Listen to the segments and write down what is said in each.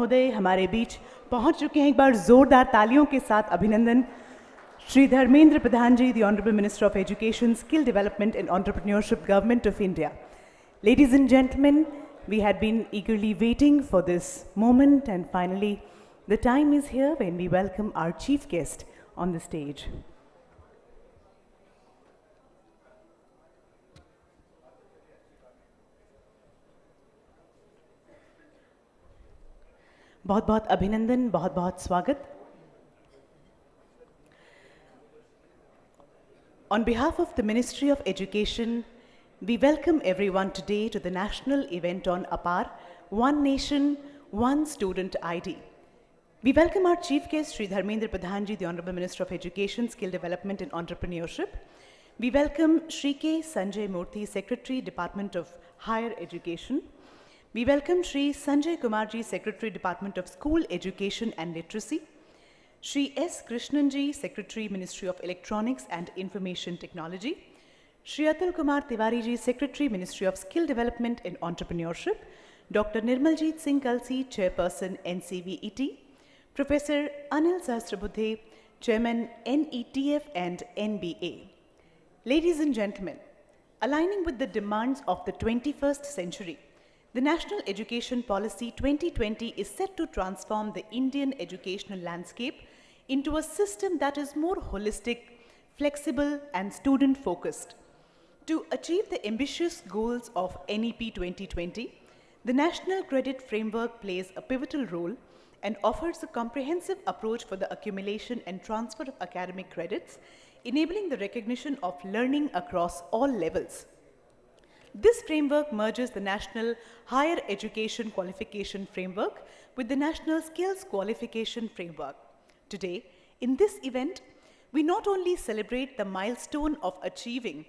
महोदय हमारे बीच पहुंच चुके हैं। एक बार जोरदार तालियों के साथ अभिनंदन श्री धर्मेंद्र प्रधान जी, the Honorable Minister of Education, Skill Development and Entrepreneurship, Government of India. Ladies and gentlemen, we had been eagerly waiting for this moment, and finally the time is here when we welcome our chief guest on the stage. बहुत बहुत अभिनंदन, बहुत बहुत स्वागत. On behalf of the Ministry of Education, we welcome everyone today to the national event on APAAR, One Nation, One Student ID. We welcome our chief guest, Shri Dharmendra Pradhan ji, the Honorable Minister of Education, Skill Development and Entrepreneurship. We welcome Shri K. Sanjay Murthy, Secretary, Department of Higher Education. We welcome Shri Sanjay Kumar ji, Secretary, Department of School Education and Literacy. Shri S. Krishnan ji, Secretary, Ministry of Electronics and Information Technology. Shri Atul Kumar Tiwari ji, Secretary, Ministry of Skill Development and Entrepreneurship. Dr. Nirmaljeet Singh Kalsi, Chairperson, NCVET. Professor Anil Sahasrabudhe, Chairman, NETF and NBA. Ladies and gentlemen, aligning with the demands of the 21st century, the National Education Policy 2020 is set to transform the Indian educational landscape into a system that is more holistic, flexible, and student-focused. To achieve the ambitious goals of NEP 2020, the National Credit Framework plays a pivotal role and offers a comprehensive approach for the accumulation and transfer of academic credits, enabling the recognition of learning across all levels. This framework merges the National Higher Education Qualification Framework with the National Skills Qualification Framework. Today, in this event, we not only celebrate the milestone of achieving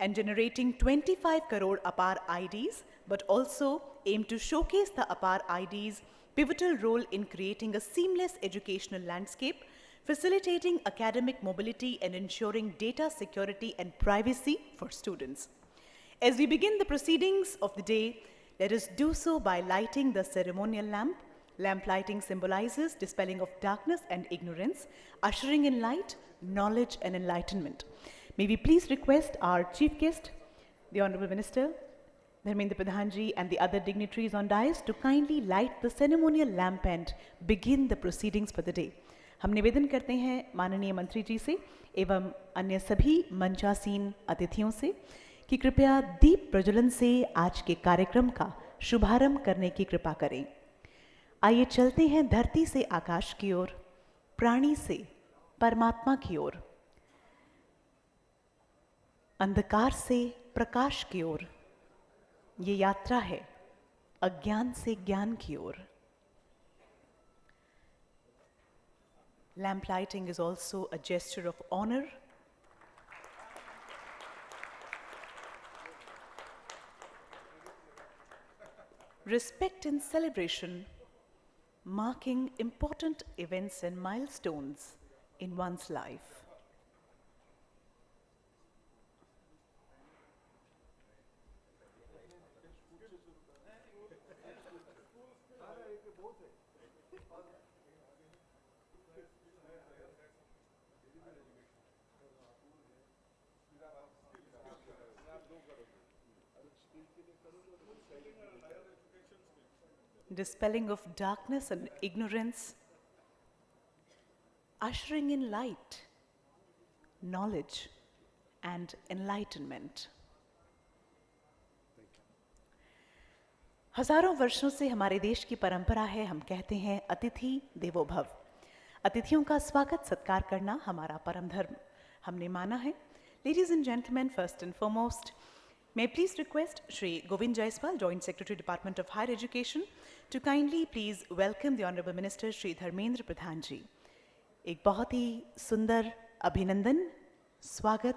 and generating 25 crore APAAR IDs, but also aim to showcase the APAAR IDs' pivotal role in creating a seamless educational landscape, facilitating academic mobility and ensuring data security and privacy for students. As we begin the proceedings of the day, let us do so by lighting the ceremonial lamp. Lamp lighting symbolizes dispelling of darkness and ignorance, ushering in light, knowledge and enlightenment. May we please request our chief guest, the Honorable Minister, Dharmendra Pradhan ji, and the other dignitaries on dais to kindly light the ceremonial lamp and begin the proceedings for the day. हम निवेदन करते हैं माननीय मंत्री जी से एवं अन्य सभी मंचासीन अतिथियों से कि कृपया दीप प्रज्वलन से आज के कार्यक्रम का शुभारंभ करने की कृपा करें. आइए चलते हैं धरती से आकाश की ओर, प्राणी से परमात्मा की ओर, अंधकार से प्रकाश की ओर. ये यात्रा है अज्ञान से ज्ञान की ओर. Lamp lighting is also a gesture of honor, respect and celebration, marking important events and milestones in one's life. Dispelling of darkness and ignorance, ushering in light, knowledge and enlightenment. हजारों वर्षों से हमारे देश की परंपरा है, हम कहते हैं अतिथि देवो भव. अतिथियों का स्वागत सत्कार करना हमारा परम धर्म हमने माना है. Ladies and gentlemen, first and foremost, may I please request Shri Govind Jaiswal, Joint Secretary, Department of Higher Education, to kindly please welcome the Honorable Minister Shri Dharmendra Pradhan ji. एक बहुत ही सुंदर अभिनंदन, स्वागत.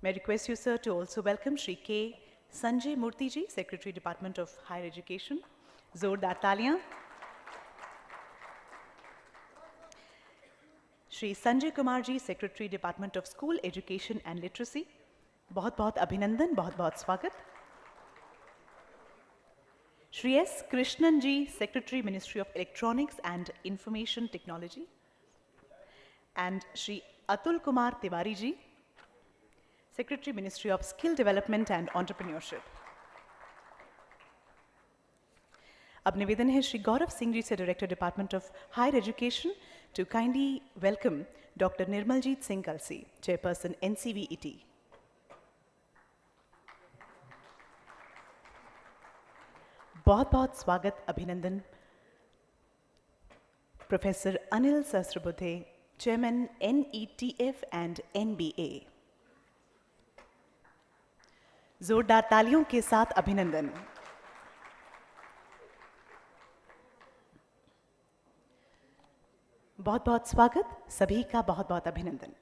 May I request you, sir, to also welcome Shri K. Sanjay Murthy ji, Secretary, Department of Higher Education. जोरदार तालियां. Shri Sanjay Kumar ji, Secretary, Department of School Education and Literacy. बहुत बहुत अभिनंदन, बहुत बहुत स्वागत। Shri S Krishnan ji, secretary ministry of electronics and information technology, and Shri Atul Kumar Tiwari ji, secretary ministry of skill development and entrepreneurship. अब निवेदन है श्री गौरव सिंह जी से, director department of higher education, to kindly welcome doctor Nirmaljeet Singh Kalsi, chairperson NCVET। बहुत बहुत स्वागत, अभिनंदन professor Anil Sahasrabudhe, chairman NETF and NBA। जोरदार तालियों के साथ अभिनंदन। बहुत बहुत स्वागत, सभी का बहुत बहुत अभिनंदन।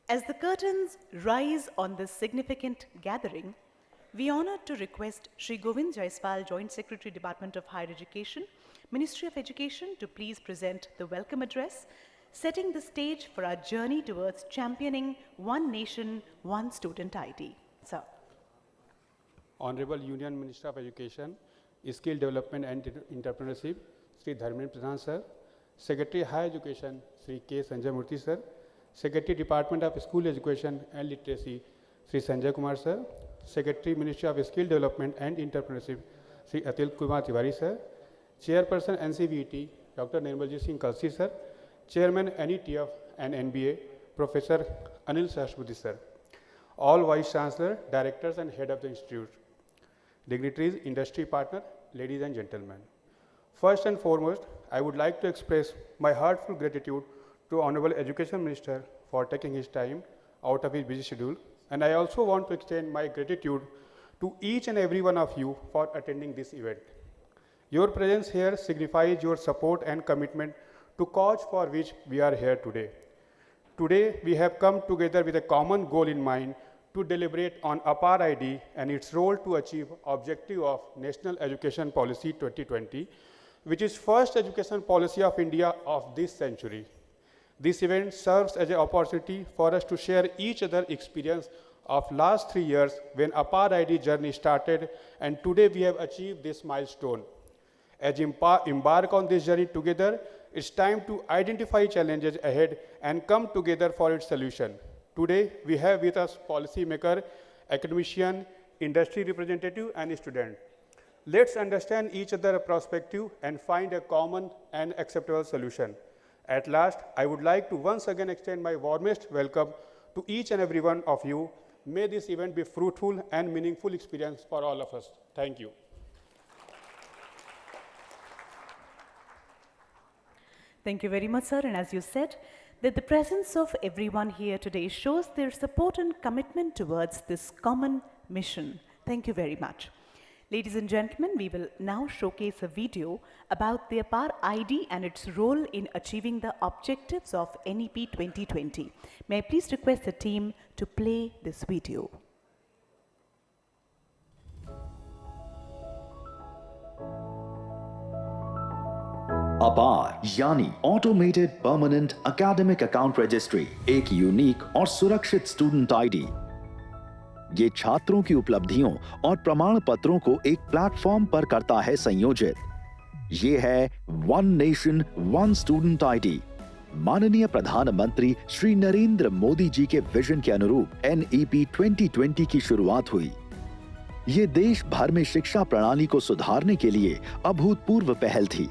As the curtains rise on this significant gathering, we honor to request Shri Govind Jaiswal, Joint Secretary, Department of Higher Education, Ministry of Education, to please present the welcome address, setting the stage for our journey towards championing one nation, one student ID. Sir. Honorable Union Minister of Education, Skill Development and Entrepreneurship, Shri Dharmendra Pradhan Sir, Secretary Higher Education, Shri K. Sanjay Murthy Sir, Secretary Department of School Education and Literacy, Shri Sanjay Kumar Sir, Secretary Ministry of Skill Development and Entrepreneurship, Shri Atul Kumar Tiwari Sir, Chairperson NCVET, Dr. Nirmaljeet Singh Kalsi Sir, Chairman NETF and NBA, Professor Anil Sahasrabudhe Sir, all Vice Chancellor, Directors and Head of the Institute, dignitaries, industry partner, ladies and gentlemen. First and foremost, I would like to express my heartfelt gratitude to Honorable Education Minister for taking his time out of his busy schedule. And I also want to extend my gratitude to each and every one of you for attending this event. Your presence here signifies your support and commitment to cause for which we are here today. Today, we have come together with a common goal in mind to deliberate on APAAR ID and its role to achieve objective of National Education Policy 2020, which is first education policy of India of this century. This event serves as an opportunity for us to share each other experience of last 3 years when APAAR ID journey started, and today we have achieved this milestone. As we embark on this journey together, it's time to identify challenges ahead and come together for its solution. Today, we have with us policymaker, academician, industry representative, and student. Let's understand each other's perspective and find a common and acceptable solution. At last, I would like to once again extend my warmest welcome to each and every one of you. May this event be fruitful and meaningful experience for all of us. Thank you. Thank you very much, sir. And as you said, that the presence of everyone here today shows their support and commitment towards this common mission. Thank you very much. Ladies and gentlemen, we will now showcase a video about the APAAR ID and its role in achieving the objectives of NEP 2020. May I please request the team to play this video. APAAR यानी automated permanent academic account registry एक unique और सुरक्षित student ID. ये छात्रों की उपलब्धियों और प्रमाण पत्रों को एक प्लेटफॉर्म पर करता है संयोजित। ये है one nation one student ID. माननीय प्रधानमंत्री श्री नरेंद्र मोदी जी के विजन के अनुरूप NEP 2020 की शुरुआत हुई। ये देश भर में शिक्षा प्रणाली को सुधारने के लिए अभूतपूर्व पहल थी।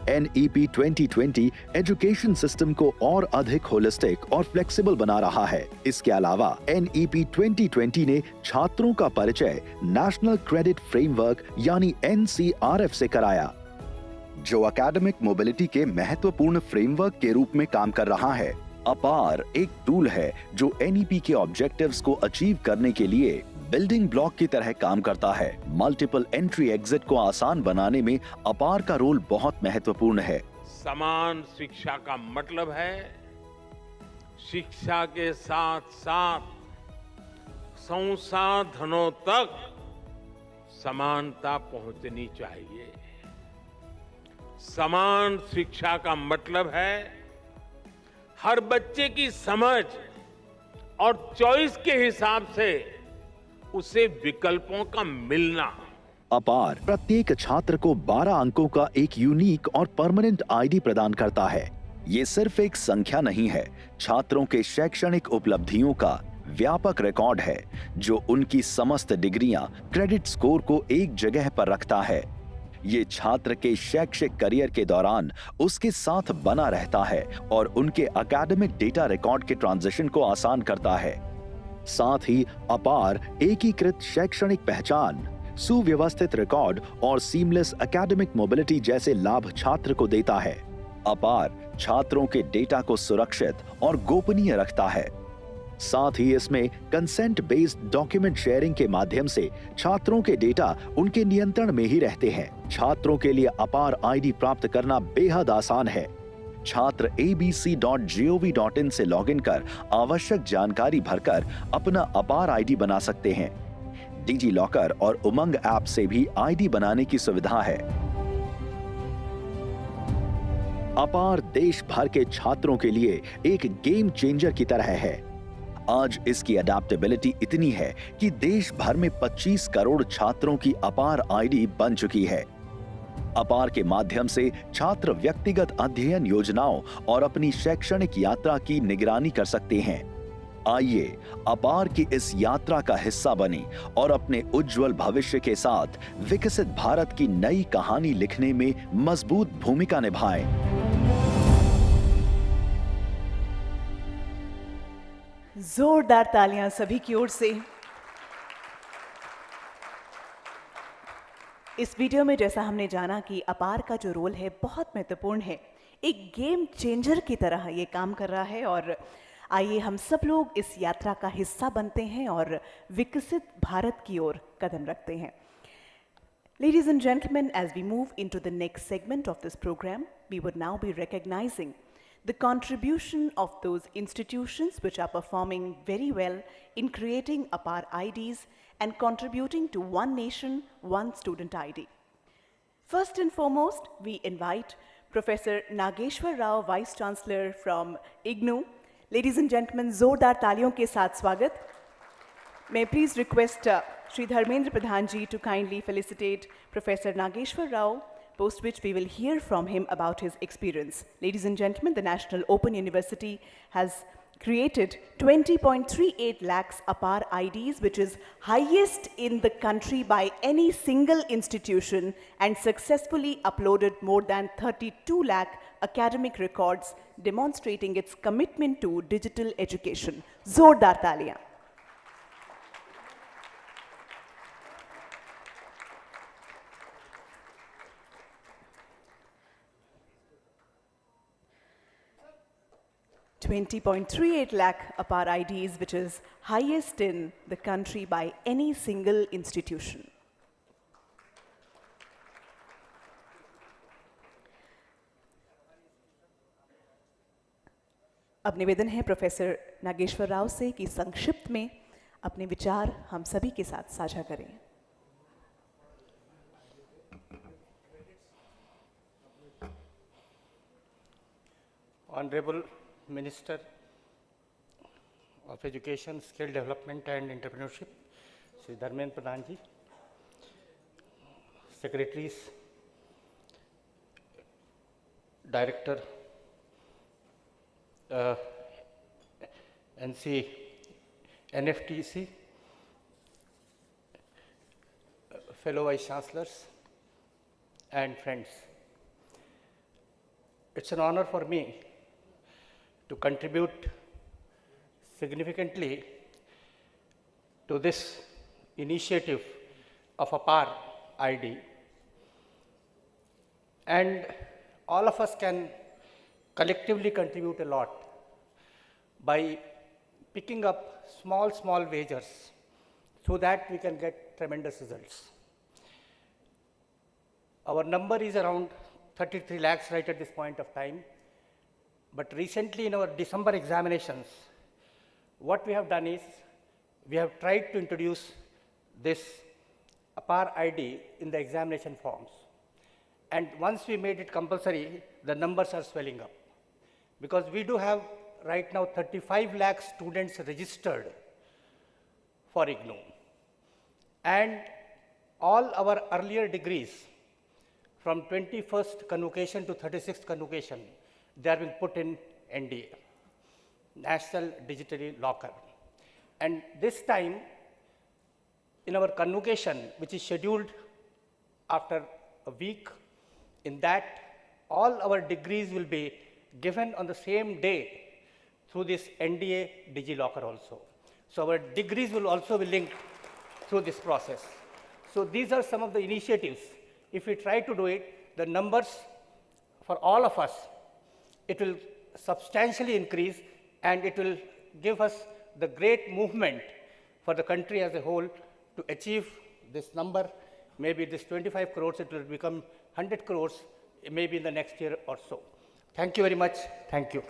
NEP 2020 एजुकेशन सिस्टम को और अधिक होलिस्टिक और फ्लेक्सिबल बना रहा है। इसके अलावा NEP 2020 ने छात्रों का परिचय नेशनल क्रेडिट फ्रेमवर्क यानी NCrF से कराया, जो एकेडमिक मोबिलिटी के महत्वपूर्ण फ्रेमवर्क के रूप में काम कर रहा है। APAAR एक टूल है जो NEP के ऑब्जेक्टिव्स को अचीव करने के लिए बिल्डिंग ब्लॉक की तरह काम करता है। मल्टीपल एंट्री एग्जिट को आसान बनाने में APAAR का रोल बहुत महत्वपूर्ण है। समान शिक्षा का मतलब है शिक्षा के साथ साथ संसाधनों तक समानता पहुंचनी चाहिए। समान शिक्षा का मतलब है हर बच्चे की समझ और चॉइस के हिसाब से उसे विकल्पों का मिलना। अपार प्रत्येक छात्र को 12 अंकों का एक यूनिक और परमानेंट आईडी प्रदान करता है। ये सिर्फ एक संख्या नहीं है, छात्रों के शैक्षणिक उपलब्धियों का व्यापक रिकॉर्ड है जो उनकी समस्त डिग्रियां, क्रेडिट स्कोर को एक जगह पर रखता है। ये छात्र के शैक्षिक करियर के दौरान उसके साथ बना रहता है और उनके एकेडमिक डेटा रिकॉर्ड के ट्रांजिशन को आसान करता है। साथ ही अपार एकीकृत शैक्षणिक पहचान, सुव्यवस्थित रिकॉर्ड और सीमलेस एकेडमिक मोबिलिटी जैसे लाभ छात्र को देता है। अपार छात्रों के डेटा को सुरक्षित और गोपनीय रखता है। साथ ही इसमें कंसेंट बेस्ड डॉक्यूमेंट शेयरिंग के माध्यम से छात्रों के डेटा उनके नियंत्रण में ही रहते हैं। छात्रों के लिए अपार आईडी प्राप्त करना बेहद आसान है। छात्र abc.gov.in से लॉगिन कर आवश्यक जानकारी भरकर अपना अपार आईडी बना सकते हैं। डिजी लॉकर और उमंग ऐप से भी आईडी बनाने की सुविधा है। अपार देश भर के छात्रों के लिए एक गेम चेंजर की तरह है। आज इसकी अडैप्टेबिलिटी इतनी है कि देश भर में 25 करोड़ छात्रों की अपार आईडी बन चुकी है। अपार के माध्यम से छात्र व्यक्तिगत अध्ययन योजनाओं और अपनी शैक्षणिक यात्रा की निगरानी कर सकते हैं। आइए अपार की इस यात्रा का हिस्सा बने और अपने उज्जवल भविष्य के साथ विकसित भारत की नई कहानी लिखने में मजबूत भूमिका निभाएं। जोरदार तालियां सभी की ओर से। इस वीडियो में जैसा हमने जाना कि अपार का जो रोल है बहुत महत्वपूर्ण है, एक गेम चेंजर की तरह ये काम कर रहा है। और आइए हम सब लोग इस यात्रा का हिस्सा बनते हैं और विकसित भारत की ओर कदम रखते हैं। Ladies and gentlemen, as we move into the next segment of this program, we would now be recognizing the contribution of those institutions which are performing very well in creating APAAR IDs and contributing to One Nation, One Student ID. First and foremost, we invite Professor Nageshwar Rao, Vice Chancellor from IGNOU. Ladies and gentlemen, जोरदार तालियों के साथ स्वागत। May I please request Shri Dharmendra Pradhan ji to kindly felicitate Professor Nageshwar Rao, post which we will hear from him about his experience. Ladies and gentlemen, the National Open University has created 20.38 lakhs APAAR IDs, which is highest in the country by any single institution, and successfully uploaded more than 32 lakh academic records, demonstrating its commitment to digital education. Zordar taliyan. $20.38 lakh APAAR IDs, which is highest in the country by any single institution. अब निवेदन है professor Nageshwar Rao से कि संक्षिप्त में अपने विचार हम सभी के साथ साझा करें। Honorable Minister of Education, Skill Development and Entrepreneurship, Shri Dharmendra Pradhan ji, Secretaries, Director, NFTC, fellow Vice Chancellors and friends. It's an honor for me to contribute significantly to this initiative of APAAR ID, and all of us can collectively contribute a lot by picking up small wagers so that we can get tremendous results. Our number is around 33 lakhs right at this point of time. But recently in our December examinations, what we have done is, we have tried to introduce this APAAR ID in the examination forms. And once we made it compulsory, the numbers are swelling up. Because we do have right now 35 lakh students registered for IGNOU. And all our earlier degrees, from 21st convocation to 36th convocation, they are being put in NDA, National Digital Locker. And this time, in our convocation, which is scheduled after a week, in that all our degrees will be given on the same day through this NDA DigiLocker also. So our degrees will also be linked through this process. So these are some of the initiatives. If we try to do it, the numbers for all of us, it will substantially increase, and it will give us the great movement for the country as a whole to achieve this number. Maybe this 25 crores, it will become 100 crores, maybe in the next year or so. Thank you very much. Thank you.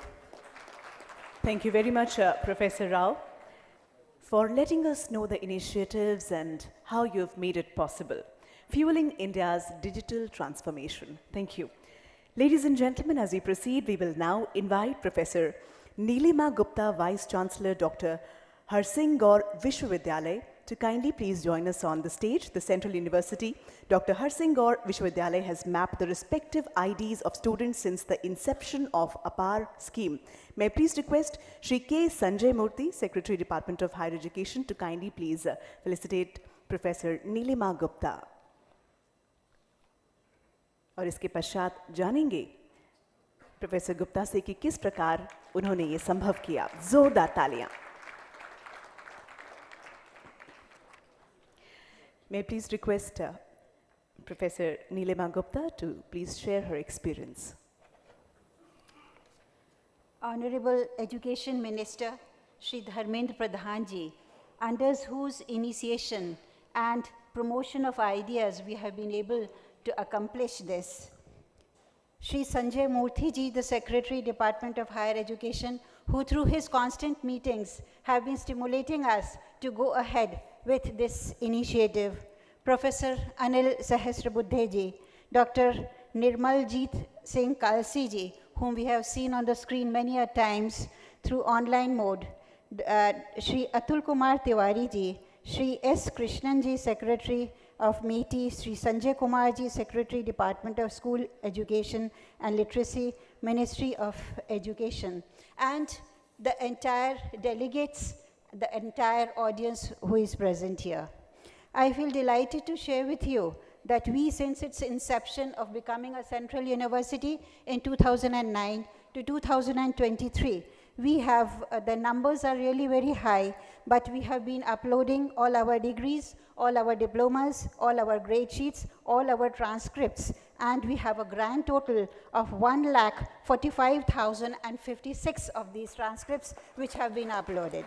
Thank you very much, Professor Rao, for letting us know the initiatives and how you've made it possible, fueling India's digital transformation. Thank you. Ladies and gentlemen, as we proceed, we will now invite Professor Nilima Gupta, Vice Chancellor Dr. Harsingh Gaur Vishwavidyalay, to kindly please join us on the stage. The Central University, Dr. Harsingh Gaur Vishwavidyalay has mapped the respective IDs of students since the inception of APAAR scheme. May I please request Shri K. Sanjay Murthy, Secretary, Department of Higher Education, to kindly please felicitate Professor Nilima Gupta. और इसके पश्चात जानेंगे professor Gupta से कि किस प्रकार उन्होंने ये संभव किया. जोरदार तालियां. May I please request Professor Nilima Gupta to please share her experience. Honorable Education Minister Shri Dharmendra Pradhan ji, under whose initiation and promotion of ideas we have been able to accomplish this. Shri Sanjay Murthy ji, the Secretary, Department of Higher Education, who through his constant meetings have been stimulating us to go ahead with this initiative. Professor Anil Sahasrabuddhe ji, Dr. Nirmaljeet Singh Kalsi ji, whom we have seen on the screen many a times through online mode, Shri Atul Kumar Tiwari ji, Shri S. Krishnan ji, Secretary of MeitY, Shri Sanjay Kumar ji, Secretary, Department of School Education and Literacy, Ministry of Education, and the entire delegates, the entire audience who is present here. I feel delighted to share with you that we, since its inception of becoming a central university in 2009 to 2023, we have, the numbers are really very high, but we have been uploading all our degrees, all our diplomas, all our grade sheets, all our transcripts, and we have a grand total of 1,45,056 of these transcripts which have been uploaded.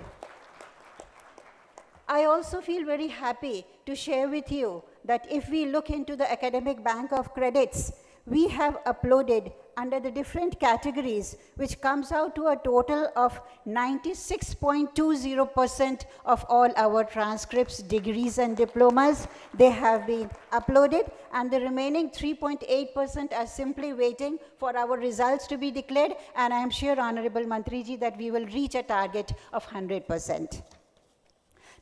I also feel very happy to share with you that if we look into the academic bank of credits, we have uploaded under the different categories, which comes out to a total of 96.20% of all our transcripts, degrees and diplomas. They have been uploaded, and the remaining 3.8% are simply waiting for our results to be declared, and I am sure, Honorable Mantriji, that we will reach a target of 100%.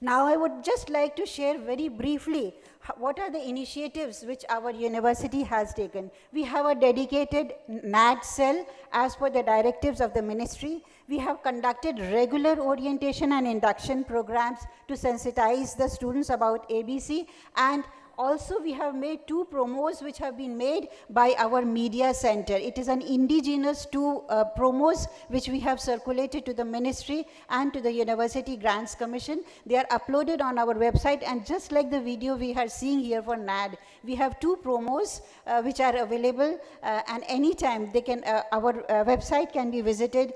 Now, I would just like to share very briefly what are the initiatives which our university has taken. We have a dedicated NAD cell as per the directives of the ministry. We have conducted regular orientation and induction programs to sensitize the students about ABC, and also we have made 2 promos which have been made by our media center. It is an indigenous 2 promos which we have circulated to the ministry and to the University Grants Commission. They are uploaded on our website, and just like the video we are seeing here for NAD, we have 2 promos which are available, and anytime they can, our website can be visited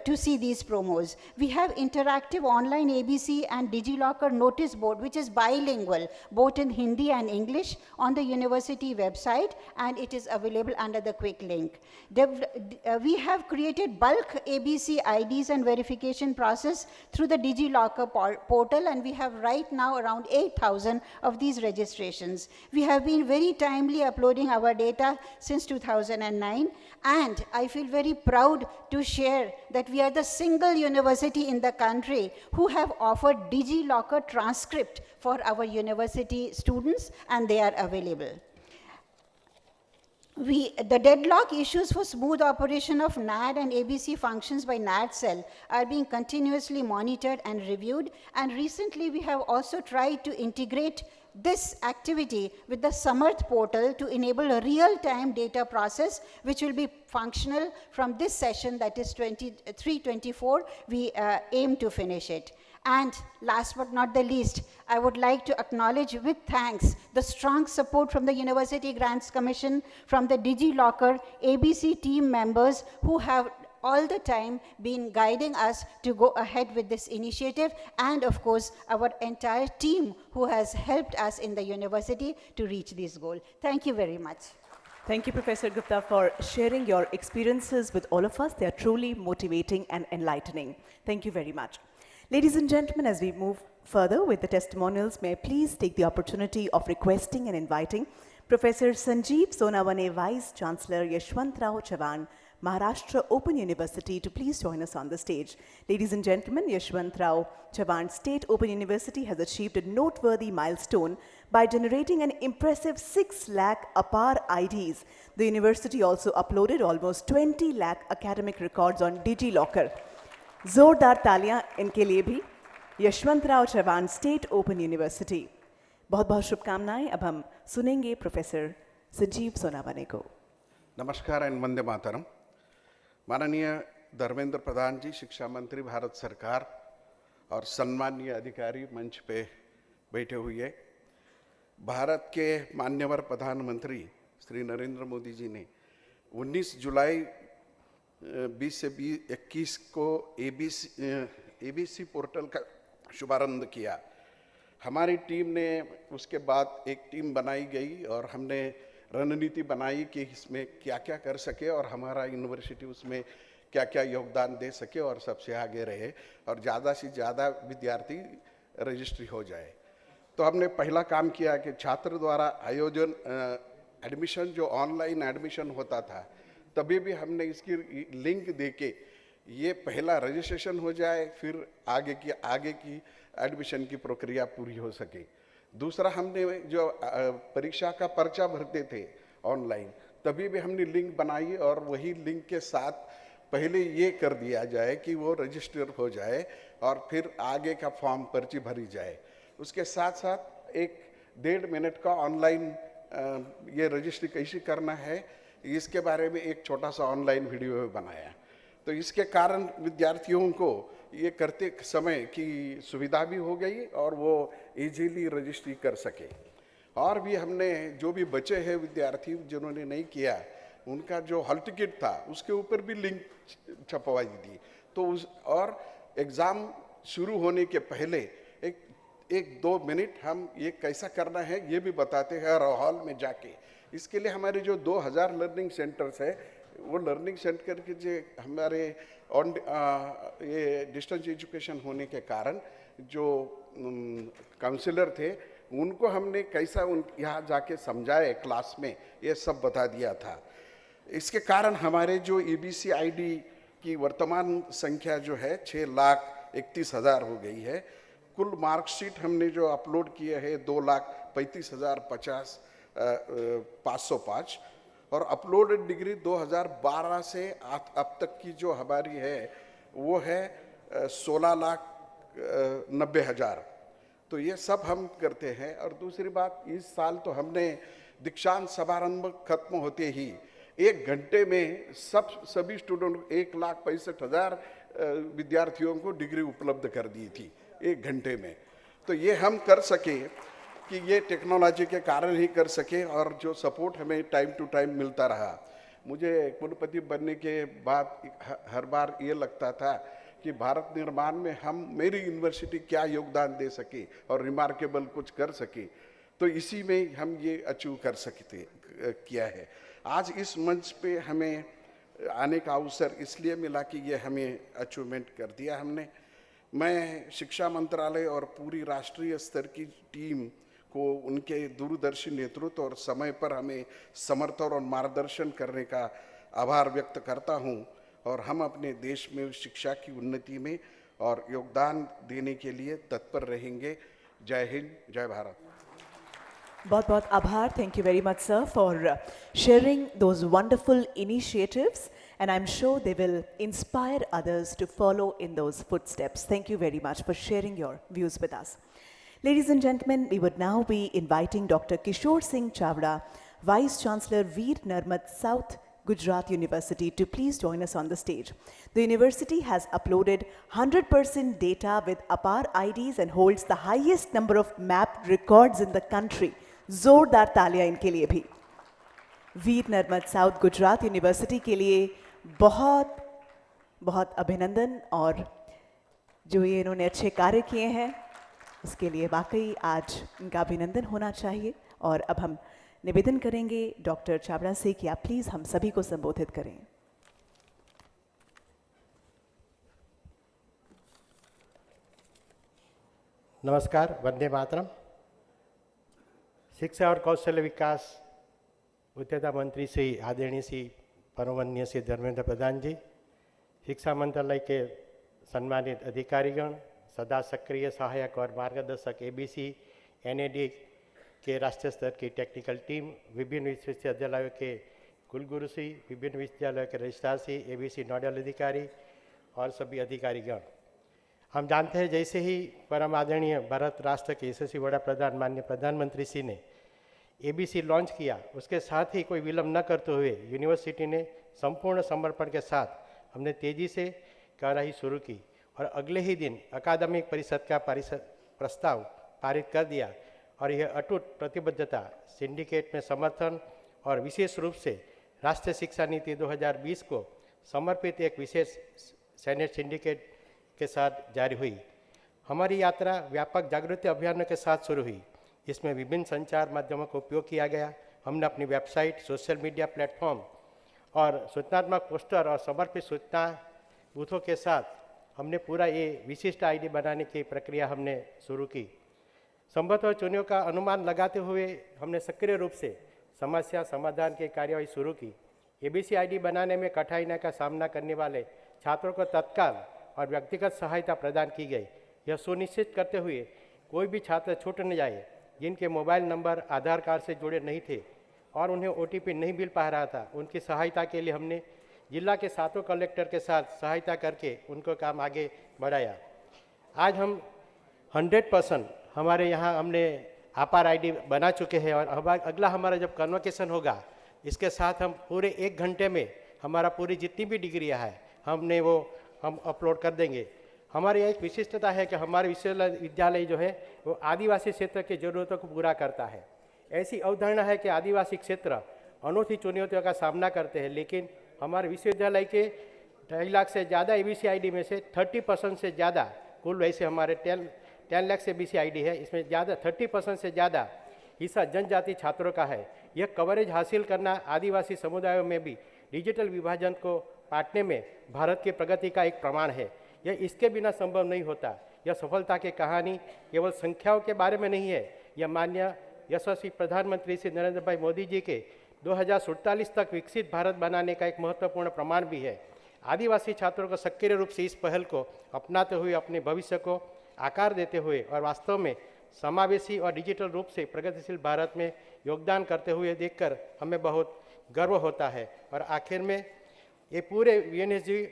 to see these promos. We have interactive online ABC and DigiLocker notice board which is bilingual, both in Hindi Hindi and English on the university website, and it is available under the quick link. We have created bulk ABC IDs and verification process through the DigiLocker portal, and we have right now around 8,000 of these registrations. We have been very timely uploading our data since 2009, and I feel very proud to share that we are the single university in the country who have offered DigiLocker transcript for our university students, and they are available. The deadlock issues for smooth operation of NAD and ABC functions by NAD cell are being continuously monitored and reviewed, and recently we have also tried to integrate this activity with the Samarth portal to enable a real-time data process, which will be functional from this session, that is 23-24, we aim to finish it. And last but not the least, I would like to acknowledge with thanks the strong support from the University Grants Commission, from the DigiLocker ABC team members who have all the time been guiding us to go ahead with this initiative, and of course our entire team who has helped us in the university to reach this goal. Thank you very much. Thank you, Professor Gupta, for sharing your experiences with all of us. They are truly motivating and enlightening. Thank you very much. Ladies and gentlemen, as we move further with the testimonials, may I please take the opportunity of requesting and inviting Professor Sanjeev Sonawane, Vice Chancellor Yashwantrao Chavan, Maharashtra Open University, to please join us on the stage. Ladies and gentlemen, Yashwantrao Chavan State Open University has achieved a noteworthy milestone by generating an impressive 6 lakh APAAR IDs. The university also uploaded almost 20 lakh academic records on DigiLocker. जोरदार तालियां इनके लिए भी। Yashwantrao Chavan state open university, बहुत बहुत शुभकामनाएं। अब हम सुनेंगे प्रोफेसर संजीव सोनावाने को। नमस्कार एंड वंदे मातरम। माननीय धर्मेंद्र प्रधान जी, शिक्षा मंत्री भारत सरकार, और सम्मानीय अधिकारी मंच पे बैठे हुए, भारत के मान्यवर प्रधानमंत्री श्री नरेंद्र मोदी जी ने 19 जुलाई 20 से 21 को एबीसी पोर्टल का शुभारंभ किया। हमारी टीम ने उसके बाद एक टीम बनाई गई और हमने रणनीति बनाई कि इसमें क्या क्या कर सके और हमारा यूनिवर्सिटी उसमें क्या क्या योगदान दे सके और सबसे आगे रहे और ज़्यादा से ज़्यादा विद्यार्थी रजिस्ट्री हो जाए। तो हमने पहला काम किया कि छात्र द्वारा आयोजन एडमिशन, जो ऑनलाइन एडमिशन होता था, तभी भी हमने इसकी लिंक देके ये पहला रजिस्ट्रेशन हो जाए, फिर आगे की एडमिशन की प्रक्रिया पूरी हो सके। दूसरा, हमने जो परीक्षा का पर्चा भरते थे ऑनलाइन, तभी भी हमने लिंक बनाई और वही लिंक के साथ पहले ये कर दिया जाए कि वो रजिस्टर हो जाए और फिर आगे का फॉर्म पर्ची भरी जाए। उसके साथ साथ 1-1.5 मिनट का ऑनलाइन ये रजिस्ट्री कैसे करना है, इसके बारे में एक छोटा सा ऑनलाइन वीडियो बनाया। तो इसके कारण विद्यार्थियों को ये करते समय की सुविधा भी हो गई और वो इजीली रजिस्ट्री कर सके। और भी हमने जो भी बचे हैं विद्यार्थी जिन्होंने नहीं किया, उनका जो हॉल टिकट था उसके ऊपर भी लिंक छपवाई दी। तो और एग्ज़ाम शुरू होने के पहले 1-2 मिनट हम ये कैसा करना है ये भी बताते हैं और हॉल में जाके। इसके लिए हमारे जो 2000 लर्निंग सेंटर्स है, वो लर्निंग सेंटर के जो हमारे ये डिस्टेंस एजुकेशन होने के कारण जो काउंसलर थे, उनको हमने कैसा यहाँ जाके समझाए क्लास में, ये सब बता दिया था। इसके कारण हमारे जो EBC ID की वर्तमान संख्या जो है 6,31,000 हो गई है। कुल मार्कशीट हमने जो अपलोड किए हैं 2,35,505 और अपलोडेड डिग्री 2012 से अब तक की जो हमारी है वो है 16,90,000। तो ये सब हम करते हैं। और दूसरी बात, इस साल तो हमने दीक्षांत समारंभ खत्म होते ही 1 घंटे में सभी स्टूडेंट 1,65,000 विद्यार्थियों को डिग्री उपलब्ध कर दी थी 1 घंटे में। तो ये हम कर सके कि ये टेक्नोलॉजी के कारण ही कर सके और जो सपोर्ट हमें टाइम टू टाइम मिलता रहा। मुझे कुलपति बनने के बाद हर बार ये लगता था कि भारत निर्माण में मेरी यूनिवर्सिटी क्या योगदान दे सके और रिमार्केबल कुछ कर सके। तो इसी में हम ये अचीव कर सकते किया है। आज इस मंच पे हमें आने का अवसर इसलिए मिला कि ये हमें अचीवमेंट कर दिया हमने। मैं शिक्षा मंत्रालय और पूरी राष्ट्रीय स्तर की टीम को उनके दूरदर्शी नेतृत्व और समय पर हमें समर्थन और मार्गदर्शन करने का आभार व्यक्त करता हूं, और हम अपने देश में शिक्षा की उन्नति में और योगदान देने के लिए तत्पर रहेंगे। जय हिंद, जय भारत। बहुत बहुत आभार. Thank you very much, sir, for sharing those wonderful initiatives, and I'm sure they will inspire others to follow in those footsteps. Thank you very much for sharing your views with us. Ladies and gentlemen, we would now be inviting Dr. Kishore Singh Chavda, Vice Chancellor Veer Narmad South Gujarat University, to please join us on the stage. The university has uploaded 100% data with APAAR IDs and holds the highest number of mapped records in the country. जोरदार तालियां इनके लिए भी. वीर Narmad south Gujarat university के लिए बहुत बहुत अभिनंदन, और जो ये इन्होंने अच्छे कार्य किए हैं उसके लिए वाकई आज इनका अभिनंदन होना चाहिए. और अब हम निवेदन करेंगे डॉक्टर चावड़ा से कि आप प्लीज हम सभी को संबोधित करें. नमस्कार, वंदे मातरम. शिक्षा और कौशल विकास उद्यता मंत्री श्री आदरणीय श्री परमवंदनीय श्री धर्मेंद्र प्रधान जी, शिक्षा मंत्रालय के सम्मानित अधिकारीगण, सदा सक्रिय सहायक और मार्गदर्शक एबीसी एनएडी के राष्ट्रीय स्तर की टेक्निकल टीम, विभिन्न विश्वविद्यालयों के कुलगुरु श्री, विभिन्न विश्वविद्यालयों के रजिस्ट्रार श्री, एबीसी नोडल अधिकारी और सभी अधिकारीगण. हम जानते हैं जैसे ही परम आदरणीय भारत राष्ट्र के यशस्वी वड़ा प्रधान माननीय प्रधानमंत्री श्री ने एबीसी लॉन्च किया, उसके साथ ही कोई विलंब न करते हुए यूनिवर्सिटी ने संपूर्ण समर्पण के साथ हमने तेजी से कार्यवाही शुरू की और अगले ही दिन अकादमिक परिषद का प्रस्ताव पारित कर दिया. और यह अटूट प्रतिबद्धता, सिंडिकेट में समर्थन और विशेष रूप से राष्ट्रीय शिक्षा नीति 2020 को समर्पित एक विशेष सेनेट सिंडिकेट के साथ जारी हुई. हमारी यात्रा व्यापक जागृति अभियानों के साथ शुरू हुई. इसमें विभिन्न संचार माध्यमों का उपयोग किया गया. हमने अपनी वेबसाइट, सोशल मीडिया प्लेटफॉर्म और सूचनात्मक पोस्टर और समर्पित सूचना बूथों के साथ हमने पूरा ये विशिष्ट आईडी बनाने की प्रक्रिया हमने शुरू की. संभवतः चुनौतियों का अनुमान लगाते हुए हमने सक्रिय रूप से समस्या समाधान की कार्यवाही शुरू की. एबीसी आईडी बनाने में कठिनाई का सामना करने वाले छात्रों को तत्काल और व्यक्तिगत सहायता प्रदान की गई. यह सुनिश्चित करते हुए कोई भी छात्र छूट न जाए जिनके मोबाइल नंबर आधार कार्ड से जुड़े नहीं थे और उन्हें ओटीपी नहीं मिल पा रहा था. उनकी सहायता के लिए हमने जिला के 7 कलेक्टर के साथ सहायता करके उनको काम आगे बढ़ाया. आज हम 100% हमारे यहाँ हमने APAAR आईडी बना चुके हैं और अब अगला हमारा जब कन्वोकेशन होगा इसके साथ हम पूरे 1 घंटे में हमारा पूरी जितनी भी डिग्रियाँ है हम अपलोड कर देंगे. हमारी एक विशिष्टता है कि हमारे विश्वविद्यालय जो है वो आदिवासी क्षेत्र की ज़रूरतों को पूरा करता है. ऐसी अवधारणा है कि आदिवासी क्षेत्र अनूठी चुनौतियों का सामना करते हैं, लेकिन हमारे विश्वविद्यालय के 2.5 लाख से ज़्यादा एबीसी आईडी में से 30% से ज़्यादा, कुल वैसे हमारे 10 लाख से एबीसी आईडी है, इसमें ज़्यादा 30% से ज़्यादा हिस्सा जनजाति छात्रों का है. यह कवरेज हासिल करना आदिवासी समुदायों में भी डिजिटल विभाजन को पाटने में भारत की प्रगति का एक प्रमाण है. यह इसके बिना संभव नहीं होता. यह सफलता की कहानी केवल संख्याओं के बारे में नहीं है, यह माननीय यशस्वी प्रधानमंत्री श्री नरेंद्र भाई मोदी जी के 2047 तक विकसित भारत बनाने का एक महत्वपूर्ण प्रमाण भी है. आदिवासी छात्रों को सक्रिय रूप से इस पहल को अपनाते हुए अपने भविष्य को आकार देते हुए और वास्तव में समावेशी और डिजिटल रूप से प्रगतिशील भारत में योगदान करते हुए देखकर हमें बहुत गर्व होता है. और आखिर में ये पूरे यूएनएसजी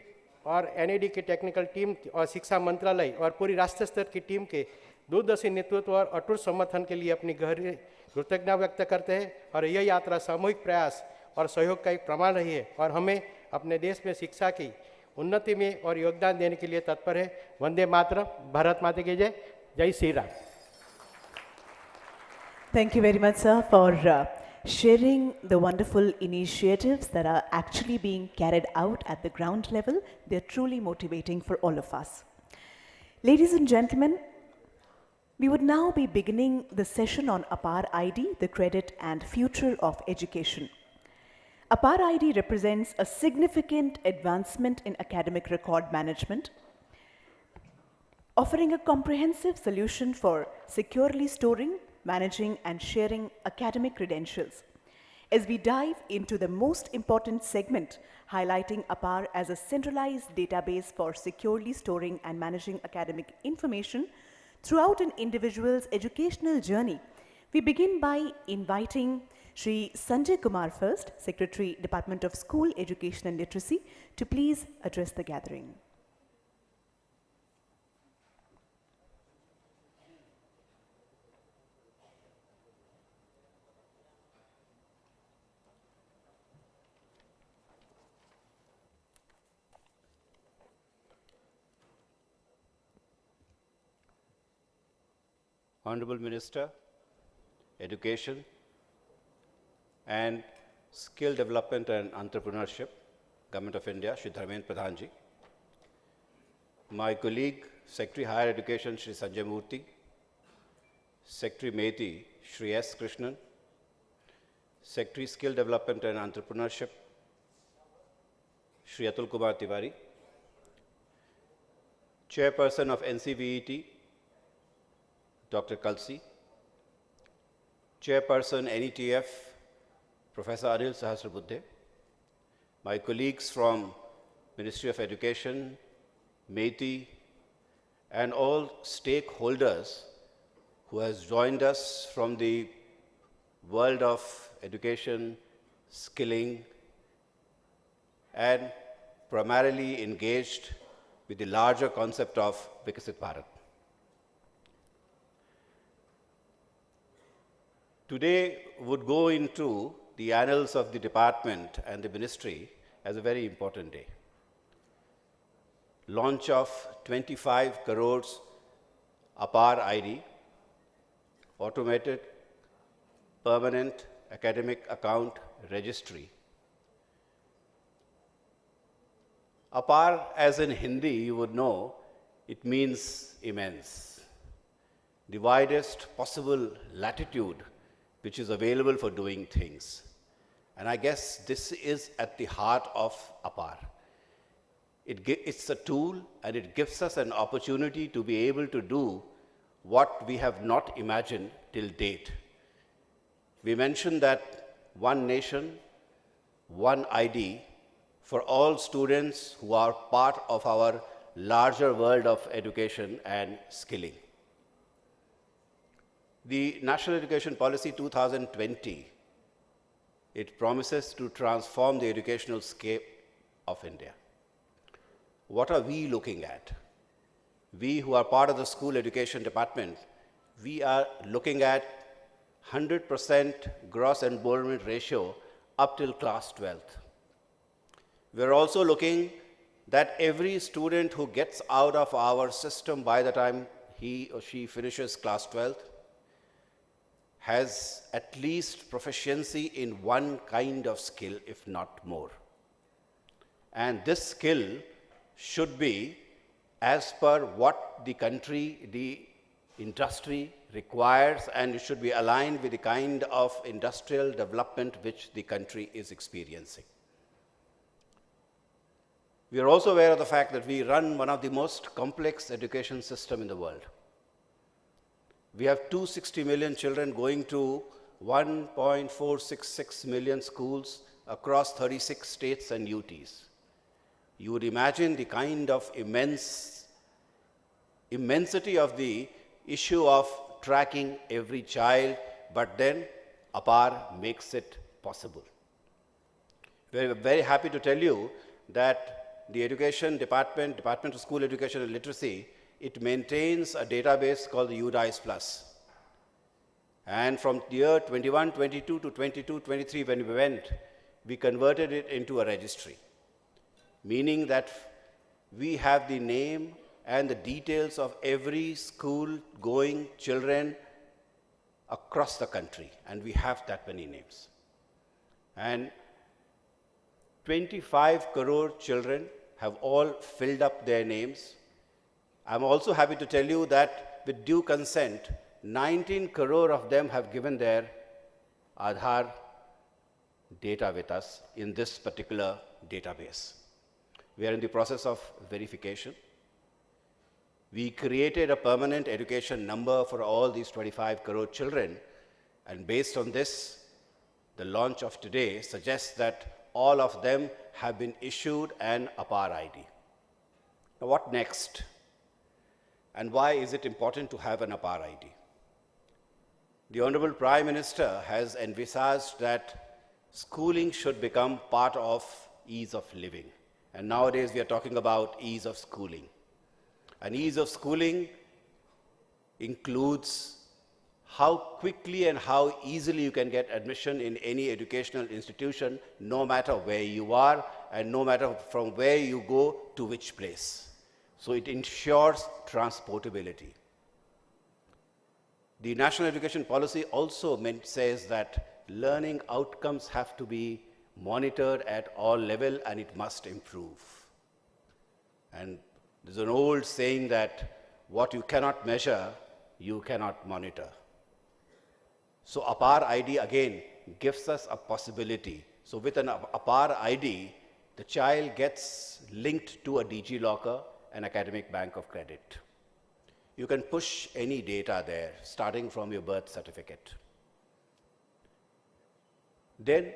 और एनएडी की टेक्निकल टीम और शिक्षा मंत्रालय और पूरी राष्ट्रीय स्तर की टीम के दूरदर्शी नेतृत्व और अटूट समर्थन के लिए अपनी गहरी कृतज्ञता व्यक्त करते हैं. और यह यात्रा सामूहिक प्रयास और सहयोग का एक प्रमाण रही है और हमें अपने देश में शिक्षा की उन्नति में और योगदान देने के लिए तत्पर है. वंदे मातरम. भारत माता की जय. जय Shri Ram. Thank you very much, sir, for sharing the wonderful initiatives that are actually being carried out at the ground level. They're truly motivating for all of us. Ladies and gentlemen, We would now be beginning the session on APAAR ID, the credit and future of education. APAAR ID represents a significant advancement in academic record management, offering a comprehensive solution for securely storing, managing and sharing academic credentials. As we dive into the most important segment, highlighting APAAR as a centralized database for securely storing and managing academic information throughout an individual's educational journey, we begin by inviting Shri Sanjay Kumar first, Secretary, Department of School Education and Literacy, to please address the gathering. Honorable Minister, Education and Skill Development and Entrepreneurship, Government of India, Shri Dharmendra Pradhan Ji. My colleague, Secretary Higher Education, Shri Sanjay Murthy, Secretary METI, Shri S. Krishnan, Secretary Skill Development and Entrepreneurship, Shri Atul Kumar Tiwari, Chairperson of NCVET, Dr. Kalsi, Chairperson NETF, Professor Anil Sahasrabuddhe, my colleagues from Ministry of Education, METI, and all stakeholders who has joined us from the world of education, skilling, and primarily engaged with the larger concept of Vikasit Bharat. Today would go into the annals of the department and the ministry as a very important day. Launch of 25 crores APAAR ID, Automated Permanent Academic Account Registry. APAAR, as in Hindi, you would know, it means immense. The widest possible latitude which is available for doing things. And I guess this is at the heart of APAAR. It's a tool and it gives us an opportunity to be able to do what we have not imagined till date. We mentioned that one nation, one ID for all students who are part of our larger world of education and skilling. The National Education Policy 2020, it promises to transform the educational scape of India. What are we looking at? We who are part of the school education department, we are looking at 100% gross enrollment ratio up till class 12th. We're also looking that every student who gets out of our system by the time he or she finishes class 12th has at least proficiency in one kind of skill, if not more. And this skill should be as per what the country, the industry requires, and it should be aligned with the kind of industrial development which the country is experiencing. We are also aware of the fact that we run one of the most complex education systems in the world. We have 260 million children going to 1.466 million schools across 36 states and UTs. You would imagine the kind of immensity of the issue of tracking every child, but then APAAR makes it possible. We're very happy to tell you that the Education Department, Department of School Education and Literacy, it maintains a database called the UDICE Plus. And from the year 21-22 to 22-23, when we went, we converted it into a registry, meaning that we have the name and the details of every school-going children across the country, and we have that many names. And 25 crore children have all filled up their names. I'm also happy to tell you that with due consent, 19 crore of them have given their Aadhaar data with us in this particular database. We are in the process of verification. We created a permanent education number for all these 25 crore children, and based on this, the launch of today suggests that all of them have been issued an APAAR ID. Now, what next? And why is it important to have an APAAR ID? The Honorable Prime Minister has envisaged that schooling should become part of ease of living. And nowadays we are talking about ease of schooling. And ease of schooling includes how quickly and how easily you can get admission in any educational institution, no matter where you are and no matter from where you go to which place. So it ensures transportability. The National Education Policy also says that learning outcomes have to be monitored at all levels and it must improve. And there's an old saying that what you cannot measure, you cannot monitor. So APAAR ID again gives us a possibility. So with an APAAR ID, the child gets linked to a DG locker, an academic bank of credit. You can push any data there, starting from your birth certificate. Then,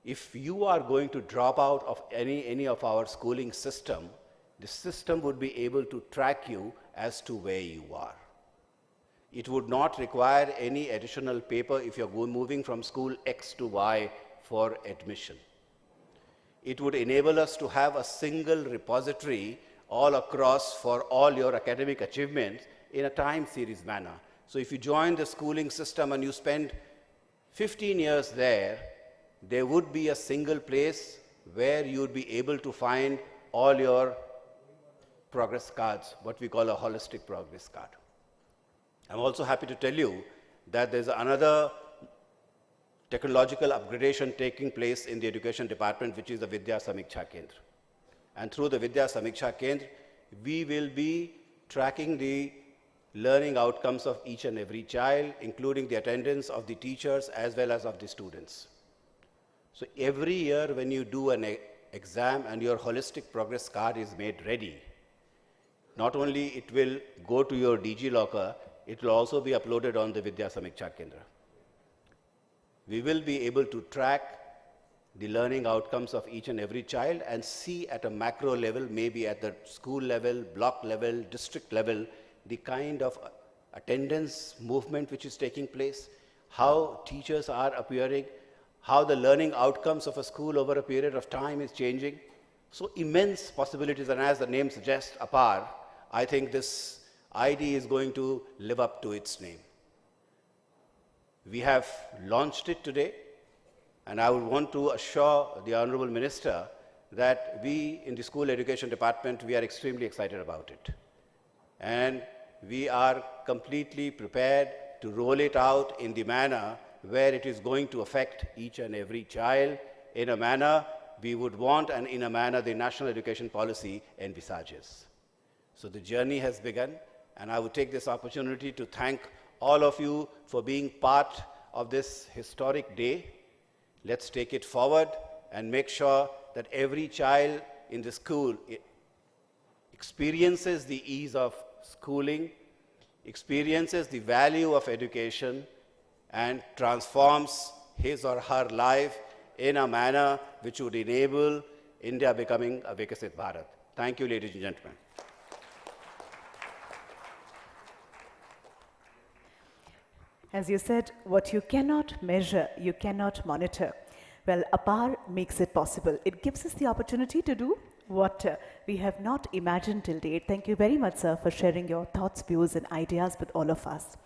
if you are going to drop out of any of our schooling system, the system would be able to track you as to where you are. It would not require any additional paper if you're moving from school X to Y for admission. It would enable us to have a single repository all across for all your academic achievements in a time series manner. So if you join the schooling system and you spend 15 years there, there would be a single place where you would be able to find all your progress cards, what we call a holistic progress card. I'm also happy to tell you that there's another technological upgradation taking place in the education department, which is the Vidya Samiksha Kendra. And through the Vidya Samiksha Kendra, we will be tracking the learning outcomes of each and every child, including the attendance of the teachers as well as of the students. So every year when you do an exam and your holistic progress card is made ready, not only it will go to your DG locker, it will also be uploaded on the Vidya Samiksha Kendra. We will be able to track the learning outcomes of each and every child and see at a macro level, maybe at the school level, block level, district level, the kind of attendance movement which is taking place, how teachers are appearing, how the learning outcomes of a school over a period of time is changing. So immense possibilities, and as the name suggests, APAAR, I think this ID is going to live up to its name. We have launched it today, and I would want to assure the Honorable Minister that we in the School Education Department, we are extremely excited about it. And we are completely prepared to roll it out in the manner where it is going to affect each and every child in a manner we would want and in a manner the National Education Policy envisages. So the journey has begun, and I would take this opportunity to thank all of you for being part of this historic day. Let's take it forward and make sure that every child in the school experiences the ease of schooling, experiences the value of education, and transforms his or her life in a manner which would enable India becoming a Vikasit Bharat. Thank you, ladies and gentlemen. As you said, what you cannot measure, you cannot monitor. Well, APAAR makes it possible. It gives us the opportunity to do what we have not imagined till date. Thank you very much, sir, for sharing your thoughts, views, and ideas with all of us.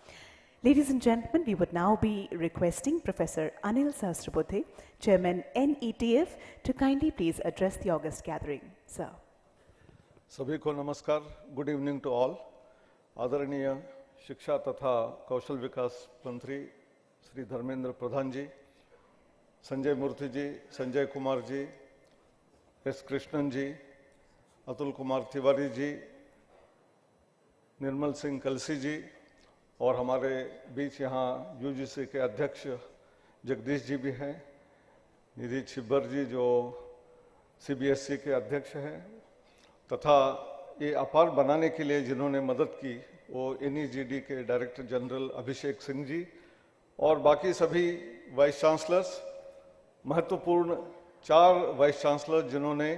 Ladies and gentlemen, we would now be requesting Professor Anil Sahasrabudhe, Chairman NCrF, to kindly please address the August gathering. Sir. सभी को नमस्कार. Good evening to all. आदरणीय शिक्षा तथा कौशल विकास मंत्री श्री धर्मेंद्र प्रधान जी, संजय मूर्ति जी, Sanjay Kumar ji, S Krishnan जी, अतुल कुमार तिवारी जी, निर्मल सिंह कलसी जी और हमारे बीच यहाँ यूजीसी के अध्यक्ष जगदीश जी भी हैं, निधि छिब्बर जी जो सीबीएसई के अध्यक्ष हैं, तथा ये अपार बनाने के लिए जिन्होंने मदद की वो एनईजीडी के डायरेक्टर जनरल अभिषेक सिंह जी और बाकी सभी वाइस चांसलर्स, महत्वपूर्ण 4 वाइस चांसलर जिन्होंने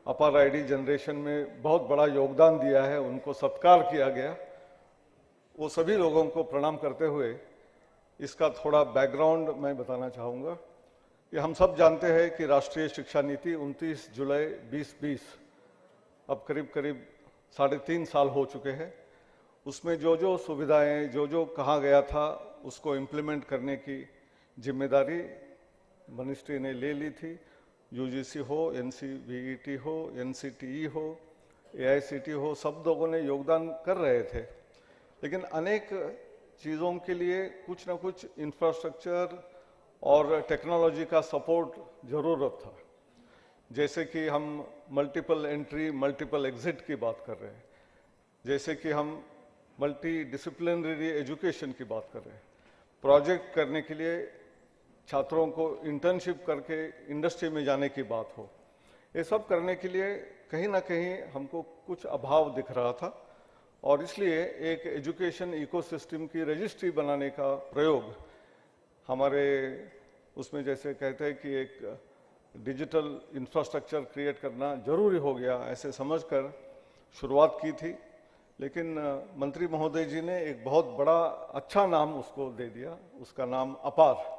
अपार आईडी जनरेशन में बहुत बड़ा योगदान दिया है, उनको सत्कार किया गया। वो सभी लोगों को प्रणाम करते हुए इसका थोड़ा बैकग्राउंड मैं बताना चाहूँगा कि हम सब जानते हैं कि राष्ट्रीय शिक्षा नीति 29 जुलाई 2020 अब करीब 3.5 साल हो चुके हैं। उसमें जो सुविधाएं जो कहा गया था उसको इम्प्लीमेंट करने की जिम्मेदारी मिनिस्ट्री ने ले ली थी। यूजीसी हो, एनसीवीईटी हो, एनसीटीई हो, एआईसीटी हो, सब लोगों ने योगदान कर रहे थे, लेकिन अनेक चीज़ों के लिए कुछ ना कुछ इंफ्रास्ट्रक्चर और टेक्नोलॉजी का सपोर्ट ज़रूरत था। जैसे कि हम मल्टीपल एंट्री मल्टीपल एग्जिट की बात कर रहे हैं, जैसे कि हम मल्टी डिसिप्लिनरी एजुकेशन की बात कर रहे हैं, प्रोजेक्ट करने के लिए छात्रों को इंटर्नशिप करके इंडस्ट्री में जाने की बात हो, ये सब करने के लिए कहीं ना कहीं हमको कुछ अभाव दिख रहा था और इसलिए एक एजुकेशन इकोसिस्टम की रजिस्ट्री बनाने का प्रयोग हमारे उसमें जैसे कहते हैं कि एक डिजिटल इंफ्रास्ट्रक्चर क्रिएट करना जरूरी हो गया, ऐसे समझकर शुरुआत की थी। लेकिन मंत्री महोदय जी ने एक बहुत बड़ा अच्छा नाम उसको दे दिया, उसका नाम अपार,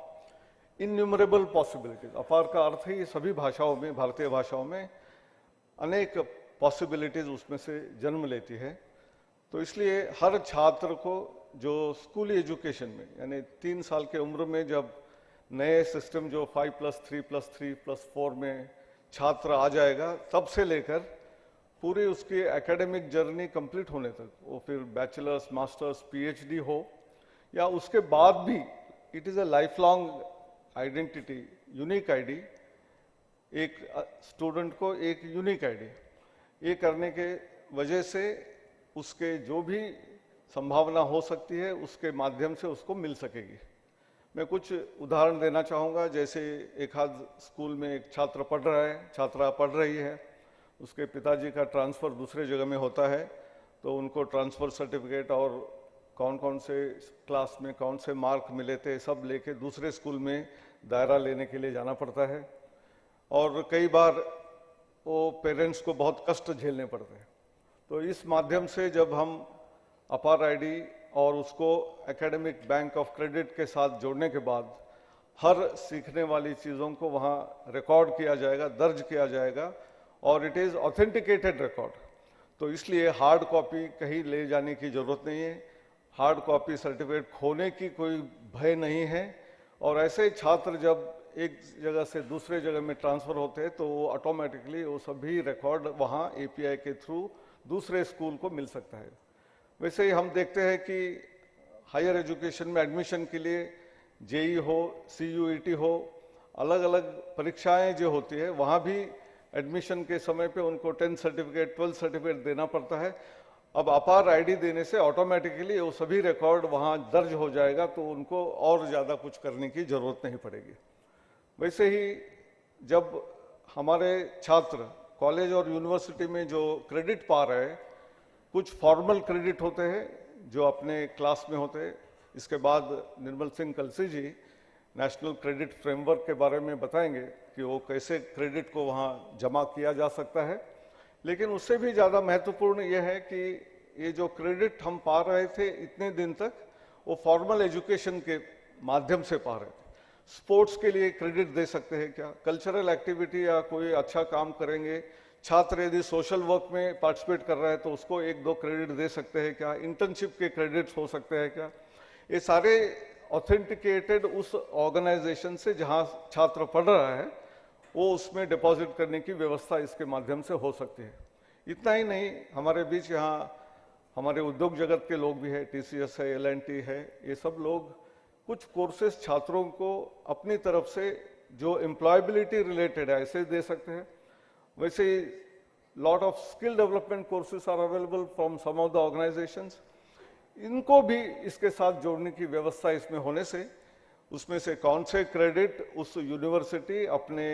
इन्यूमरेबल पॉसिबिलिटीज। अपार का अर्थ ही सभी भाषाओं में, भारतीय भाषाओं में अनेक पॉसिबिलिटीज उसमें से जन्म लेती है। तो इसलिए हर छात्र को जो स्कूली एजुकेशन में यानी 3 साल के उम्र में जब नए सिस्टम जो 5+3+3+4 में छात्र आ जाएगा, तब से लेकर पूरी उसकी एकेडमिक जर्नी कंप्लीट होने तक, वो फिर बैचलर्स, मास्टर्स, पीएचडी हो या उसके बाद भी, it is a life long identity, unique ID, एक स्टूडेंट को एक यूनिक आईडी, ये करने के वजह से उसके जो भी संभावना हो सकती है उसके माध्यम से उसको मिल सकेगी। मैं कुछ उदाहरण देना चाहूँगा। जैसे एक आध स्कूल में एक छात्र पढ़ रहा है, छात्रा पढ़ रही है, उसके पिताजी का ट्रांसफ़र दूसरे जगह में होता है, तो उनको ट्रांसफ़र सर्टिफिकेट और कौन कौन से क्लास में कौन से मार्क मिले थे सब लेके दूसरे स्कूल में दायरा लेने के लिए जाना पड़ता है और कई बार वो पेरेंट्स को बहुत कष्ट झेलने पड़ते हैं। तो इस माध्यम से जब हम अपार आईडी और उसको एकेडमिक बैंक ऑफ क्रेडिट के साथ जोड़ने के बाद हर सीखने वाली चीज़ों को वहाँ रिकॉर्ड किया जाएगा, दर्ज किया जाएगा और इट इज़ ऑथेंटिकेटेड रिकॉर्ड। तो इसलिए हार्ड कॉपी कहीं ले जाने की ज़रूरत नहीं है, हार्ड कॉपी सर्टिफिकेट खोने की कोई भय नहीं है और ऐसे छात्र जब एक जगह से दूसरे जगह में ट्रांसफ़र होते हैं तो वो ऑटोमेटिकली वो सभी रिकॉर्ड वहाँ एपीआई के थ्रू दूसरे स्कूल को मिल सकता है। वैसे ही हम देखते हैं कि हायर एजुकेशन में एडमिशन के लिए जेई हो, सीयूईटी हो, अलग अलग परीक्षाएं जो होती है वहाँ भी एडमिशन के समय पे उनको 10 सर्टिफिकेट 12 सर्टिफिकेट देना पड़ता है। अब अपार आईडी देने से ऑटोमेटिकली वो सभी रिकॉर्ड वहाँ दर्ज हो जाएगा, तो उनको और ज़्यादा कुछ करने की ज़रूरत नहीं पड़ेगी। वैसे ही जब हमारे छात्र कॉलेज और यूनिवर्सिटी में जो क्रेडिट पा रहे हैं, कुछ फॉर्मल क्रेडिट होते हैं जो अपने क्लास में होते हैं। इसके बाद निर्मल सिंह कलसी जी नेशनल क्रेडिट फ्रेमवर्क के बारे में बताएंगे कि वो कैसे क्रेडिट को वहाँ जमा किया जा सकता है। लेकिन उससे भी ज़्यादा महत्वपूर्ण यह है कि ये जो क्रेडिट हम पा रहे थे इतने दिन तक, वो फॉर्मल एजुकेशन के माध्यम से पा रहे थे। स्पोर्ट्स के लिए क्रेडिट दे सकते हैं क्या, कल्चरल एक्टिविटी या कोई अच्छा काम करेंगे, छात्र यदि सोशल वर्क में पार्टिसिपेट कर रहा है तो उसको 1-2 क्रेडिट दे सकते हैं क्या, इंटर्नशिप के क्रेडिट्स हो सकते हैं क्या। ये सारे ऑथेंटिकेटेड उस ऑर्गेनाइजेशन से जहाँ छात्र पढ़ रहा है वो उसमें डिपॉजिट करने की व्यवस्था इसके माध्यम से हो सकती है। इतना ही नहीं, हमारे बीच यहाँ हमारे उद्योग जगत के लोग भी हैं, टीसीएस है, एल&टी है, ये सब लोग कुछ कोर्सेज छात्रों को अपनी तरफ से जो एम्प्लॉयबिलिटी रिलेटेड है ऐसे दे सकते हैं। वैसे lot of skill development courses are available from some of the organizations. इनको भी इसके साथ जोड़ने की व्यवस्था इसमें होने से उसमें से कौन से क्रेडिट उस यूनिवर्सिटी अपने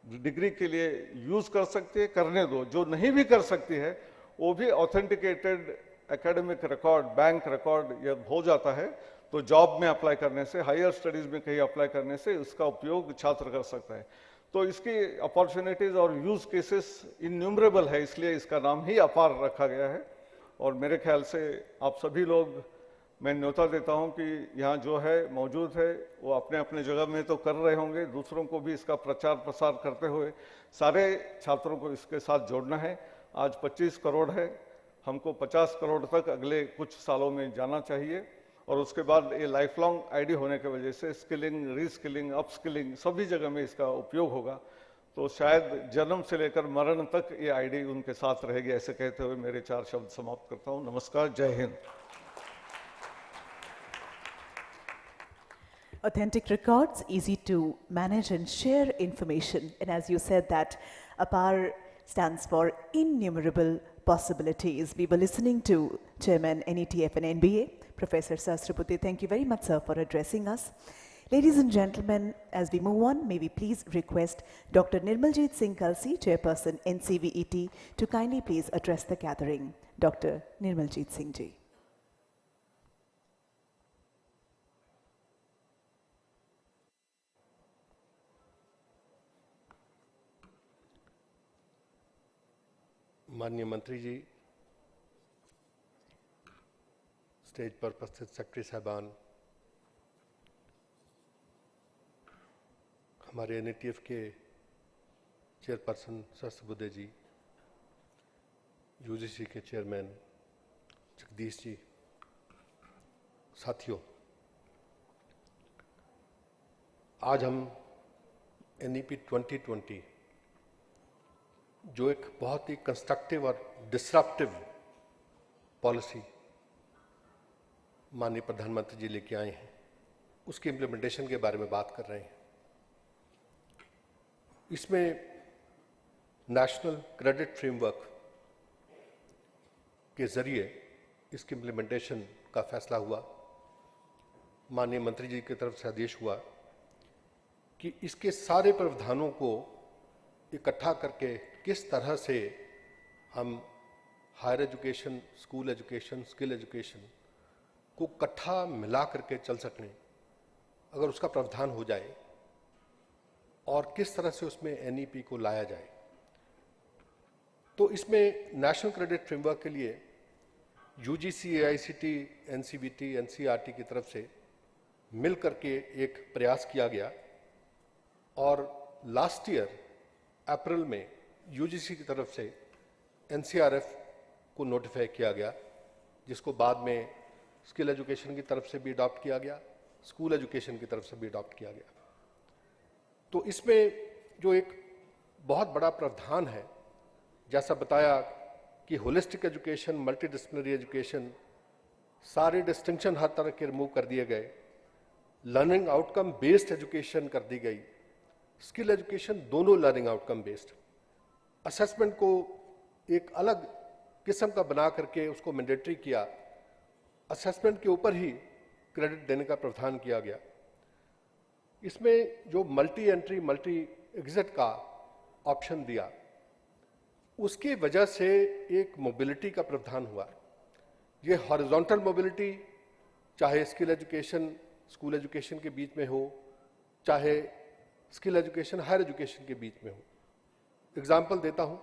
डिग्री के लिए यूज कर सकती है, करने दो, जो नहीं भी कर सकती है वो भी authenticated academic record, bank record ये हो जाता है, तो जॉब में अप्लाई करने से, हायर स्टडीज में कहीं अप्लाई करने से उसका उपयोग छात्र कर सकता है। तो इसकी अपॉर्चुनिटीज और यूज केसेस इन्यूमरेबल है, इसलिए इसका नाम ही अपार रखा गया है। और मेरे ख्याल से आप सभी लोग, मैं न्योता देता हूं कि यहाँ जो है मौजूद है वो अपने अपने जगह में तो कर रहे होंगे, दूसरों को भी इसका प्रचार प्रसार करते हुए सारे छात्रों को इसके साथ जोड़ना है। आज 25 करोड़ है, हमको 50 करोड़ तक अगले कुछ सालों में जाना चाहिए और उसके बाद ये लाइफ लॉन्ग आईडी होने की वजह से स्किलिंग, रीस्किलिंग, अपस्किलिंग सभी जगह में इसका उपयोग होगा। तो शायद जन्म से लेकर मरण तक ये आईडी उनके साथ रहेगी। ऐसे कहते हुए मेरे 4 शब्द समाप्त करता हूँ। नमस्कार, जय Hind. Authentic records, easy to manage and share information. And as you said that APAAR stands for innumerable possibilities. We were listening to Chairman NETF and NBA, Professor Sahasrabudhe. Thank you very much, sir, for addressing us. Ladies and gentlemen, as we move on, may we please request Dr. Nirmaljeet Singh Kalsi, Chairperson NCVET, to kindly please address the gathering. Dr. Nirmaljeet Singh ji. माननीय मंत्री जी, stage पर उपस्थित secretary साहबान, हमारे NETF के chairperson Sahasrabuddhe जी, UGC के chairman Jagdish ji, साथियों, आज हम NEP 2020 जो एक बहुत ही कंस्ट्रक्टिव और डिसरप्टिव पॉलिसी माननीय प्रधानमंत्री जी लेके आए हैं, उसके इम्प्लीमेंटेशन के बारे में बात कर रहे हैं। इसमें नेशनल क्रेडिट फ्रेमवर्क के जरिए इसके इम्प्लीमेंटेशन का फैसला हुआ। माननीय मंत्री जी की तरफ से आदेश हुआ कि इसके सारे प्रावधानों को इकट्ठा करके किस तरह से हम higher education, school education, skill education को इकट्ठा मिला करके चल सकें, अगर उसका प्रावधान हो जाए और किस तरह से उसमें NEP को लाया जाए। तो इसमें नेशनल क्रेडिट फ्रेमवर्क के लिए UGC, AICT, NCVT, NCERT की तरफ से मिल करके एक प्रयास किया गया और लास्ट ईयर अप्रैल में UGC की तरफ से NCrF को नोटिफाई किया गया, जिसको बाद में स्किल एजुकेशन की तरफ से भी अडॉप्ट किया गया, स्कूल एजुकेशन की तरफ से भी अडॉप्ट किया गया। तो इसमें जो एक बहुत बड़ा प्रावधान है, जैसा बताया कि holistic education, multi disciplinary education, सारे डिस्टिंक्शन हर तरह के रिमूव कर दिए गए, लर्निंग आउटकम बेस्ड एजुकेशन कर दी गई, स्किल एजुकेशन दोनों लर्निंग आउटकम बेस्ड, असेसमेंट को एक अलग किस्म का बना करके उसको मैंडेटरी किया, असेसमेंट के ऊपर ही क्रेडिट देने का प्रावधान किया गया। इसमें जो मल्टी एंट्री, मल्टी एग्जिट का ऑप्शन दिया, उसकी वजह से एक मोबिलिटी का प्रावधान हुआ। ये हॉरिजॉन्टल मोबिलिटी चाहे स्किल एजुकेशन, स्कूल एजुकेशन के बीच में हो, चाहे स्किल एजुकेशन, हायर एजुकेशन के बीच में हो। एग्जाम्पल देता हूँ,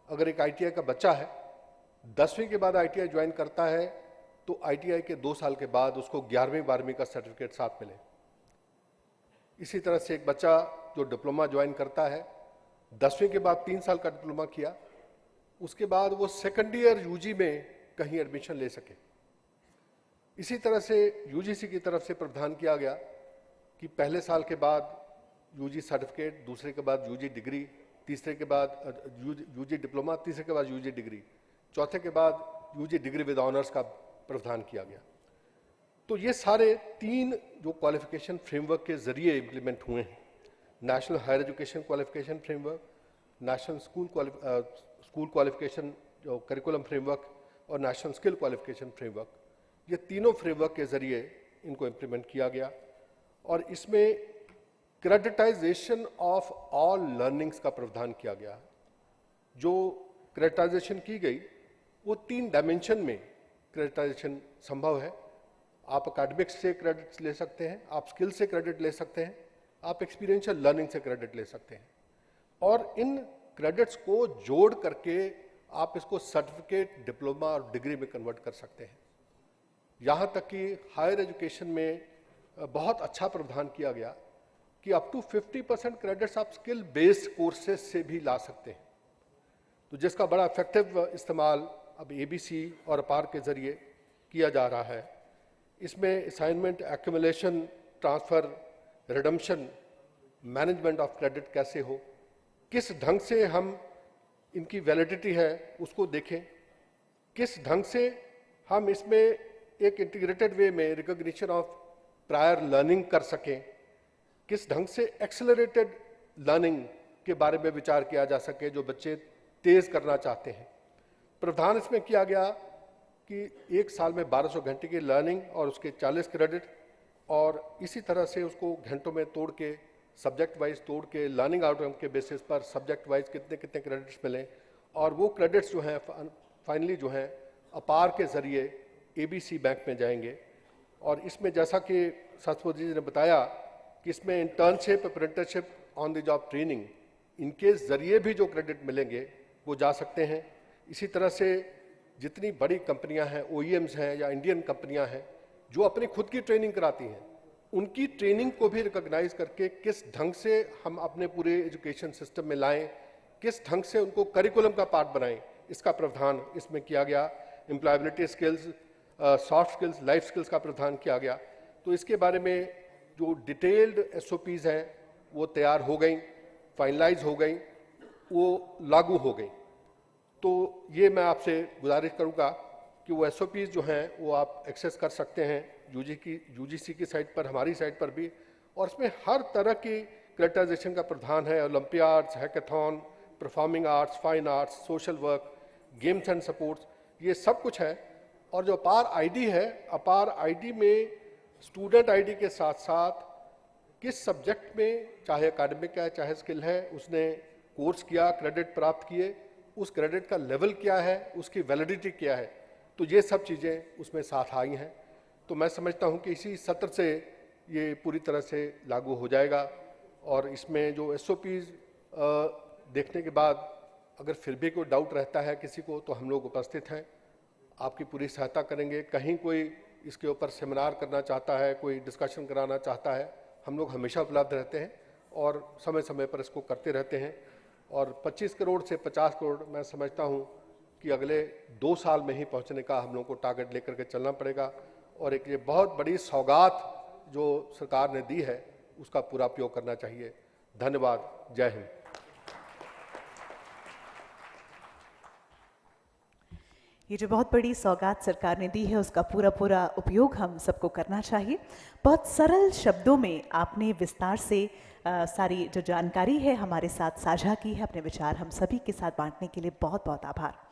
अगर एक ITI का बच्चा है, 10वीं के बाद ITI ज्वाइन करता है, तो ITI के 2 साल के बाद उसको 11वीं 12वीं का सर्टिफिकेट साथ मिले। इसी तरह से एक बच्चा जो डिप्लोमा ज्वाइन करता है, 10वीं के बाद 3 साल का डिप्लोमा किया, उसके बाद वो सेकेंड ईयर UG में कहीं एडमिशन ले सके। इसी तरह से UGC की तरफ से प्रावधान किया गया कि पहले साल के बाद UG सर्टिफिकेट, दूसरे के बाद UG डिग्री, तीसरे के बाद UG डिप्लोमा, तीसरे के बाद UG डिग्री, चौथे के बाद UG डिग्री विद ऑनर्स का प्रावधान किया गया। तो ये सारे 3 जो क्वालिफिकेशन फ्रेमवर्क के जरिए इम्प्लीमेंट हुए हैं, national higher education qualification framework, national school qualification जो करिकुलम फ्रेमवर्क और नेशनल स्किल क्वालिफिकेशन फ्रेमवर्क, ये तीनों फ्रेमवर्क के ज़रिए इनको इम्प्लीमेंट किया गया और इसमें क्रेडिटाइजेशन ऑफ ऑल लर्निंग्स का प्रावधान किया गया। जो क्रेडिटाइजेशन की गई वो 3 डायमेंशन में क्रेडिटाइजेशन संभव है। आप अकेडमिक्स से क्रेडिट ले सकते हैं, आप स्किल से क्रेडिट ले सकते हैं, आप एक्सपीरियंशियल लर्निंग से क्रेडिट ले सकते हैं और इन क्रेडिट्स को जोड़ करके आप इसको सर्टिफिकेट, डिप्लोमा और डिग्री में कन्वर्ट कर सकते हैं। यहाँ तक कि हायर एजुकेशन में बहुत अच्छा प्रावधान किया गया कि अप टू 50% क्रेडिट्स आप स्किल बेस्ड कोर्सेज से भी ला सकते हैं, तो जिसका बड़ा इफेक्टिव इस्तेमाल अब एबीसी और अपार के ज़रिए किया जा रहा है। इसमें assignment, accumulation, transfer, redemption, management of credit कैसे हो, किस ढंग से हम इनकी वैलिडिटी है उसको देखें, किस ढंग से हम इसमें एक इंटीग्रेटेड वे में रिकॉग्निशन ऑफ प्रायर लर्निंग कर सकें, किस ढंग से एक्सेलरेटेड लर्निंग के बारे में विचार किया जा सके जो बच्चे तेज़ करना चाहते हैं। प्रावधान इसमें किया गया कि एक साल में 1200 घंटे की लर्निंग और उसके 40 क्रेडिट, और इसी तरह से उसको घंटों में तोड़ के, सब्जेक्ट वाइज तोड़ के, लर्निंग आउटकम के बेसिस पर सब्जेक्ट वाइज कितने कितने क्रेडिट्स मिलें, और वो क्रेडिट्स जो हैं फाइनली जो हैं अपार के ज़रिए एबीसी बैंक में जाएंगे। और इसमें जैसा कि शास्त्री जी ने बताया कि इसमें internship, apprenticeship, on the job training, इनके ज़रिए भी जो क्रेडिट मिलेंगे वो जा सकते हैं। इसी तरह से जितनी बड़ी कंपनियां हैं, OEMs हैं या इंडियन कंपनियां हैं जो अपनी खुद की ट्रेनिंग कराती हैं, उनकी ट्रेनिंग को भी रिकॉग्नाइज करके किस ढंग से हम अपने पूरे एजुकेशन सिस्टम में लाएं, किस ढंग से उनको करिकुलम का पार्ट बनाएं, इसका प्रावधान इसमें किया गया। Employability skills, soft skills, life skills का प्रावधान किया गया। तो इसके बारे में जो डिटेल्ड SOPs हैं वो तैयार हो गई, फाइनलाइज हो गई, वो लागू हो गई। तो ये मैं आपसे गुजारिश करूंगा कि वो SOPs जो हैं वो आप एक्सेस कर सकते हैं UGC की साइट पर, हमारी साइट पर भी, और इसमें हर तरह की क्रेडिटाइजेशन का प्रावधान है। Olympiads, hackathon, performing arts, fine arts, social work, games and sports, ये सब कुछ है। और जो अपार ID है, अपार ID में स्टूडेंट ID के साथ साथ किस सब्जेक्ट में, चाहे एकेडमिक है चाहे स्किल है, उसने कोर्स किया, क्रेडिट प्राप्त किए, उस क्रेडिट का लेवल क्या है, उसकी वैलिडिटी क्या है, तो ये सब चीज़ें उसमें साथ आई हैं। तो मैं समझता हूँ कि इसी सत्र से ये पूरी तरह से लागू हो जाएगा। और इसमें जो SOPs देखने के बाद अगर फिर भी कोई डाउट रहता है किसी को, तो हम लोग उपस्थित हैं, आपकी पूरी सहायता करेंगे। कहीं कोई इसके ऊपर सेमिनार करना चाहता है, कोई डिस्कशन कराना चाहता है, हम लोग हमेशा उपलब्ध रहते हैं और समय समय पर इसको करते रहते हैं। और 25 करोड़ से 50 करोड़ मैं समझता हूँ कि अगले 2 साल में ही पहुँचने का हम लोग को टारगेट लेकर के चलना पड़ेगा। और एक ये बहुत बड़ी सौगात जो सरकार ने दी है उसका पूरा उपयोग करना चाहिए। धन्यवाद। जय हिंद। ये जो बहुत बड़ी सौगात सरकार ने दी है उसका पूरा उपयोग हम सबको करना चाहिए। बहुत सरल शब्दों में आपने विस्तार से सारी जो जानकारी है हमारे साथ साझा की है, अपने विचार हम सभी के साथ बांटने के लिए बहुत बहुत आभार।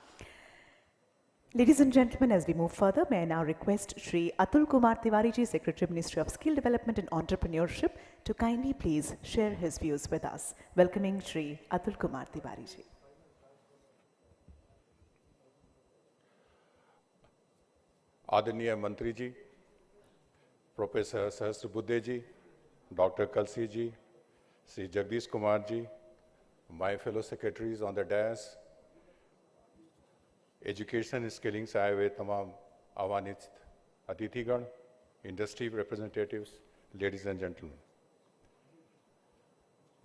Ladies and gentlemen, as we move further, may I now request Shri Atul Kumar Tiwari ji, Secretary Ministry of Skill Development and Entrepreneurship, to kindly please share his views with us. Welcoming Shri Atul Kumar Tiwari ji. आदरणीय मंत्री जी, professor Sahasrabudhe ji, doctor Kalsi ji, Shri Jagdish Kumar ji, my fellow secretaries on the dash, education skilling से आए हुए तमाम आह्वानित अतिथिगण, industry representatives, ladies and gentleman,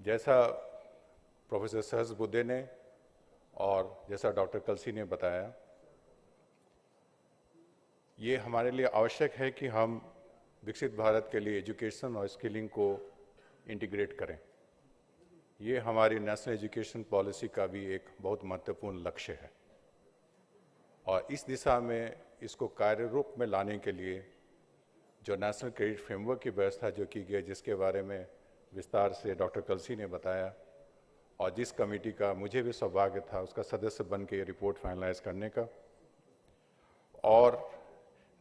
जैसा प्रोफेसर सहस्त्रबुद्धे ने और जैसा डॉक्टर कलसी ने बताया, ये हमारे लिए आवश्यक है कि हम विकसित भारत के लिए एजुकेशन और स्किलिंग को इंटीग्रेट करें। ये हमारी नेशनल एजुकेशन पॉलिसी का भी एक बहुत महत्वपूर्ण लक्ष्य है और इस दिशा में इसको कार्य रूप में लाने के लिए जो नेशनल क्रेडिट फ्रेमवर्क की व्यवस्था जो की गई, जिसके बारे में विस्तार से डॉक्टर कलसी ने बताया, और जिस कमेटी का मुझे भी सौभाग्य था उसका सदस्य बन के रिपोर्ट फाइनलाइज करने का, और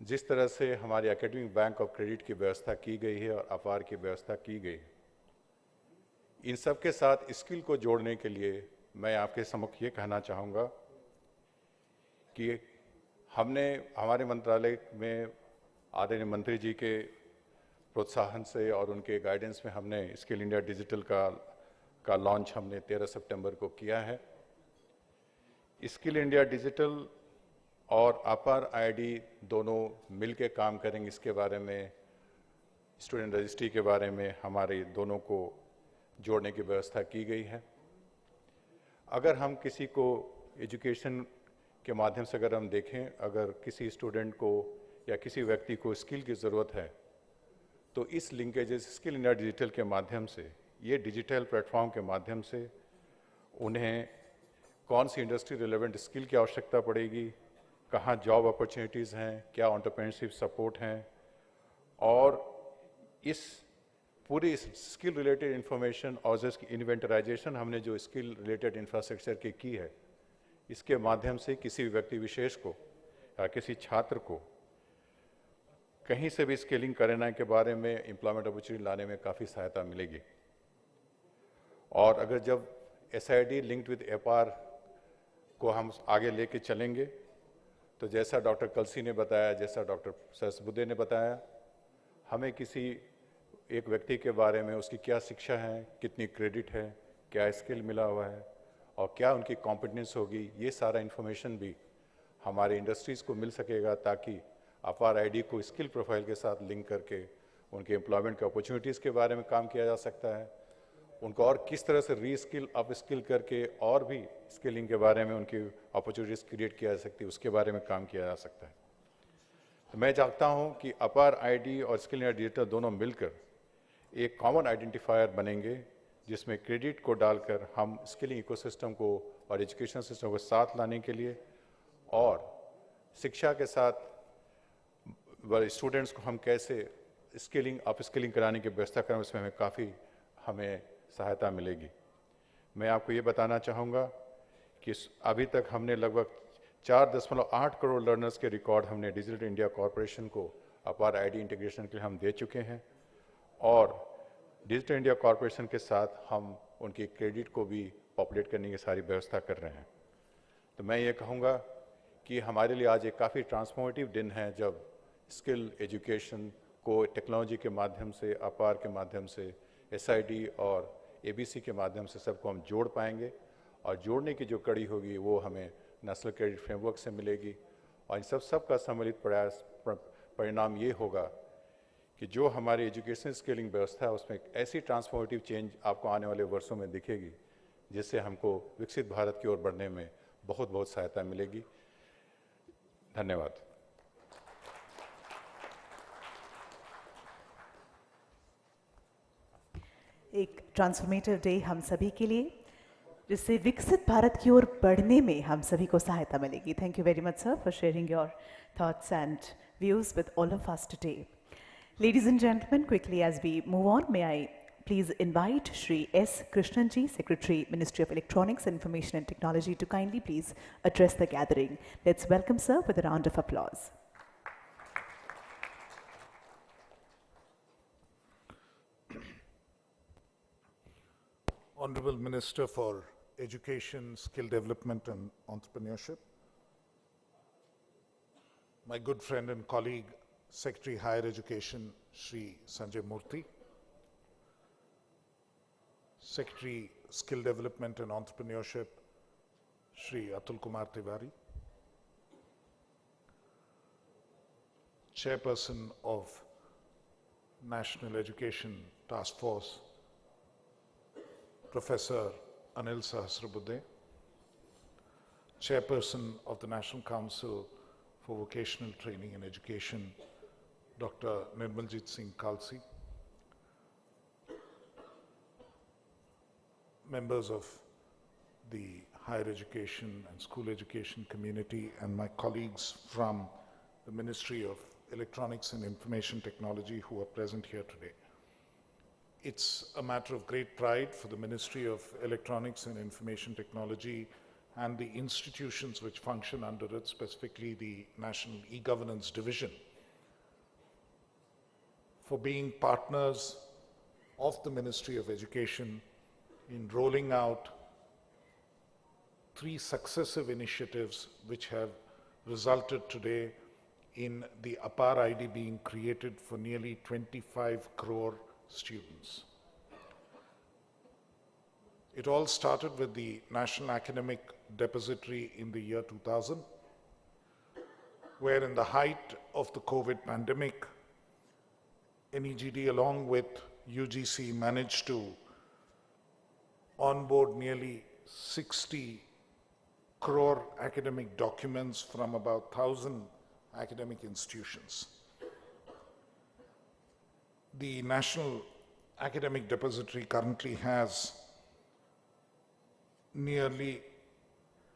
जिस तरह से हमारी एकेडमिक बैंक ऑफ क्रेडिट की व्यवस्था की गई है और अपार की व्यवस्था की गई है, इन सब के साथ स्किल को जोड़ने के लिए मैं आपके सम्मुख ये कहना चाहूँगा कि हमने हमारे मंत्रालय में आदरणीय मंत्री जी के प्रोत्साहन से और उनके गाइडेंस में हमने स्किल इंडिया डिजिटल का लॉन्च हमने 13 सितंबर को किया है। स्किल इंडिया डिजिटल और अपार आईडी दोनों मिलकर काम करेंगे। इसके बारे में स्टूडेंट रजिस्ट्री के बारे में हमारे दोनों को जोड़ने की व्यवस्था की गई है। अगर हम किसी को एजुकेशन के माध्यम से अगर हम देखें, अगर किसी स्टूडेंट को या किसी व्यक्ति को स्किल की ज़रूरत है तो इस लिंकेजेस स्किल इंडिया डिजिटल के माध्यम से, ये डिजिटल प्लेटफॉर्म के माध्यम से उन्हें कौन सी इंडस्ट्री रिलेवेंट स्किल की आवश्यकता पड़ेगी, कहाँ जॉब अपॉर्चुनिटीज़ हैं, क्या एंटरप्रेन्योरशिप सपोर्ट हैं, और इस पूरी स्किल रिलेटेड इंफॉर्मेशन और जिसकी इन्वेंटराइजेशन हमने जो स्किल रिलेटेड इंफ्रास्ट्रक्चर की है, इसके माध्यम से किसी व्यक्ति विशेष को या किसी छात्र को कहीं से भी स्किलिंग करने के बारे में एम्प्लॉयमेंट अपॉर्चुनिटी लाने में काफ़ी सहायता मिलेगी। और अगर जब SID लिंक्ड विद APAAR को हम आगे लेके चलेंगे तो जैसा डॉक्टर कलसी ने बताया, जैसा डॉक्टर सरसबुद्धे ने बताया, हमें किसी एक व्यक्ति के बारे में उसकी क्या शिक्षा है, कितनी क्रेडिट है, क्या स्किल मिला हुआ है और क्या उनकी कॉम्पिटेंस होगी, ये सारा इन्फॉर्मेशन भी हमारे इंडस्ट्रीज़ को मिल सकेगा, ताकि अपार आईडी को स्किल प्रोफाइल के साथ लिंक करके उनके एम्प्लॉयमेंट के अपॉर्चुनिटीज़ के बारे में काम किया जा सकता है, उनको और किस तरह से री-स्किल अप स्किल करके और भी स्किलिंग के बारे में उनकी अपॉर्चुनिटीज़ क्रिएट किया जा सकती है, उसके बारे में काम किया जा सकता है। तो मैं चाहता हूँ कि अपार आईडी और स्किल इंडिया डिजिटल दोनों मिलकर एक कॉमन आइडेंटिफायर बनेंगे, जिसमें क्रेडिट को डालकर हम स्किलिंग इकोसिस्टम को और एजुकेशन सिस्टम को साथ लाने के लिए और शिक्षा के साथ स्टूडेंट्स को हम कैसे स्किलिंग अप स्किलिंग कराने की व्यवस्था करें, उसमें हमें सहायता मिलेगी। मैं आपको ये बताना चाहूँगा कि अभी तक हमने लगभग 4.8 करोड़ लर्नर्स के रिकॉर्ड हमने डिजिटल इंडिया कॉरपोरेशन को अपार आईडी इंटीग्रेशन के लिए हम दे चुके हैं, और डिजिटल इंडिया कॉरपोरेशन के साथ हम उनकी क्रेडिट को भी पॉपुलेट करने की सारी व्यवस्था कर रहे हैं। तो मैं ये कहूँगा कि हमारे लिए आज एक काफ़ी ट्रांसफॉर्मेटिव दिन है, जब स्किल एजुकेशन को टेक्नोलॉजी के माध्यम से, अपार के माध्यम से, SID और ABC के माध्यम से सबको हम जोड़ पाएंगे, और जोड़ने की जो कड़ी होगी वो हमें नेशनल क्रेडिट फ्रेमवर्क से मिलेगी, और इन सब का सम्मिलित प्रयास परिणाम ये होगा कि जो हमारी एजुकेशन स्किलिंग व्यवस्था है उसमें एक ऐसी ट्रांसफॉर्मेटिव चेंज आपको आने वाले वर्षों में दिखेगी, जिससे हमको विकसित भारत की ओर बढ़ने में बहुत सहायता मिलेगी। धन्यवाद। एक ट्रांसफॉर्मेटिव डे हम सभी के लिए, जिससे विकसित भारत की ओर बढ़ने में हम सभी को सहायता मिलेगी। Thank you very much sir for sharing your thoughts and views with all of us today. Ladies and gentlemen, quickly as we move on, may I please invite Shri S. Krishnanji, Secretary, Ministry of Electronics, Information and Technology, to kindly please address the gathering. Let's welcome sir with a round of applause. Honorable Minister for Education, Skill Development and Entrepreneurship, my good friend and colleague, Secretary Higher Education, Shri Sanjay Murthy, Secretary Skill Development and Entrepreneurship, Shri Atul Kumar Tiwari, Chairperson of National Education Task Force, Professor Anil Sahasrabudhe, Chairperson of the National Council for Vocational Training and Education, Dr. Nirmaljit Singh Khalsi, members of the higher education and school education community, and my colleagues from the Ministry of Electronics and Information Technology who are present here today. It's a matter of great pride for the Ministry of Electronics and Information Technology and the institutions which function under it, specifically the National E-Governance Division, for being partners of the Ministry of Education in rolling out 3 successive initiatives which have resulted today in the APAAR ID being created for nearly 25 crore students. It all started with the National Academic Depository in the year 2000, where in the height of the COVID pandemic, NEGD along with UGC managed to onboard nearly 60 crore academic documents from about 1,000 academic institutions. The National Academic Depository currently has nearly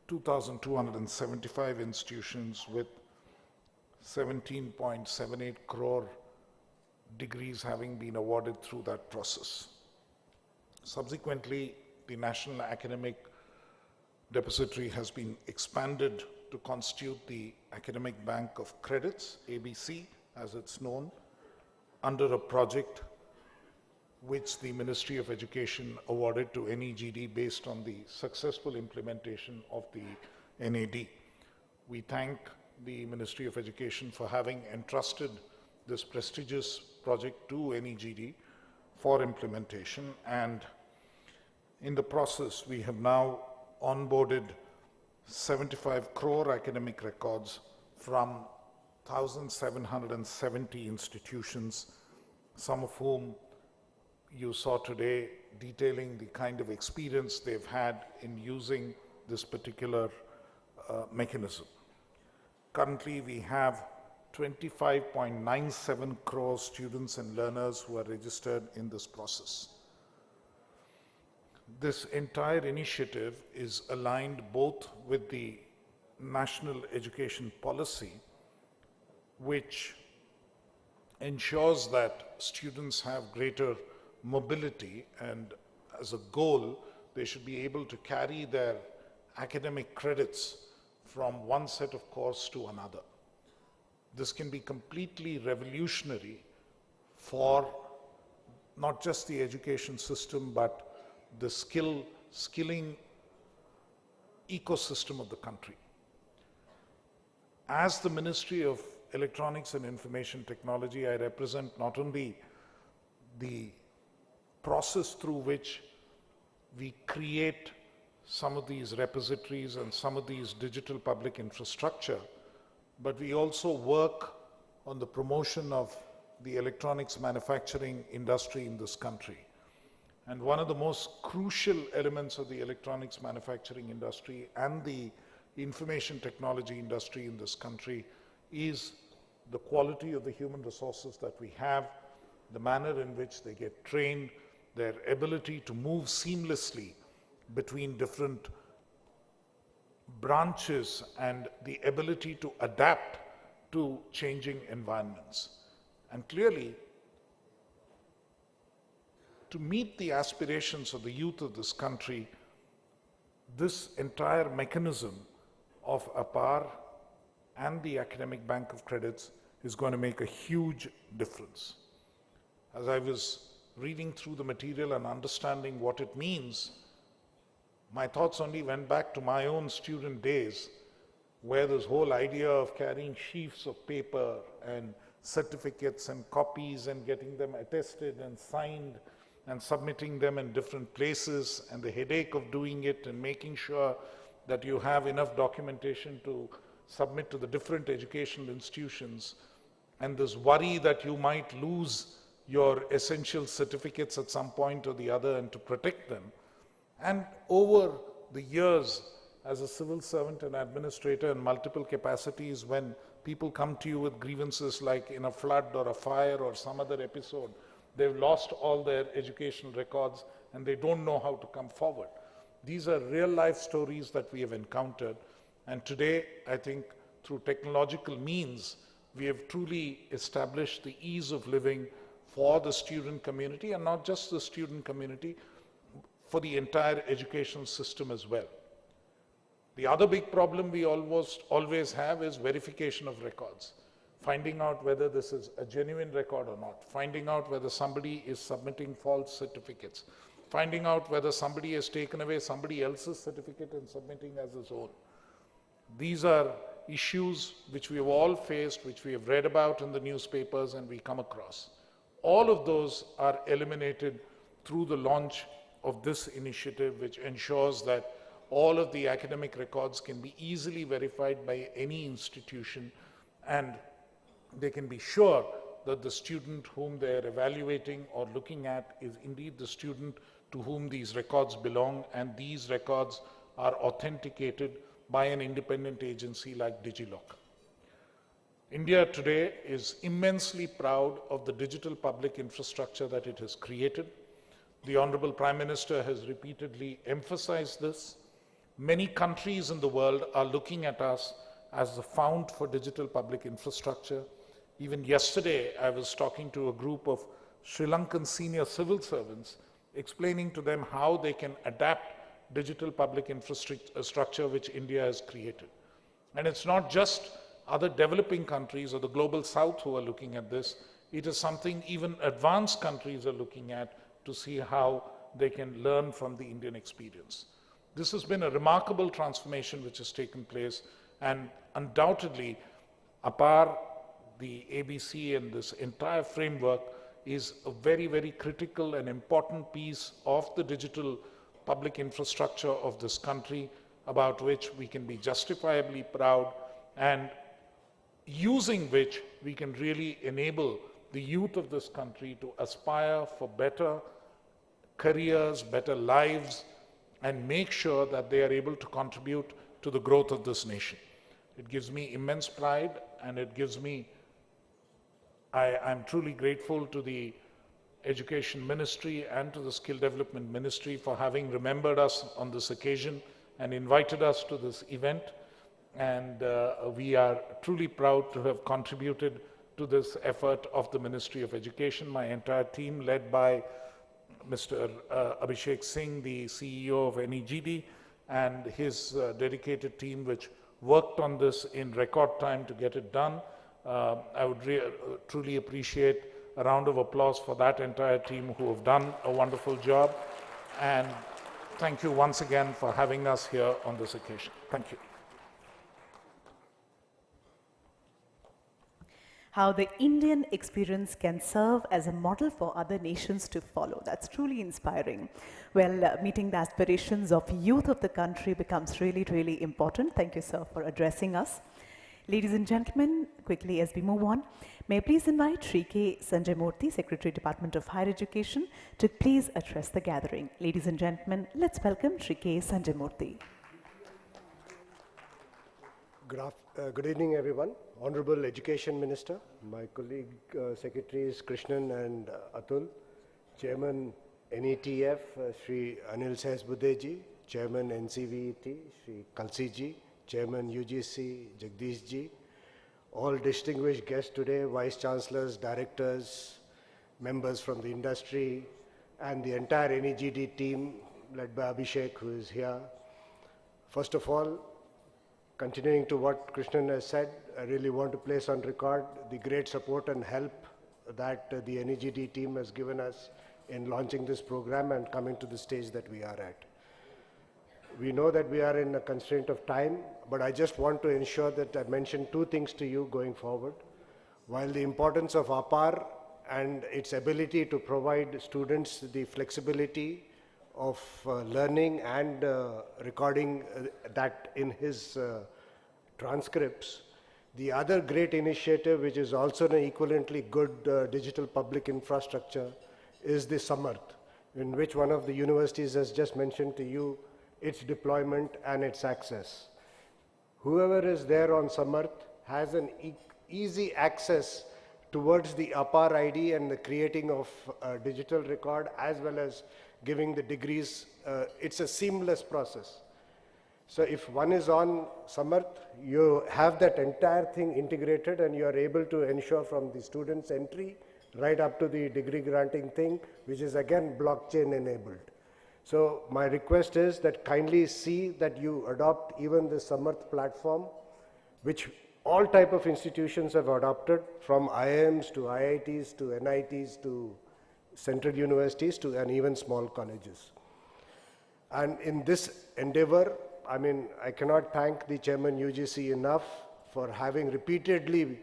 2,275 institutions with 17.78 crore degrees having been awarded through that process. Subsequently, the National Academic Depository has been expanded to constitute the Academic Bank of Credits, ABC, as it's known, under a project which the Ministry of Education awarded to NEGD based on the successful implementation of the NAD. We thank the Ministry of Education for having entrusted this prestigious project to NEGD for implementation, and in the process we have now onboarded 75 crore academic records from 1,770 institutions, some of whom you saw today detailing the kind of experience they've had in using this particular mechanism. Currently, we have 25.97 crore students and learners who are registered in this process. This entire initiative is aligned both with the national education policy, which ensures that students have greater mobility, and as a goal, they should be able to carry their academic credits from one set of course to another. This can be completely revolutionary for not just the education system, but the skilling ecosystem of the country. As the Ministry of Electronics and Information Technology, I represent not only the process through which we create some of these repositories and some of these digital public infrastructure, but we also work on the promotion of the electronics manufacturing industry in this country. And one of the most crucial elements of the electronics manufacturing industry and the information technology industry in this country is the quality of the human resources that we have, the manner in which they get trained, their ability to move seamlessly between different branches, and the ability to adapt to changing environments. And clearly, to meet the aspirations of the youth of this country, this entire mechanism of APAAR and the Academic Bank of Credits is going to make a huge difference. As I was reading through the material and understanding what it means, my thoughts only went back to my own student days, where this whole idea of carrying sheafs of paper and certificates and copies and getting them attested and signed and submitting them in different places, and the headache of doing it and making sure that you have enough documentation to submit to the different educational institutions, and this worry that you might lose your essential certificates at some point or the other, and to protect them. And over the years, as a civil servant and administrator in multiple capacities, when people come to you with grievances like in a flood or a fire or some other episode, they've lost all their educational records and they don't know how to come forward. These are real life stories that we have encountered, and today I think through technological means we have truly established the ease of living for the student community, and not just the student community, for the entire education system as well. The other big problem we almost always have is verification of records. Finding out whether this is a genuine record or not, finding out whether somebody is submitting false certificates, finding out whether somebody has taken away somebody else's certificate and submitting as his own. These are issues which we have all faced, which we have read about in the newspapers and we come across. All of those are eliminated through the launch of this initiative, which ensures that all of the academic records can be easily verified by any institution, and they can be sure that the student whom they are evaluating or looking at is indeed the student to whom these records belong, and these records are authenticated by an independent agency like DigiLocker. India today is immensely proud of the digital public infrastructure that it has created. The Honorable Prime Minister has repeatedly emphasized this. Many countries in the world are looking at us as the fount for digital public infrastructure. Even yesterday, I was talking to a group of Sri Lankan senior civil servants, explaining to them how they can adapt digital public infrastructure which India has created. And it's not just other developing countries or the global south who are looking at this. It is something even advanced countries are looking at to see how they can learn from the Indian experience. This has been a remarkable transformation which has taken place, and undoubtedly APAAR, the ABC, and this entire framework is a very, very critical and important piece of the digital public infrastructure of this country, about which we can be justifiably proud, and using which we can really enable the youth of this country to aspire for better careers, better lives, and make sure that they are able to contribute to the growth of this nation. It gives me immense pride, and it gives me, I'm truly grateful to the Education Ministry and to the Skill Development Ministry for having remembered us on this occasion and invited us to this event. And we are truly proud to have contributed to this effort of the Ministry of Education. My entire team, led by Mr. Abhishek Singh, the CEO of NEGD, and his dedicated team, which worked on this in record time to get it done. I would truly appreciate a round of applause for that entire team who have done a wonderful job. And thank you once again for having us here on this occasion. Thank you. How the Indian experience can serve as a model for other nations to follow. That's truly inspiring. Well, meeting the aspirations of youth of the country becomes really, really important. Thank you, sir, for addressing us. Ladies and gentlemen, quickly as we move on, may I please invite Shri K. Sanjay Murthy, Secretary, Department of Higher Education, to please address the gathering. Ladies and gentlemen, let's welcome Shri K. Sanjay Murthy. Good evening, everyone. Honorable Education Minister, my colleague Secretaries Krishnan and Atul, Chairman NETF, Shri Anil Sehesbuddhe, Chairman NCVET, Shri Kalsi, Chairman UGC Jagdish, all distinguished guests today, Vice Chancellors, Directors, members from the industry, and the entire NEGD team led by Abhishek, who is here. First of all, continuing to what Krishnan has said, I really want to place on record the great support and help that the NEGD team has given us in launching this program and coming to the stage that we are at. We know that we are in a constraint of time, but I just want to ensure that I mention two things to you going forward. While the importance of APAAR and its ability to provide students the flexibility of learning and recording that in his transcripts, the other great initiative, which is also an equivalently good digital public infrastructure, is the Samarth, in which one of the universities has just mentioned to you its deployment and its access. Whoever is there on Samarth has an easy access towards the APAAR ID and the creating of a digital record, as well as giving the degrees. It's a seamless process. So if one is on Samarth, you have that entire thing integrated, and you are able to ensure from the student's entry right up to the degree granting thing, which is again blockchain enabled. So my request is that kindly see that you adopt even the Samarth platform, which all type of institutions have adopted, from IIMs to IITs to NITs to central universities to and even small colleges. And in this endeavor, I mean, I cannot thank the Chairman UGC enough for having repeatedly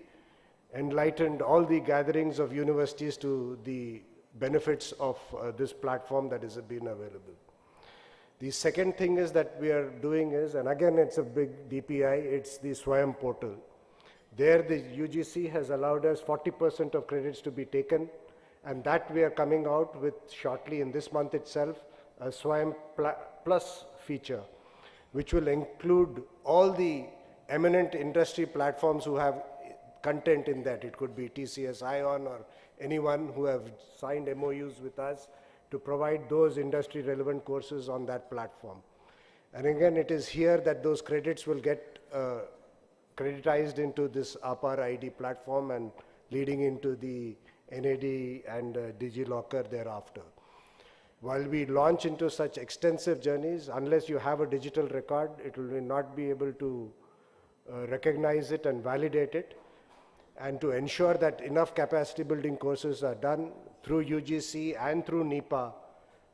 enlightened all the gatherings of universities to the benefits of this platform that has been available. The second thing is that we are doing is, and again it's a big DPI, it's the Swayam portal. There the UGC has allowed us 40% of credits to be taken, and that we are coming out with shortly in this month itself, a Swayam Plus feature, which will include all the eminent industry platforms who have content in that. It could be TCS, ION, or anyone who have signed MOUs with us to provide those industry relevant courses on that platform. And again, it is here that those credits will get creditized into this APAAR ID platform and leading into the NAD and DigiLocker thereafter. While we launch into such extensive journeys, unless you have a digital record, it will not be able to recognize it and validate it. And to ensure that enough capacity building courses are done through UGC and through NIPA,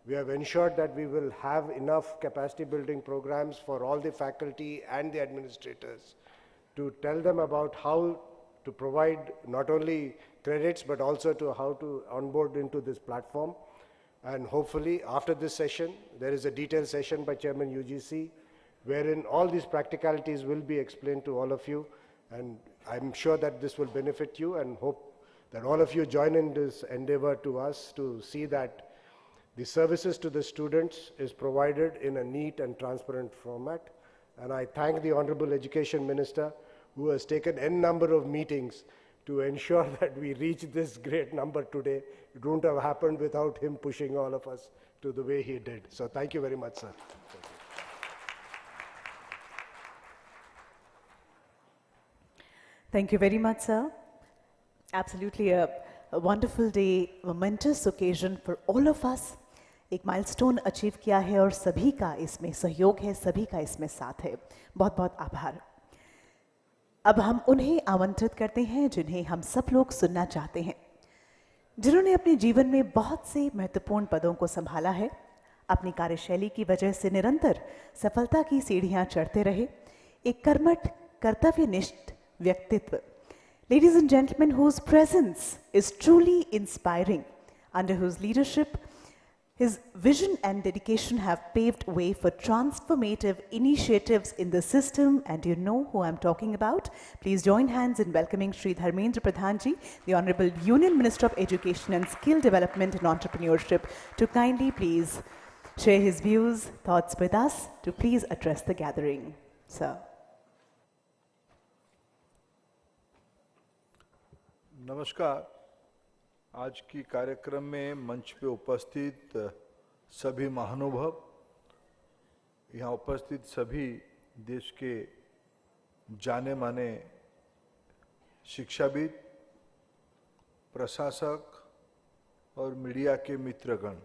we have ensured that we will have enough capacity building programs for all the faculty and the administrators to tell them about how to provide not only credits but also to how to onboard into this platform. And hopefully after this session, there is a detailed session by Chairman UGC wherein all these practicalities will be explained to all of you, and I'm sure that this will benefit you, and hope that all of you join in this endeavor to us to see that the services to the students is provided in a neat and transparent format. And I thank the Honorable Education Minister who has taken n number of meetings to ensure that we reach this great number today. It wouldn't have happened without him pushing all of us to the way he did. So thank you very much, sir. Thank you very much, sir. Absolutely a wonderful day, momentous occasion for all of us. एक milestone achieve किया है और सभी का इसमें सहयोग है, सभी का इसमें साथ है. बहुत बहुत आभार. अब हम उन्हें आमंत्रित करते हैं जिन्हें हम सब लोग सुनना चाहते हैं, जिन्होंने अपने जीवन में बहुत से महत्वपूर्ण पदों को संभाला है, अपनी कार्यशैली की वजह से निरंतर सफलता की सीढ़ियां चढ़ते रहे, एक कर्मठ कर्तव्यनिष्ठ व्यक्तित्व. Ladies and gentlemen, whose presence is truly inspiring, under whose leadership his vision and dedication have paved way for transformative initiatives in the system, and you know who I'm talking about. Please join hands in welcoming Shri Dharmendra Pradhan Ji, the Honorable Union Minister of Education and Skill Development and Entrepreneurship, to kindly please share his views, thoughts with us, to please address the gathering. Sir. नमस्कार. आज की कार्यक्रम में मंच पे उपस्थित सभी महानुभाव, यहाँ उपस्थित सभी देश के जाने माने शिक्षाविद, प्रशासक और मीडिया के मित्रगण,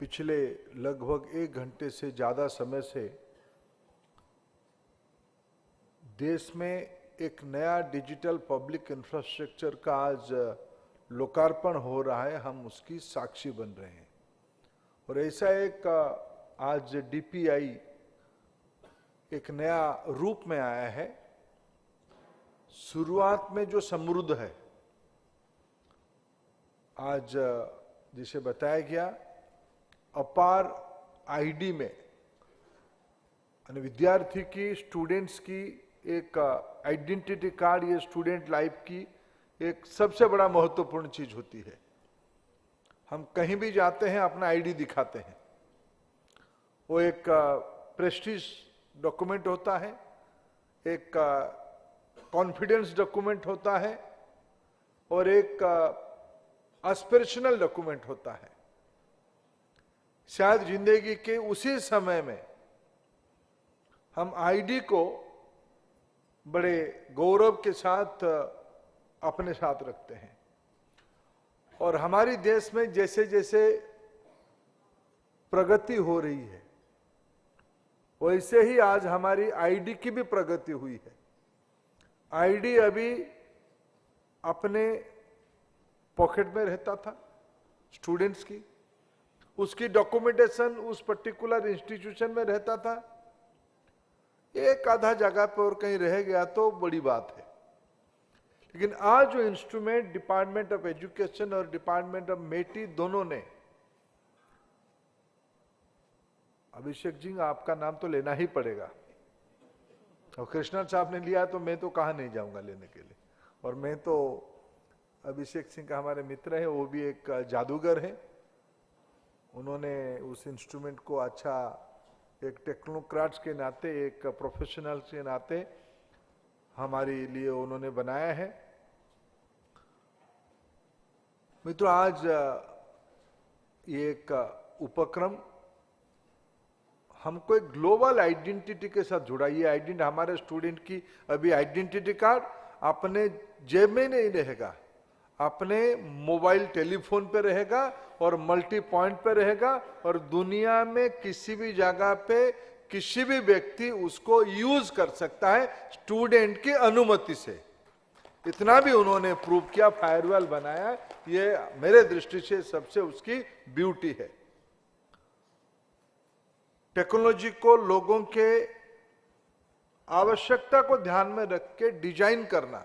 पिछले लगभग 1 घंटे से ज़्यादा समय से देश में एक नया डिजिटल पब्लिक इंफ्रास्ट्रक्चर का आज लोकार्पण हो रहा है, हम उसकी साक्षी बन रहे हैं. और ऐसा एक आज डीपीआई एक नया रूप में आया है. शुरुआत में जो समृद्ध है, आज जिसे बताया गया अपार आईडी में विद्यार्थी की, स्टूडेंट्स की एक आइडेंटिटी कार्ड, ये स्टूडेंट लाइफ की एक सबसे बड़ा महत्वपूर्ण चीज होती है. हम कहीं भी जाते हैं अपना आईडी दिखाते हैं. वो एक प्रेस्टीज डॉक्यूमेंट होता है, एक कॉन्फिडेंस डॉक्यूमेंट होता है और एक एस्पिरेशनल डॉक्यूमेंट होता है. शायद जिंदगी के उसी समय में हम आईडी को बड़े गौरव के साथ अपने साथ रखते हैं। और हमारी देश में जैसे जैसे प्रगति हो रही है, वैसे ही आज हमारी आईडी की भी प्रगति हुई है। आईडी अभी अपने पॉकेट में रहता था स्टूडेंट्स की, उसकी डॉक्यूमेंटेशन उस पर्टिकुलर इंस्टीट्यूशन में रहता था। एक आधा जगह पर और कहीं रह गया तो बड़ी बात है। लेकिन आज जो इंस्ट्रूमेंट डिपार्टमेंट ऑफ एजुकेशन और डिपार्टमेंट ऑफ मेटी दोनों ने, अभिषेक जी आपका नाम तो लेना ही पड़ेगा, और कृष्णन साहब ने लिया तो मैं तो कहाँ नहीं जाऊंगा लेने के लिए। और मैं तो अभिषेक सिंह का हमारे मित्र है, वो भी एक जादूगर है। उन्होंने उस इंस्ट्रूमेंट को अच्छा एक टेक्नोक्रेट्स के नाते, एक प्रोफेशनल्स के नाते हमारे लिए उन्होंने बनाया है। मित्रों, आज ये एक उपक्रम हमको एक ग्लोबल आइडेंटिटी के साथ जुड़ा। ये आइडेंटिटी हमारे स्टूडेंट की अभी आइडेंटिटी कार्ड अपने जेब में नहीं रहेगा, अपने मोबाइल टेलीफोन पे रहेगा और मल्टी पॉइंट पे रहेगा, और दुनिया में किसी भी जगह पे किसी भी व्यक्ति उसको यूज कर सकता है स्टूडेंट की अनुमति से। इतना भी उन्होंने प्रूव किया, फायरवॉल बनाया। ये मेरे दृष्टि से सबसे उसकी ब्यूटी है। टेक्नोलॉजी को लोगों के आवश्यकता को ध्यान में रख के डिजाइन करना।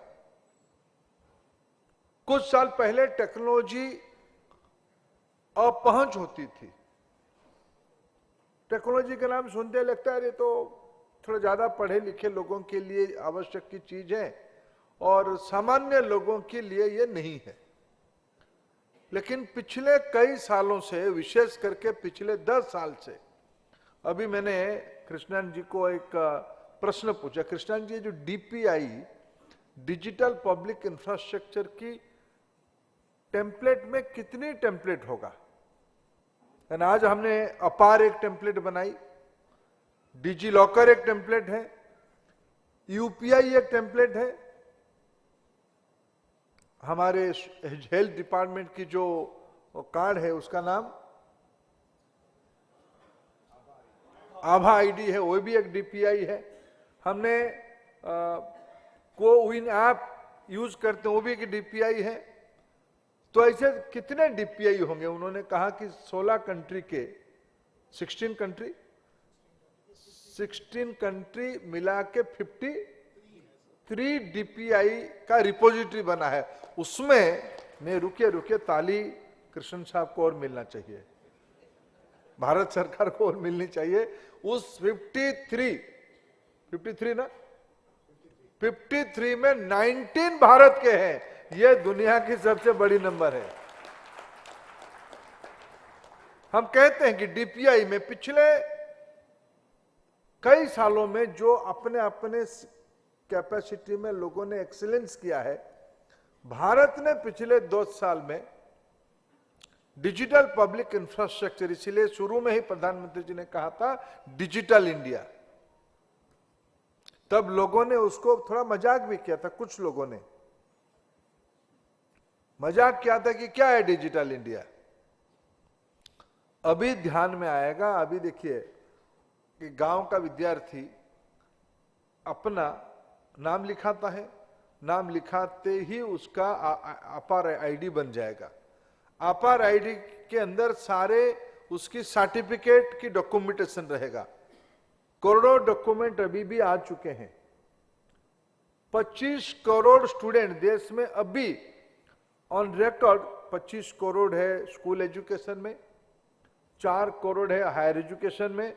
कुछ साल पहले टेक्नोलॉजी अपहुंच होती थी। टेक्नोलॉजी के नाम सुनते लगता है ये तो थोड़ा ज्यादा पढ़े लिखे लोगों के लिए आवश्यक की चीज है और सामान्य लोगों के लिए ये नहीं है। लेकिन पिछले कई सालों से, विशेष करके पिछले 10 साल से, अभी मैंने कृष्णन जी को एक प्रश्न पूछा। कृष्णन जी, जो डीपीआई डिजिटल पब्लिक इंफ्रास्ट्रक्चर की टेम्पलेट में कितनी टेम्पलेट होगा? आज हमने अपार एक टेम्पलेट बनाई, डिजी लॉकर एक टेम्पलेट है, यूपीआई एक टेम्पलेट है, हमारे हेल्थ डिपार्टमेंट की जो कार्ड है उसका नाम आभा आईडी है, वो भी एक डीपीआई है। हमने कोविन ऐप यूज करते हैं, वो भी एक डीपीआई है। तो ऐसे कितने डीपीआई होंगे? उन्होंने कहा कि 16 कंट्री के 16 कंट्री मिला के 53 डीपीआई का रिपोजिटरी बना है। उसमें मैं रुके ताली कृष्ण साहब को और मिलना चाहिए, भारत सरकार को और मिलनी चाहिए। उस 53 ना 53 में 19 भारत के हैं। यह दुनिया की सबसे बड़ी नंबर है। हम कहते हैं कि डीपीआई में पिछले कई सालों में जो अपने अपने कैपेसिटी में लोगों ने एक्सीलेंस किया है, भारत ने पिछले 2 साल में डिजिटल पब्लिक इंफ्रास्ट्रक्चर, इसीलिए शुरू में ही प्रधानमंत्री जी ने कहा था डिजिटल इंडिया। तब लोगों ने उसको थोड़ा मजाक भी किया था, कुछ लोगों ने मजाक किया था कि क्या है डिजिटल इंडिया। अभी ध्यान में आएगा। अभी देखिए कि गांव का विद्यार्थी अपना नाम लिखाता है, नाम लिखाते ही उसका अपार आईडी बन जाएगा। अपार आईडी के अंदर सारे उसकी सर्टिफिकेट की डॉक्यूमेंटेशन रहेगा। करोड़ों डॉक्यूमेंट अभी भी आ चुके हैं। 25 करोड़ स्टूडेंट देश में अभी ऑन रिकॉर्ड 25 करोड़ है स्कूल एजुकेशन में, 4 करोड़ है हायर एजुकेशन में,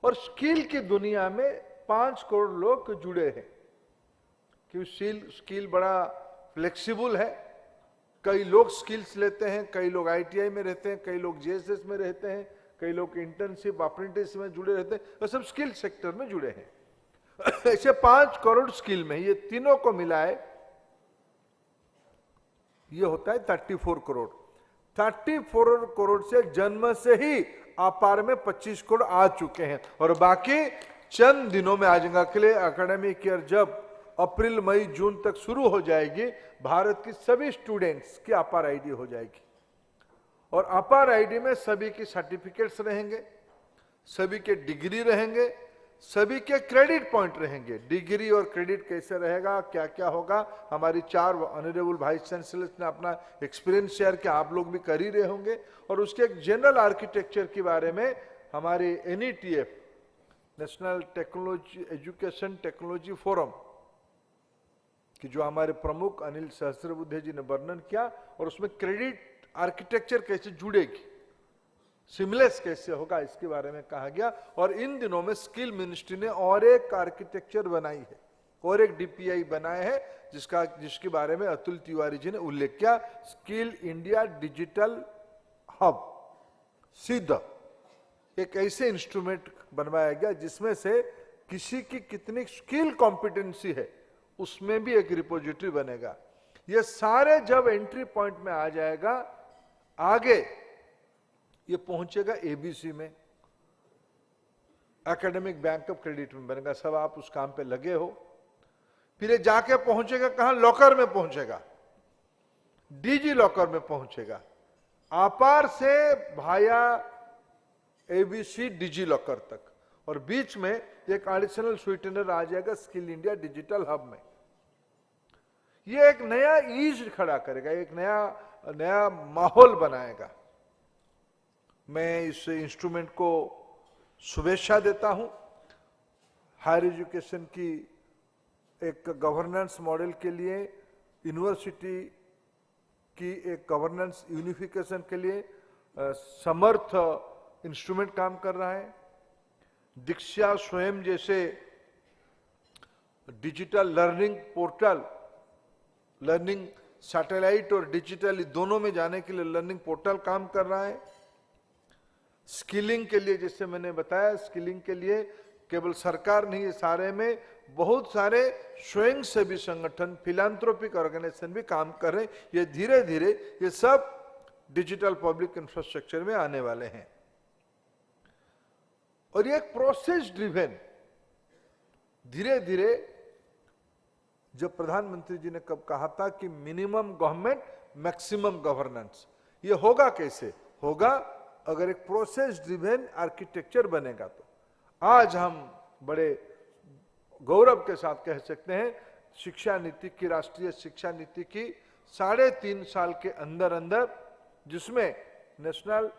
और स्किल की दुनिया में 5 करोड़ लोग जुड़े हैं। क्योंकि स्किल बड़ा फ्लेक्सिबल है। कई लोग स्किल्स लेते हैं, कई लोग आईटीआई में रहते हैं, कई लोग जेएसएस में रहते हैं, कई लोग इंटर्नशिप अप्रेंटिस में जुड़े रहते हैं, और सब स्किल सेक्टर में जुड़े हैं। ऐसे 5 करोड़ स्किल में ये तीनों को मिलाए ये होता है 34 करोड़। 34 करोड़ से जन्म से ही अपार में 25 करोड़ आ चुके हैं, और बाकी चंद दिनों में आ जाएगा। अगले एकेडमिक ईयर जब अप्रैल मई जून तक शुरू हो जाएगी, भारत की सभी स्टूडेंट्स की अपार आईडी हो जाएगी। और अपार आईडी में सभी की सर्टिफिकेट्स रहेंगे, सभी के डिग्री रहेंगे, सभी के क्रेडिट पॉइंट रहेंगे। डिग्री और क्रेडिट कैसे रहेगा, क्या क्या होगा, हमारी 4 ऑनरेबल वाइस चांसलर्स ने अपना एक्सपीरियंस शेयर किया, आप लोग भी कर ही रहे होंगे। और उसके एक जनरल आर्किटेक्चर के बारे में हमारे NETF, national technology education technology forum कि जो हमारे प्रमुख अनिल सहस्त्रबुद्धे जी ने वर्णन किया, और उसमें क्रेडिट आर्किटेक्चर कैसे जुड़ेगी, सिमलेस कैसे होगा, इसके बारे में कहा गया। और इन दिनों में स्किल मिनिस्ट्री ने और एक आर्किटेक्चर बनाई है, और एक DPI बनाए है, जिसके बारे में अतुल तिवारी जी ने उल्लेख किया, स्किल इंडिया डिजिटल हब। सीधा एक ऐसे इंस्ट्रूमेंट बनवाया गया जिसमें से किसी की कितनी स्किल कॉम्पिटेंसी है उसमें भी एक रिपोजिटरी बनेगा। ये सारे जब एंट्री पॉइंट में आ जाएगा, आगे ये पहुंचेगा ABC में, एकेडमिक बैंक ऑफ क्रेडिट में बनेगा। सब आप उस काम पे लगे हो। फिर ये जाके पहुंचेगा कहां, लॉकर में पहुंचेगा, DG लॉकर में पहुंचेगा, APAAR से भाया ABC DG लॉकर तक, और बीच में एक एडिशनल स्वीटनर आ जाएगा स्किल इंडिया डिजिटल हब में। ये एक नया ईज खड़ा करेगा, एक नया माहौल बनाएगा। मैं इस इंस्ट्रूमेंट को शुभेच्छा देता हूं। हायर एजुकेशन की एक गवर्नेंस मॉडल के लिए, यूनिवर्सिटी की एक गवर्नेंस यूनिफिकेशन के लिए समर्थ इंस्ट्रूमेंट काम कर रहा है। दीक्षा स्वयं जैसे digital learning portal, learning satellite और डिजिटल दोनों में जाने के लिए लर्निंग पोर्टल काम कर रहा है। स्किलिंग के लिए, जैसे मैंने बताया, स्किलिंग के लिए केवल सरकार नहीं है, सारे में बहुत सारे स्वयं सेवी संगठन, फिलांथ्रोपिक ऑर्गेनाइजेशन भी काम कर रहे हैं। ये धीरे धीरे ये सब डिजिटल पब्लिक इंफ्रास्ट्रक्चर में आने वाले हैं। और ये एक प्रोसेस ड्रिवन, धीरे धीरे, जब प्रधानमंत्री जी ने कब कहा था कि मिनिमम गवर्नमेंट मैक्सिमम गवर्नेंस, ये होगा कैसे? होगा अगर एक प्रोसेस ड्रिवन आर्किटेक्चर बनेगा। तो आज हम बड़े गौरव के साथ कह सकते हैं, शिक्षा नीति की, राष्ट्रीय शिक्षा नीति की 3.5 साल के अंदर अंदर, जिसमें नेशनल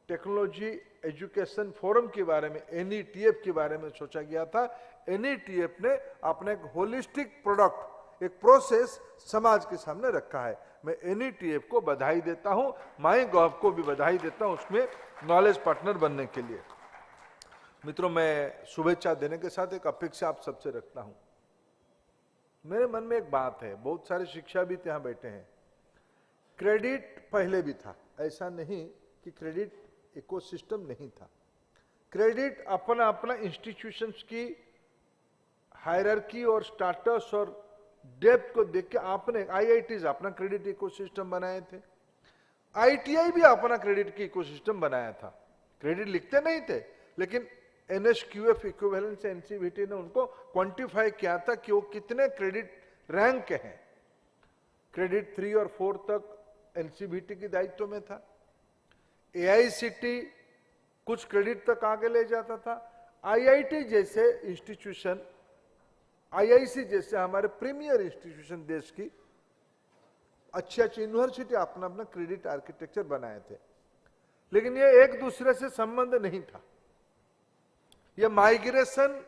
टेक्नोलॉजी एजुकेशन फोरम के बारे में, NETF के बारे में सोचा गया था। NETF ने अपने एक होलिस्टिक प्रोडक्ट, एक प्रोसेस समाज के सामने रखा है। मैं NETF को बधाई देता हूं, MyGov को भी बधाई देता हूं उसमें नॉलेज पार्टनर बनने के लिए। मित्रों, मैं शुभेच्छा देने के साथ एक अपेक्षा आप सबसे रखता हूं। मेरे मन में एक बात है, बहुत सारे शिक्षाविद यहां बैठे हैं, क्रेडिट पहले भी था, ऐसा नहीं कि क्रेडिट इकोसिस्टम नहीं था। क्रेडिट अपना अपना इंस्टीट्यूशंस की हायरार्की और स्टाटस और डेप्थ को देख के आपने, IITs अपना क्रेडिट इकोसिस्टम बनाए थे, ITI भी अपना क्रेडिट की इकोसिस्टम बनाया था। क्रेडिट लिखते नहीं थे, लेकिन NSQF इक्विवेलेंस NCVT ने उनको क्वांटिफाई किया था कि वो कितने क्रेडिट रैंक के हैं। क्रेडिट 3 और 4 तक NCVT के दायित्व में था। AICT कुछ क्रेडिट तक आगे ले जाता था। IIT जैसे इंस्टीट्यूशन, IIC जैसे हमारे प्रीमियर इंस्टीट्यूशन देश की अच्छी अच्छी यूनिवर्सिटी अपना अपना क्रेडिट आर्किटेक्चर बनाए थे, लेकिन ये एक दूसरे से संबंध नहीं था। ये माइग्रेशन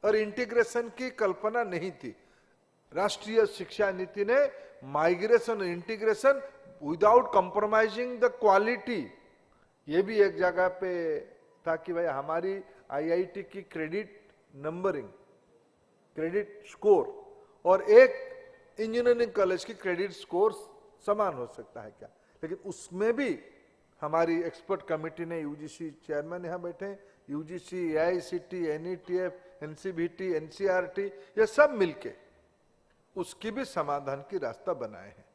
और इंटीग्रेशन की कल्पना नहीं थी। राष्ट्रीय शिक्षा नीति ने माइग्रेशन और integration without compromising the quality, ये भी एक जगह पे था कि भाई हमारी IIT की क्रेडिट नंबरिंग, क्रेडिट स्कोर और एक इंजीनियरिंग कॉलेज की क्रेडिट स्कोर समान हो सकता है क्या? लेकिन उसमें भी हमारी एक्सपर्ट कमेटी ने, UGC चेयरमैन यहाँ बैठे हैं, UGC, AICT, NETF, NCVT, NCRT, ये सब मिलके उसकी भी समाधान की रास्ता बनाए हैं।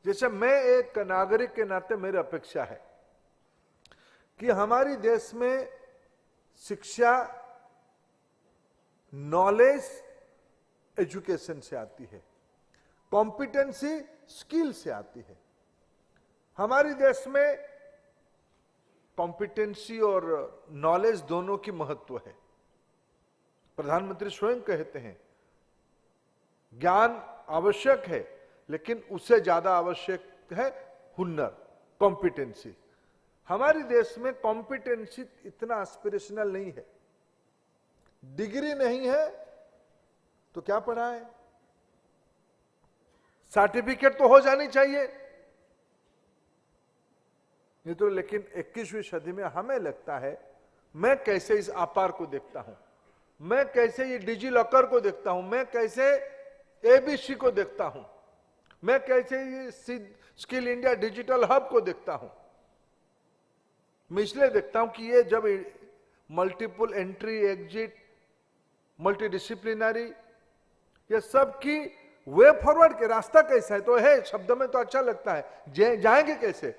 जैसे मैं एक नागरिक के नाते मेरी अपेक्षा है कि हमारी देश में शिक्षा, नॉलेज एजुकेशन से आती है, कॉम्पिटेंसी स्किल से आती है। हमारे देश में कॉम्पिटेंसी और नॉलेज दोनों की महत्व है। प्रधानमंत्री स्वयं कहते हैं ज्ञान आवश्यक है, लेकिन उससे ज्यादा आवश्यक है हुनर, कॉम्पिटेंसी। हमारे देश में कॉम्पिटेंसी इतना एस्पिरेशनल नहीं है। डिग्री नहीं है तो क्या पढ़ा है, सर्टिफिकेट तो हो जानी चाहिए नहीं तो। लेकिन 21वीं सदी में हमें लगता है, मैं कैसे इस अपार को देखता हूं, मैं कैसे ये डिजी लॉकर को देखता हूं, मैं कैसे एबीसी को देखता हूं, मैं कैसे ये स्किल इंडिया डिजिटल हब को देखता हूं। मैं इसलिए देखता हूं कि ये जब multiple entry exit, multi disciplinary, ये सब की वे फॉरवर्ड के रास्ता कैसा है, तो है शब्द में तो अच्छा लगता है, जाएंगे कैसे।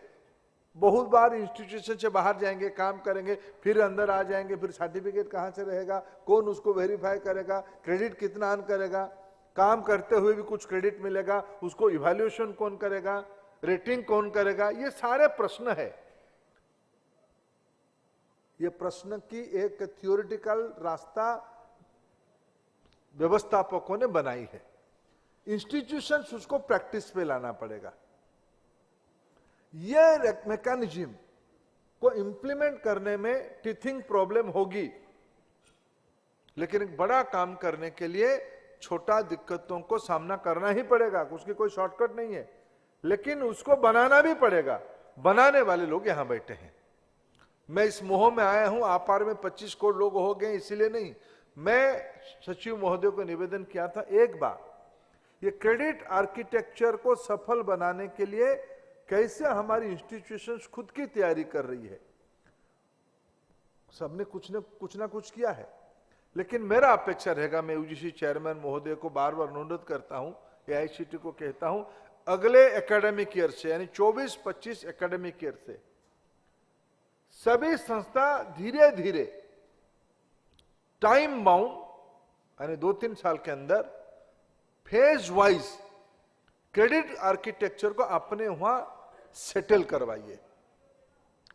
बहुत बार इंस्टीट्यूशन से बाहर जाएंगे, काम करेंगे, फिर अंदर आ जाएंगे, फिर सर्टिफिकेट कहां से रहेगा, कौन उसको वेरीफाई करेगा, क्रेडिट कितना अर्न करेगा, काम करते हुए भी कुछ क्रेडिट मिलेगा, उसको इवैल्यूएशन कौन करेगा, रेटिंग कौन करेगा, ये सारे प्रश्न है। ये प्रश्न की एक थियोरिटिकल रास्ता व्यवस्थापकों ने बनाई है, इंस्टीट्यूशंस उसको प्रैक्टिस पे लाना पड़ेगा। ये मैकेनिज्म को इंप्लीमेंट करने में टीथिंग प्रॉब्लम होगी, लेकिन एक बड़ा काम करने के लिए छोटा दिक्कतों को सामना करना ही पड़ेगा, उसकी कोई शॉर्टकट नहीं है, लेकिन उसको बनाना भी पड़ेगा। बनाने वाले लोग यहां बैठे हैं। मैं इस मोह में आया हूं, आपार में 25 करोड़ लोग हो गए इसलिए नहीं। मैं सचिव महोदय को निवेदन किया था एक बार, ये क्रेडिट आर्किटेक्चर को सफल बनाने के लिए कैसे हमारी इंस्टीट्यूशंस खुद की तैयारी कर रही है। सबने कुछ ना कुछ किया है, लेकिन मेरा अपेक्षा रहेगा, मैं यूजीसी चेयरमैन महोदय को बार बार अनुरोध करता हूं, एआईसीटी को कहता हूं, अगले एकेडमिक ईयर से यानी 24-25 एकेडमिक ईयर से सभी संस्था धीरे धीरे टाइम बाउंड यानी 2-3 साल के अंदर फेज वाइज क्रेडिट आर्किटेक्चर को अपने वहां सेटल करवाइए।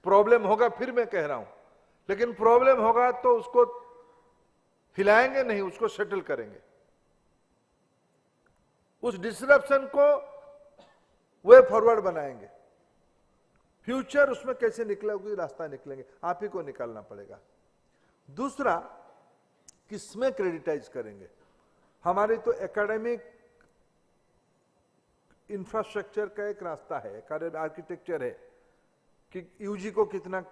प्रॉब्लम होगा, फिर मैं कह रहा हूं, लेकिन प्रॉब्लम होगा तो उसको हिलाएंगे नहीं, उसको सेटल करेंगे। उस डिसरप्शन को वे फॉरवर्ड बनाएंगे। फ्यूचर उसमें कैसे निकलेगा, रास्ता निकलेंगे, आप ही को निकालना पड़ेगा। दूसरा, किसमें क्रेडिटाइज करेंगे। हमारे तो एकेडमिक इंफ्रास्ट्रक्चर का एक रास्ता है, आर्किटेक्चर है कि यूजी को कितना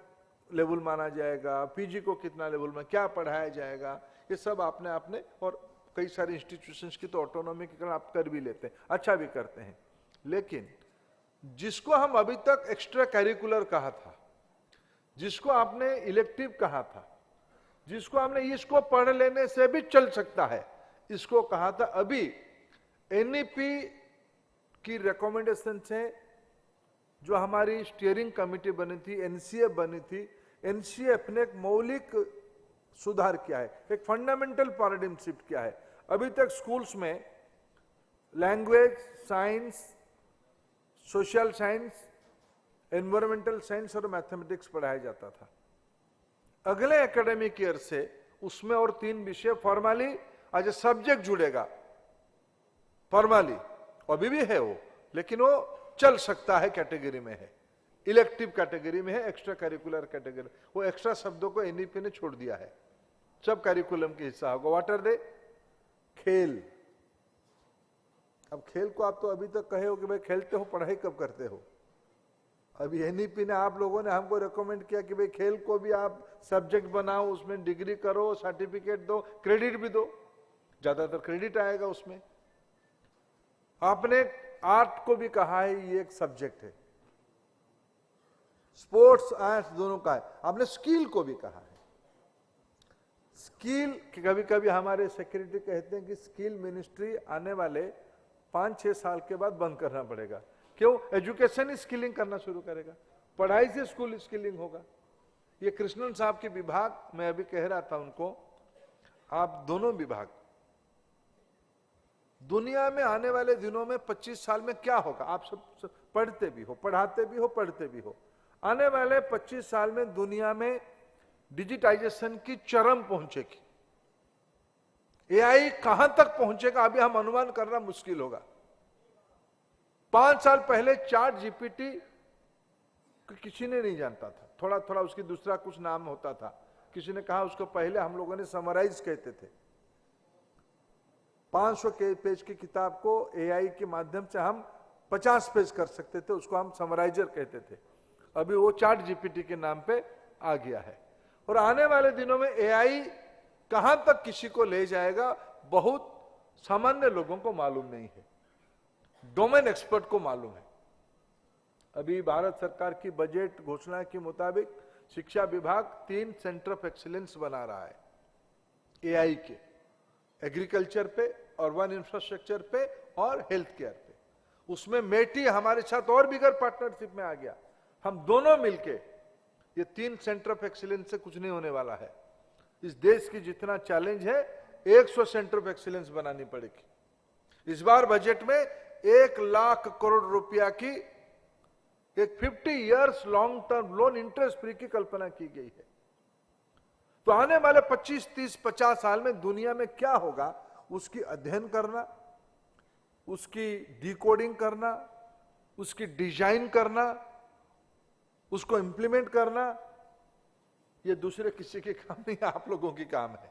लेवल माना जाएगा, पीजी को कितना लेवल में क्या पढ़ाया जाएगा, ये सब आपने और कई सारे इंस्टीट्यूशंस की तो ऑटोनॉमी के कारण आप कर भी लेते हैं, अच्छा भी करते हैं। लेकिन जिसको हम अभी तक एक्स्ट्रा करिकुलर कहा था, जिसको आपने इलेक्टिव कहा था, जिसको हमने इसको पढ़ लेने से भी चल सकता है, इसको कहा था, अभी एनईपी की रिकमेंडेशन से जो हमारी स्टीयरिंग कमेटी बनी थी, एनसीएफ बनी थी, एनसीएफ ने एक मौलिक सुधार किया है, एक फंडामेंटल पैराडिग्म शिफ्ट किया है। अभी तक स्कूल्स में language, science, social science, environmental science और मैथमेटिक्स पढ़ाया जाता था। अगले एकेडमिक ईयर से उसमें और 3 विषय फॉर्मली एज ए सब्जेक्ट जुड़ेगा। फॉर्मली अभी भी है वो, लेकिन वो चल सकता है, कैटेगरी में है, इलेक्टिव कैटेगरी में है, एक्स्ट्रा करिकुलर कैटेगरी। वो एक्स्ट्रा शब्दों को एनईपी ने छोड़ दिया है, सब करिकुलम के हिस्सा होगा। What are they? खेल। अब खेल को आप तो अभी तक कहे हो कि भाई खेलते हो, पढ़ाई कब करते हो। अभी एनईपी ने, आप लोगों ने हमको रेकमेंड किया कि भाई खेल को भी आप सब्जेक्ट बनाओ, उसमें डिग्री करो, सर्टिफिकेट दो, क्रेडिट भी दो, ज्यादातर क्रेडिट आएगा उसमें। आपने आर्ट को भी कहा है ये एक सब्जेक्ट है, स्पोर्ट्स आर्ट्स दोनों का है। आपने स्किल को भी कहा है। स्किल, कभी कभी हमारे सेक्रेटरी कहते हैं कि स्किल मिनिस्ट्री आने वाले 5-6 साल के बाद बंद करना पड़ेगा। क्यों? एजुकेशन ही स्किलिंग करना शुरू करेगा, पढ़ाई से स्कूल स्किलिंग होगा। ये कृष्णन साहब के विभाग, मैं अभी कह रहा था उनको, आप दोनों विभाग दुनिया में आने वाले दिनों में 25 साल में क्या होगा, आप सब पढ़ते भी हो, पढ़ाते भी हो, पढ़ते भी हो। आने वाले 25 साल में दुनिया में डिजिटाइजेशन की चरम पहुंचेगी। एआई कहां तक पहुंचेगा अभी हम अनुमान करना मुश्किल होगा। 5 साल पहले चैट जीपीटी किसी ने नहीं जानता था, थोड़ा थोड़ा उसकी दूसरा कुछ नाम होता था। किसी ने कहा उसको पहले हम लोगों ने समराइज कहते थे। 500 पेज की किताब को एआई के माध्यम से हम 50 पेज कर सकते थे, उसको हम समराइजर कहते थे। अभी वो चैट जीपीटी के नाम पे आ गया है। और आने वाले दिनों में एआई कहां तक किसी को ले जाएगा बहुत सामान्य लोगों को मालूम नहीं है, डोमेन एक्सपर्ट को मालूम है। अभी भारत सरकार की बजट घोषणा के मुताबिक शिक्षा विभाग 3 सेंटर ऑफ एक्सीलेंस बना रहा है एआई के, एग्रीकल्चर पे, अर्बन इंफ्रास्ट्रक्चर पे और हेल्थ केयर पे। उसमें मेटी हमारे साथ और बिगर पार्टनरशिप में आ गया। हम दोनों मिलके ये 3 सेंटर ऑफ एक्सीलेंस से कुछ नहीं होने वाला है। इस देश की जितना चैलेंज है 100 सेंटर ऑफ एक्सीलेंस बनानी पड़ेगी। इस बार बजट में 1 लाख करोड़ रुपया की एक 50 years long term loan interest free की कल्पना की गई है। तो आने वाले 25, 30, 50 साल में दुनिया में क्या होगा उसकी अध्ययन करना, उसकी डिकोडिंग करना, उसकी डिजाइन करना, उसको इंप्लीमेंट करना, ये दूसरे किसी के काम नहीं, आप लोगों की काम है।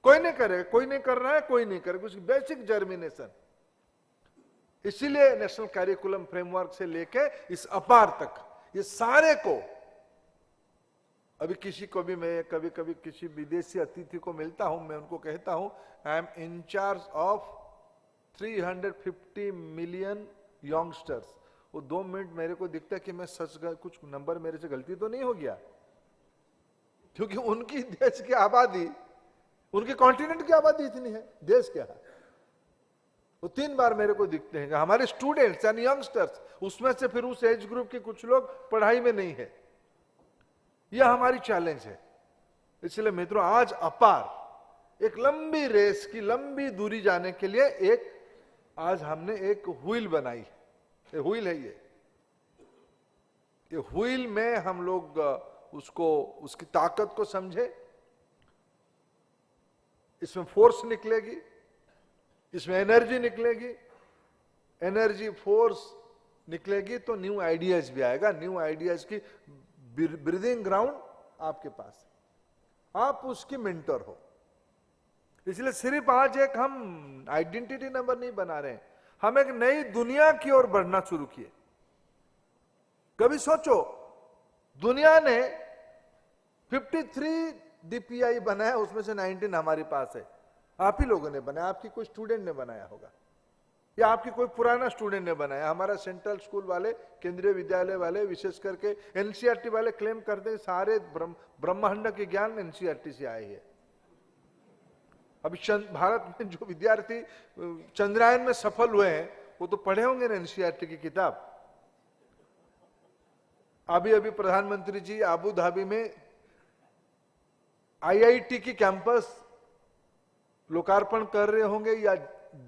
कोई नहीं करेगा, कोई नहीं कर रहा है, कोई नहीं करेगा, उसकी बेसिक जर्मिनेशन। इसीलिए नेशनल करिकुलम फ्रेमवर्क से लेके इस अपार तक ये सारे को, अभी किसी को भी मैं कभी कभी किसी विदेशी अतिथि को मिलता हूं, मैं उनको कहता हूं I am in charge of 350 million youngsters. वो 2 मिनट मेरे को दिखता है कि मैं सच कुछ नंबर मेरे से गलती तो नहीं हो गया, क्योंकि उनकी देश की आबादी, उनके कॉन्टिनेंट की आबादी इतनी है, देश क्या है। वो 3 बार मेरे को दिखते हैं हमारे स्टूडेंट्स यानी यंगस्टर्स, उसमें से फिर उस एज ग्रुप के कुछ लोग पढ़ाई में नहीं है। यह हमारी चैलेंज है। इसलिए मित्रों आज अपार एक लंबी रेस की लंबी दूरी जाने के लिए आज हमने एक व्हील बनाई है। ये व्हील है, ये व्हील में हम लोग उसको, उसकी ताकत को समझे। इसमें फोर्स निकलेगी, इसमें एनर्जी निकलेगी, एनर्जी फोर्स निकलेगी तो न्यू आइडियाज भी आएगा। न्यू आइडियाज की ब्रीदिंग ग्राउंड आपके पास है, आप उसकी मेंटर हो। इसलिए सिर्फ आज एक हम आइडेंटिटी नंबर नहीं बना रहे हैं, हम एक नई दुनिया की ओर बढ़ना शुरू किए। कभी सोचो दुनिया ने 53 डीपीआई बनाया, उसमें से 19 हमारे पास है, आप ही लोगों ने बनाया, आपकी कोई स्टूडेंट ने बनाया होगा या आपकी कोई पुराना स्टूडेंट ने बनाया। हमारा सेंट्रल स्कूल वाले, केंद्रीय विद्यालय वाले, विशेष करके एनसीईआरटी वाले क्लेम करते हैं सारे ब्रह्मांड के ज्ञान एनसीईआरटी से आए हैं। अभी भारत में जो विद्यार्थी चंद्रयान में सफल हुए हैं वो तो पढ़े होंगे ना एनसीईआरटी की किताब। अभी अभी प्रधानमंत्री जी अबू धाबी में आईआईटी की कैंपस लोकार्पण कर रहे होंगे या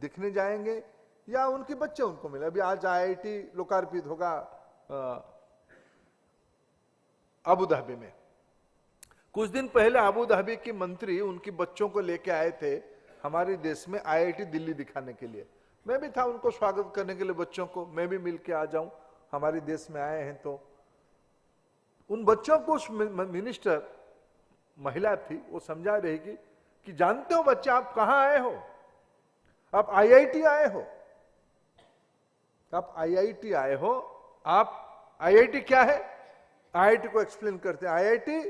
दिखने जाएंगे या उनके बच्चे उनको मिले। अभी आज आईआईटी लोकार्पित होगा अबू धाबी में। कुछ दिन पहले अबू धाबी की मंत्री उनके बच्चों को लेके आए थे हमारे देश में आईआईटी दिल्ली दिखाने के लिए। मैं भी था उनको स्वागत करने के लिए, बच्चों को मैं भी मिल के आ जाऊं, हमारे देश में आए हैं। तो उन बच्चों को उस मिनिस्टर महिला थी, वो समझा रहेगी कि जानते हो बच्चे आप कहां आए हो, आप आईआईटी आए हो, आप आईआईटी आए हो। आप आईआईटी क्या है, आईआईटी को एक्सप्लेन करते हैं। आईआईटी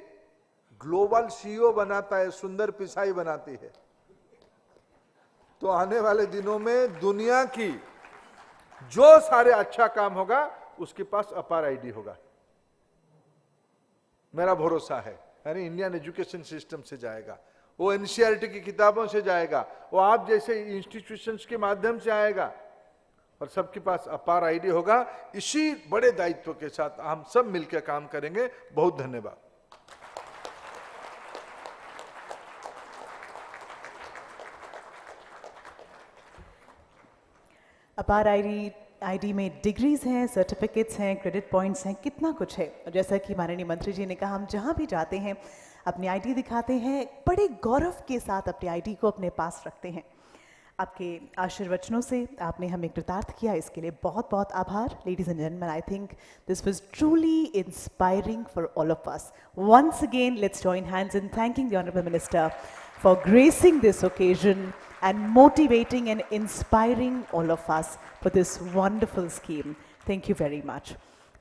ग्लोबल सीईओ बनाता है, सुंदर पिचाई बनाती है। तो आने वाले दिनों में दुनिया की जो सारे अच्छा काम होगा उसके पास अपार आईडी होगा, मेरा भरोसा है। यानी इंडियन एजुकेशन सिस्टम से जाएगा, वो एनसीईआरटी की किताबों से जाएगा, वो आप जैसे इंस्टीट्यूशंस के माध्यम से आएगा और सबके पास अपार आईडी होगा। इसी बड़े दायित्व के साथ हम सब मिलकर काम करेंगे। बहुत धन्यवाद। अपार आईडी में डिग्रीज हैं, सर्टिफिकेट्स हैं, क्रेडिट पॉइंट्स हैं, कितना कुछ है। और जैसा कि माननीय मंत्री जी ने कहा, हम जहाँ भी जाते हैं अपनी आईडी दिखाते हैं, बड़े गौरव के साथ अपनी आईडी को अपने पास रखते हैं। आपके आशीर्वचनों से आपने हमें कृतार्थ किया, इसके लिए बहुत बहुत आभार। Ladies and gentleman, I think this was truly inspiring for all of us. Once again let's join hands in thanking the honourable minister for gracing this occasion and motivating and inspiring all of us for this wonderful scheme. Thank you very much.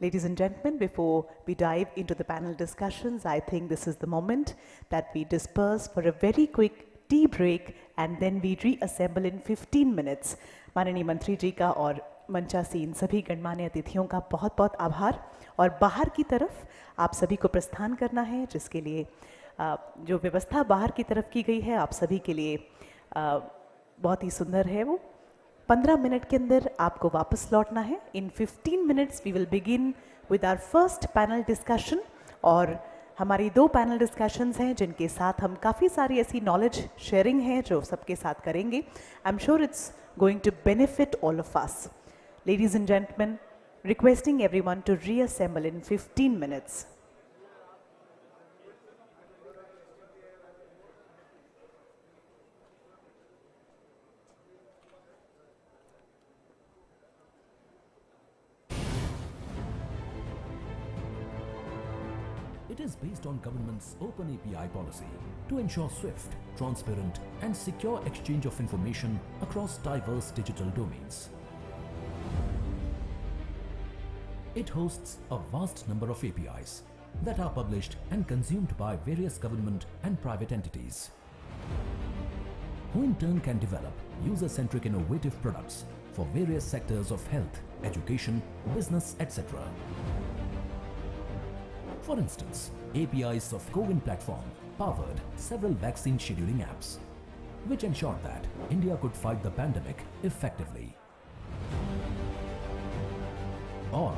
Ladies and gentlemen, before we dive into the panel discussions, I think this is the moment that we disperse for a very quick tea break and then we reassemble in 15 minutes. माननीय मंत्री जी का और मंचासीन सभी गणमान्य अतिथियों का बहुत बहुत आभार। और बाहर की तरफ आप सभी को प्रस्थान करना है, जिसके लिए जो व्यवस्था बाहर की तरफ की गई है आप सभी के लिए बहुत ही सुंदर है। वो 15 मिनट के अंदर आपको वापस लौटना है। In 15 minutes we will begin with our first panel discussion. और हमारी 2 पैनल डिस्कशंस हैं जिनके साथ हम काफ़ी सारी ऐसी नॉलेज शेयरिंग है जो सबके साथ करेंगे। I am sure it's going to benefit all of us. Ladies and gentleman, requesting everyone to reassemble in 15 minutes. It is based on government's open API policy to ensure swift, transparent and secure exchange of information across diverse digital domains. It hosts a vast number of APIs that are published and consumed by various government and private entities, who in turn can develop user-centric innovative products for various sectors of health, education, business, etc. For instance, APIs of CoWIN platform powered several vaccine scheduling apps, which ensured that India could fight the pandemic effectively. Or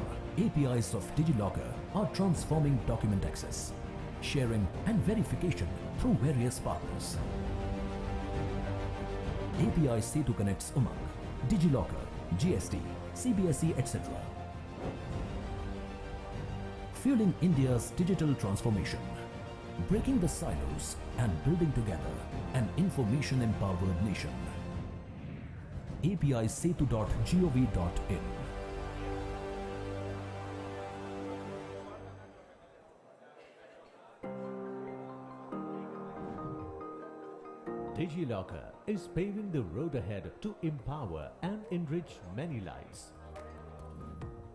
APIs of DigiLocker are transforming document access, sharing and verification through various partners. API Setu connects Umang, DigiLocker, GST, CBSE, etc. Fueling India's digital transformation, breaking the silos and building together an information-empowered nation. API Setu.gov.in. DigiLocker is paving the road ahead to empower and enrich many lives.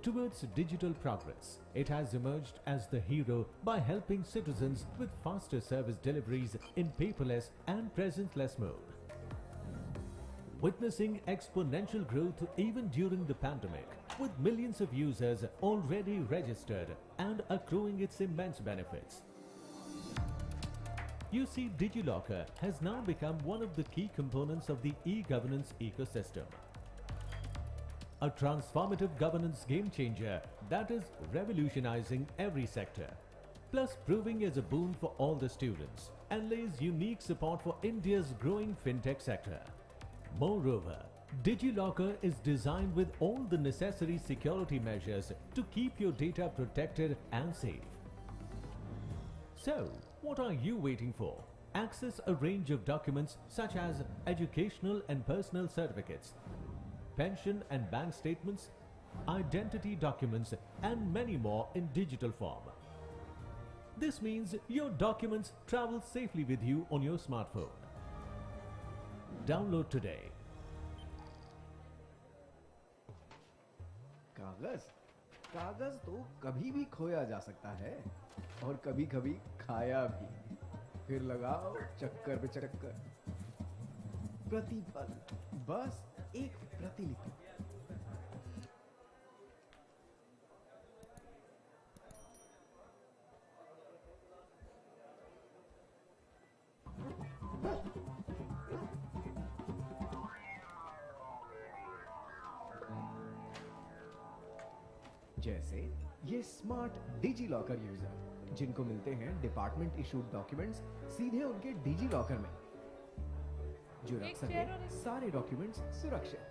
Towards digital progress, it has emerged as the hero by helping citizens with faster service deliveries in paperless and presenceless mode. Witnessing exponential growth even during the pandemic, with millions of users already registered and accruing its immense benefits. You see, DigiLocker has now become one of the key components of the e-governance ecosystem. A transformative governance game changer that is revolutionizing every sector, plus proving as a boon for all the students and lays unique support for India's growing fintech sector. Moreover, DigiLocker is designed with all the necessary security measures to keep your data protected and safe. So, what are you waiting for? Access a range of documents such as educational and personal certificates, pension and bank statements, identity documents and many more in digital form. This means your documents travel safely with you on your smartphone. Download today. कागज तो कभी भी खोया जा सकता है और कभी कभी खाया भी। फिर लगाओ चक्कर पे चक्कर, प्रतिपल बस एक प्रतिलिपि। जैसे ये स्मार्ट डिजी लॉकर यूजर जिनको मिलते हैं डिपार्टमेंट इशूड डॉक्यूमेंट्स सीधे उनके डिजी लॉकर में, जो रख सके सारे डॉक्यूमेंट्स सुरक्षित।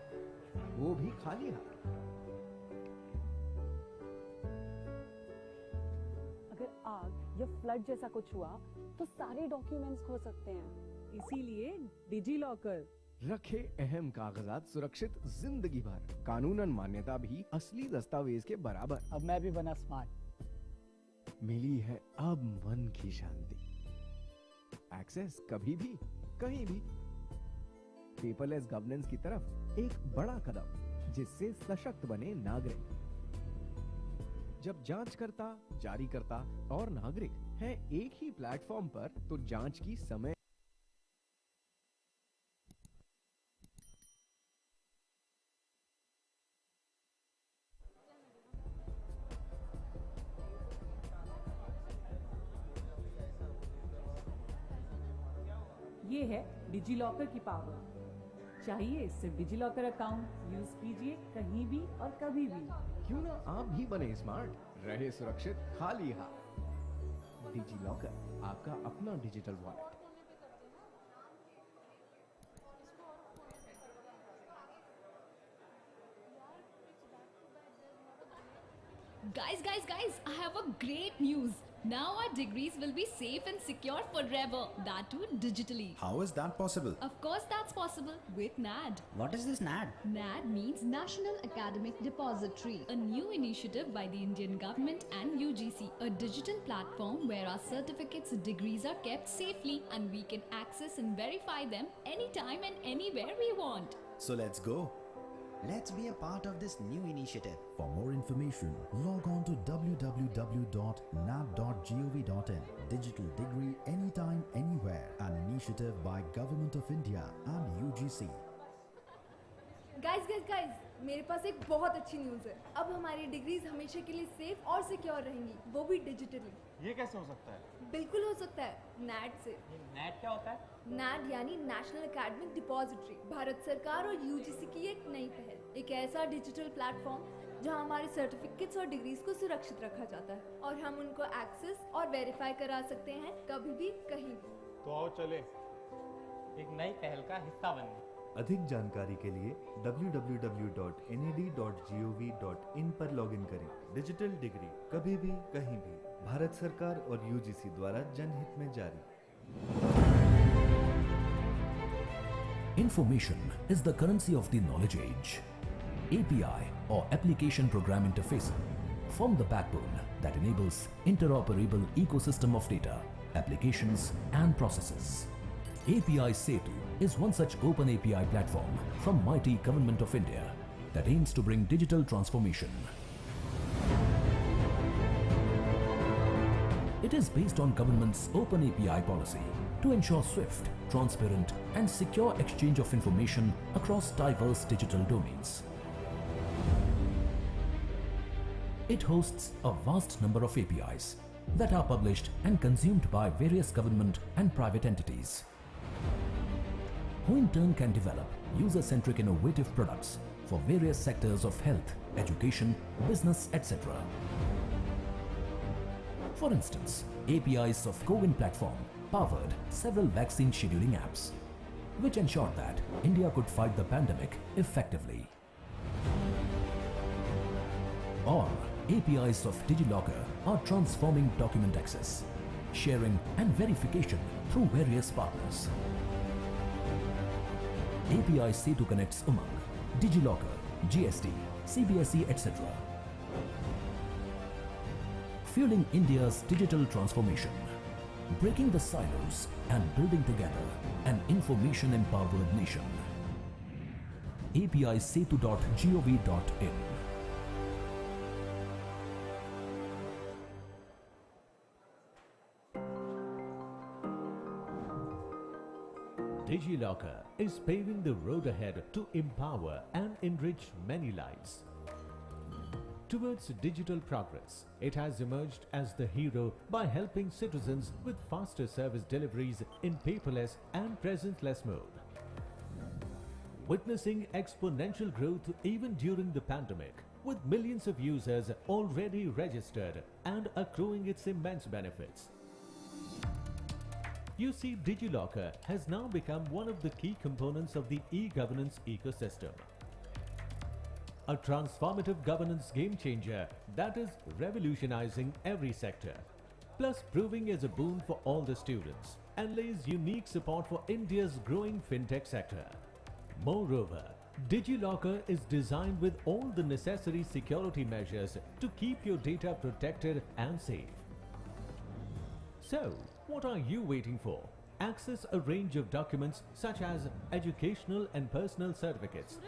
वो भी खाली हाथ। अगर आग या फ्लड जैसा कुछ हुआ तो सारे डॉक्यूमेंट्स खो सकते हैं, इसीलिए डिजी लॉकर रखे अहम कागजात सुरक्षित जिंदगी भर। कानूनन मान्यता भी असली दस्तावेज के बराबर। अब मैं भी बना स्मार्ट। मिली है अब मन की शांति। एक्सेस कभी भी कहीं भी। पेपरलेस गवर्नेंस की तरफ एक बड़ा कदम, जिससे सशक्त बने नागरिक। जब जांचकर्ता, जारीकर्ता और नागरिक हैं एक ही प्लेटफॉर्म पर, तो जांच की समय ये है डिजी लॉकर की पावर। चाहिए सिर्फ डिजी लॉकर अकाउंट यूज कीजिए कहीं भी और कभी भी। क्यों ना आप भी बने स्मार्ट, रहे सुरक्षित खाली हाथ। डिजी लॉकर, आपका अपना digital wallet. Guys, I have a great news. Now our degrees will be safe and secure forever, that too digitally. How is that possible? Of course that's possible with NAD. What is this NAD? NAD means National Academic Depository, a new initiative by the Indian government and UGC, a digital platform where our certificates and degrees are kept safely and we can access and verify them anytime and anywhere we want. So let's go. Let's be a part of this new initiative. For more information, log on to www.nat.gov.in. Digital degree anytime, anywhere. An initiative by Government of India and UGC. Guys मेरे पास एक बहुत अच्छी news है। अब हमारी degrees हमेशा के लिए सेफ और सिक्योर रहेंगी, वो भी डिजिटली। ये कैसे हो सकता है? बिल्कुल हो सकता है, नैड से। नैड क्या होता है? नैड यानी नेशनल एकेडमिक डिपॉजिटरी, भारत सरकार और यूजीसी की एक नई पहल। एक ऐसा डिजिटल प्लेटफॉर्म जहां हमारे सर्टिफिकेट्स और डिग्रीज को सुरक्षित रखा जाता है और हम उनको एक्सेस और वेरीफाई करा सकते हैं कभी भी कहीं भी। तो आओ चले एक नई पहल का हिस्सा बनने। अधिक जानकारी के लिए www.nad.gov.in पर लॉगिन करें। डिजिटल डिग्री कभी भी कहीं भी, भारत सरकार और यूजीसी द्वारा जनहित में जारी। Information is the currency of the knowledge age. API or Application Program Interface form the backbone that enables interoperable ecosystem of data, applications and processes. API Setu is one such open API platform from mighty Government of India that aims to bring digital transformation. It is based on government's open API policy to ensure swift, transparent and secure exchange of information across diverse digital domains. It hosts a vast number of APIs that are published and consumed by various government and private entities, who in turn can develop user-centric innovative products for various sectors of health, education, business, etc. For instance, APIs of CoWIN platform powered several vaccine scheduling apps, which ensured that India could fight the pandemic effectively. Or APIs of DigiLocker are transforming document access, sharing and verification through various partners. API Setu connects Umang, DigiLocker, GST, CBSE, etc. Fueling India's digital transformation, breaking the silos and building together an information-empowered nation. API Setu.gov.in. DigiLocker is paving the road ahead to empower and enrich many lives. Towards digital progress, it has emerged as the hero by helping citizens with faster service deliveries in paperless and presenceless mode. Witnessing exponential growth even during the pandemic, with millions of users already registered and accruing its immense benefits. You see, DigiLocker has now become one of the key components of the e-governance ecosystem. a transformative governance game changer that is revolutionizing every sector, plus proving as a boon for all the students and lays unique support for India's growing fintech sector. Moreover, DigiLocker is designed with all the necessary security measures to keep your data protected and safe. So, what are you waiting for? Access a range of documents such as educational and personal certificates,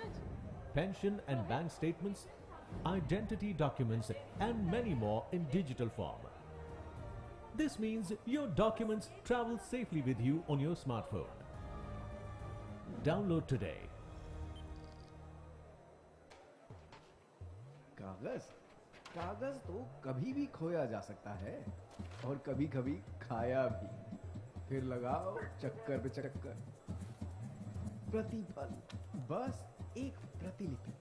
pension and bank statements, identity documents, and many more in digital form. This means your documents travel safely with you on your smartphone. Download today. कागज तो कभी भी खोया जा सकता है और कभी कभी खाया भी। फिर लगाओ चक्कर पे चक्कर। प्रतिफल बस एक प्रतिलिपि।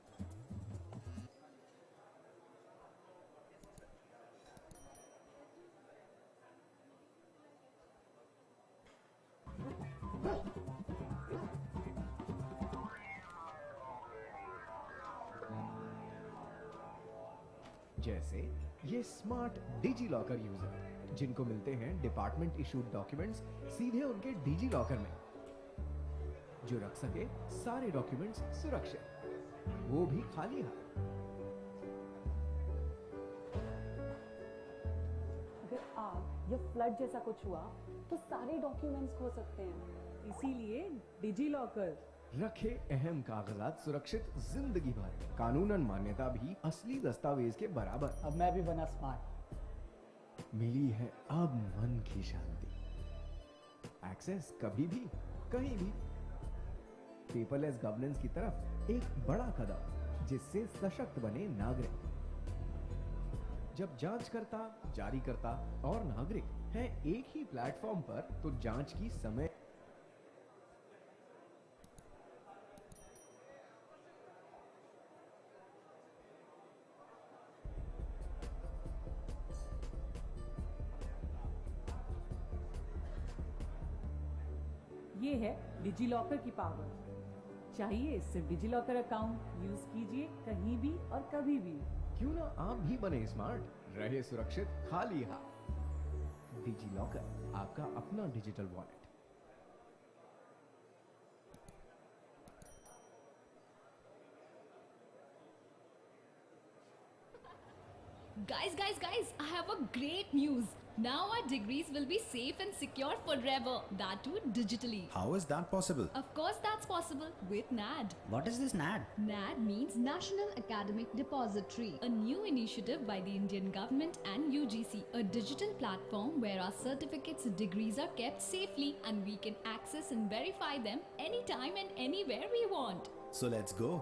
जैसे ये स्मार्ट डिजी लॉकर यूजर जिनको मिलते हैं डिपार्टमेंट इशूड डॉक्यूमेंट्स सीधे उनके डिजी लॉकर में, जो रख सके सारे डॉक्यूमेंट्स सुरक्षित, वो भी खाली हाथ। अगर आग या फ्लड जैसा कुछ हुआ तो सारे डॉक्यूमेंट्स खो सकते हैं, इसीलिए डिजी लॉकर रखे अहम कागजात सुरक्षित जिंदगी भर, कानूनन मान्यता भी असली दस्तावेज के बराबर। अब मैं भी बना स्मार्ट। मिली है अब मन की शांति। एक्सेस कभी भी कहीं भी। पेपरलेस गवर्नेंस की तरफ एक बड़ा कदम, जिससे सशक्त बने नागरिक। जब जांचकर्ता, जारीकर्ता और नागरिक हैं एक ही प्लेटफॉर्म पर, तो जांच की समय ये है डिजी लॉकर की पावर। चाहिए सिर्फ डिजी लॉकर अकाउंट यूज कीजिए कहीं भी और कभी भी। क्यों ना आप भी बने स्मार्ट, रहे सुरक्षित खाली हाथ। डिजी लॉकर, आपका अपना digital wallet. Guys, I have a great news. Now our degrees will be safe and secure forever, that too digitally. How is that possible? Of course that's possible with NAD. What is this NAD? NAD means National Academic Depository, a new initiative by the Indian government and UGC, a digital platform where our certificates, degrees are kept safely and we can access and verify them anytime and anywhere we want. So let's go.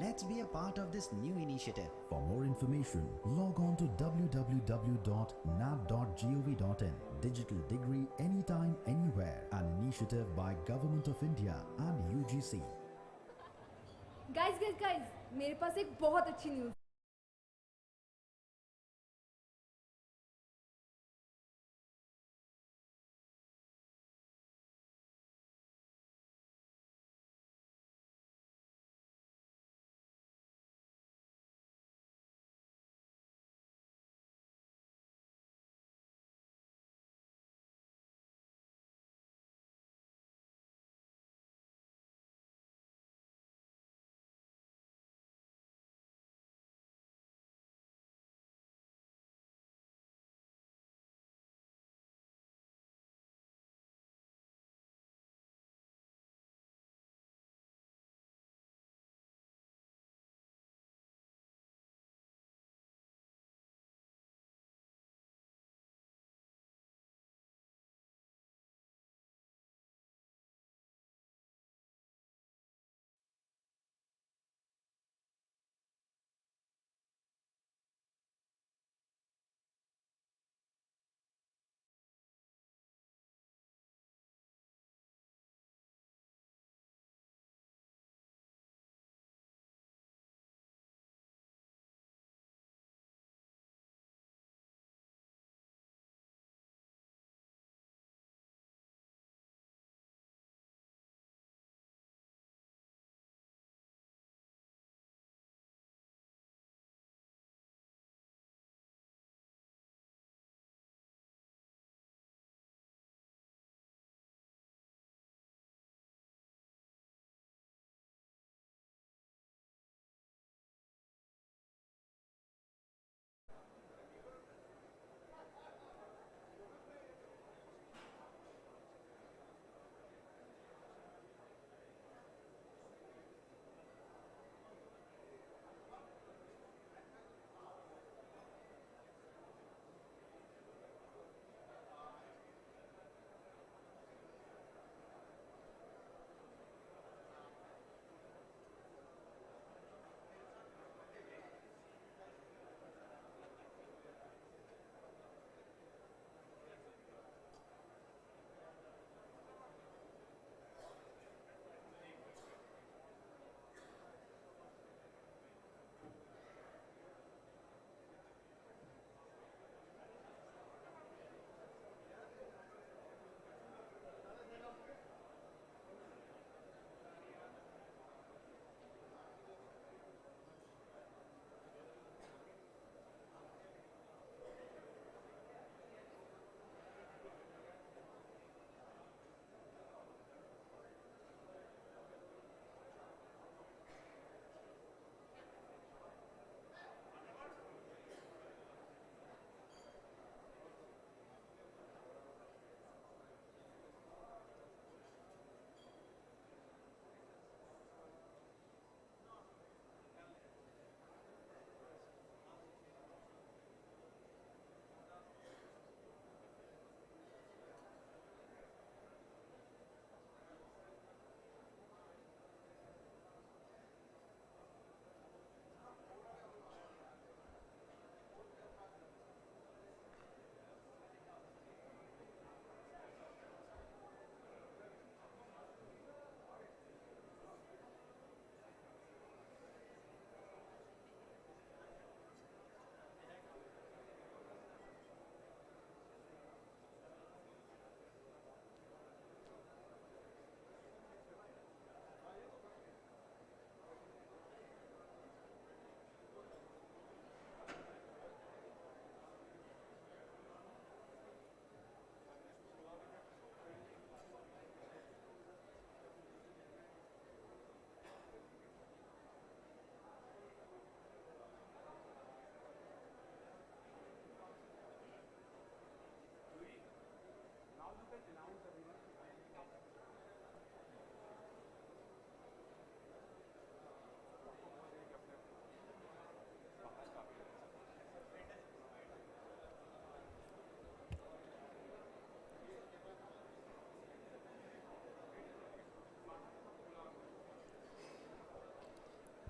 Let's be a part of this new initiative. For more information, log on to www.nat.gov.in. Digital degree anytime, anywhere. An initiative by Government of India and UGC. Guys, मेरे पास एक बहुत अच्छी news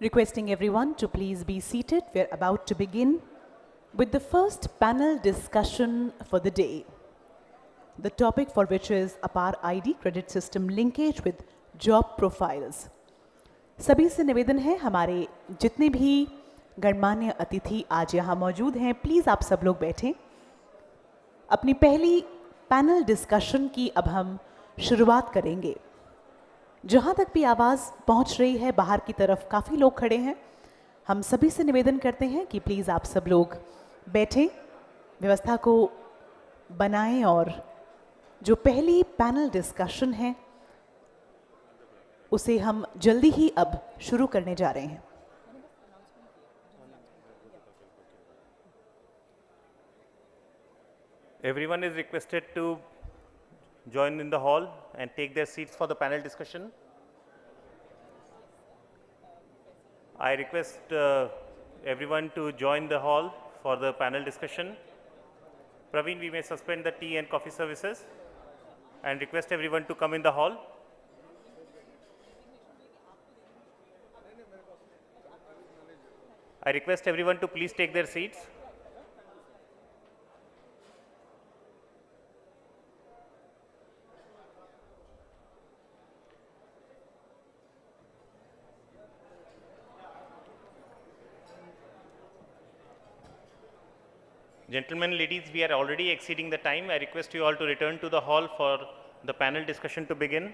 Requesting everyone to please be seated. We're about to begin with the first panel discussion for the day. The topic for which is APAAR ID credit system linkage with job profiles. सभी से निवेदन है, हमारे जितने भी गणमान्य अतिथि आज यहाँ मौजूद हैं, प्लीज़ आप सब लोग बैठें। अपनी पहली पैनल डिस्कशन की अब हम शुरुआत करेंगे। जहाँ तक भी आवाज़ पहुँच रही है, बाहर की तरफ काफ़ी लोग खड़े हैं। हम सभी से निवेदन करते हैं कि प्लीज़ आप सब लोग बैठें, व्यवस्था को बनाएं और जो पहली पैनल डिस्कशन है उसे हम जल्दी ही अब शुरू करने जा रहे हैं। Everyone is requested to join in the hall and take their seats for the panel discussion. I request everyone to join the hall for the panel discussion. Praveen, we may suspend the tea and coffee services and request everyone to come in the hall. I request everyone to please take their seats. Gentlemen, ladies, we are already exceeding the time. I request you all to return to the hall for the panel discussion to begin.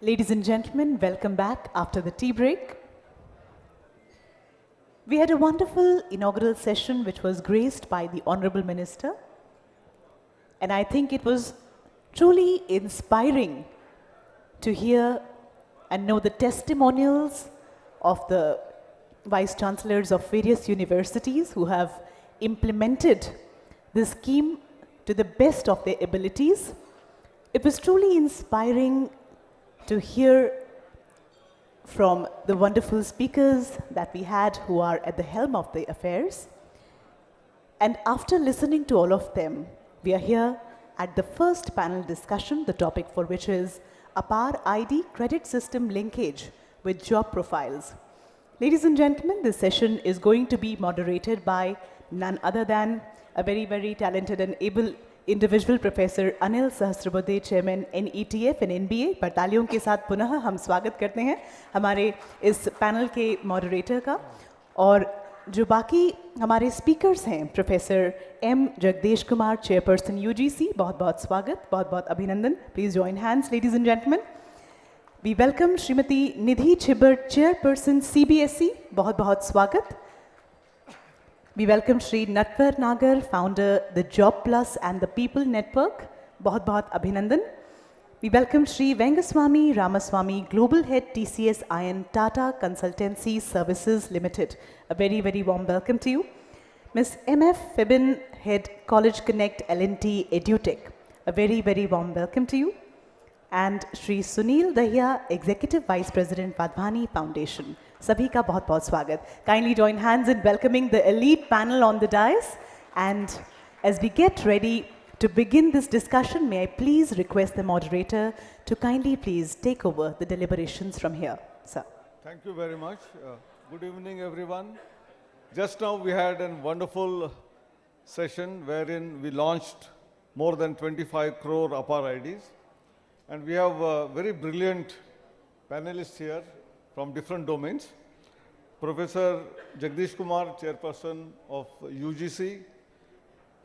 Ladies and gentlemen, welcome back after the tea break. We had a wonderful inaugural session which was graced by the Honorable Minister, and I think it was truly inspiring to hear and know the testimonials of the Vice Chancellors of various universities who have implemented this scheme to the best of their abilities. It was truly inspiring to hear from the wonderful speakers that we had who are at the helm of the affairs. And after listening to all of them, we are here at the first panel discussion, the topic for which is APAAR ID credit system linkage with job profiles. Ladies and gentlemen, this session is going to be moderated by none other than a very, very talented and able individual Professor Anil Sahasrabudhe, Chairman NETF and NBA। पर तालियों के साथ पुनः हम स्वागत करते हैं हमारे इस पैनल के मॉडरेटर का। और जो बाकी हमारे स्पीकर्स हैं, professor M Jagadesh Kumar, chairperson UGC, बहुत बहुत स्वागत, बहुत बहुत अभिनंदन। Please join hands ladies and gentleman. We welcome Shrimati Nidhi Chhibber, chairperson CBSE, बहुत बहुत स्वागत। We welcome Shri Natwar Nagar, founder the Job Plus and the People Network. बहुत बहुत अभिनंदन। We welcome Shri Vengaswamy Ramaswamy, Global Head TCS Iron Tata Consultancy Services Limited. A very, very warm welcome to you. Ms. MF Fibin, Head College Connect L&T EduTech. A very, very warm welcome to you. And Shri Sunil Dahiya, Executive Vice President, Vadhvani Foundation. सभी का बहुत बहुत स्वागत। Kindly join hands in welcoming the elite panel on the dais. And as we get ready to begin this discussion, may I please request the moderator to kindly please take over the deliberations from here, sir. Thank you very much. Good evening, everyone. Just now we had a wonderful session wherein we launched more than 25 crore APAAR IDs. And we have very brilliant panelists here from different domains. Professor Jagdish Kumar, Chairperson of UGC.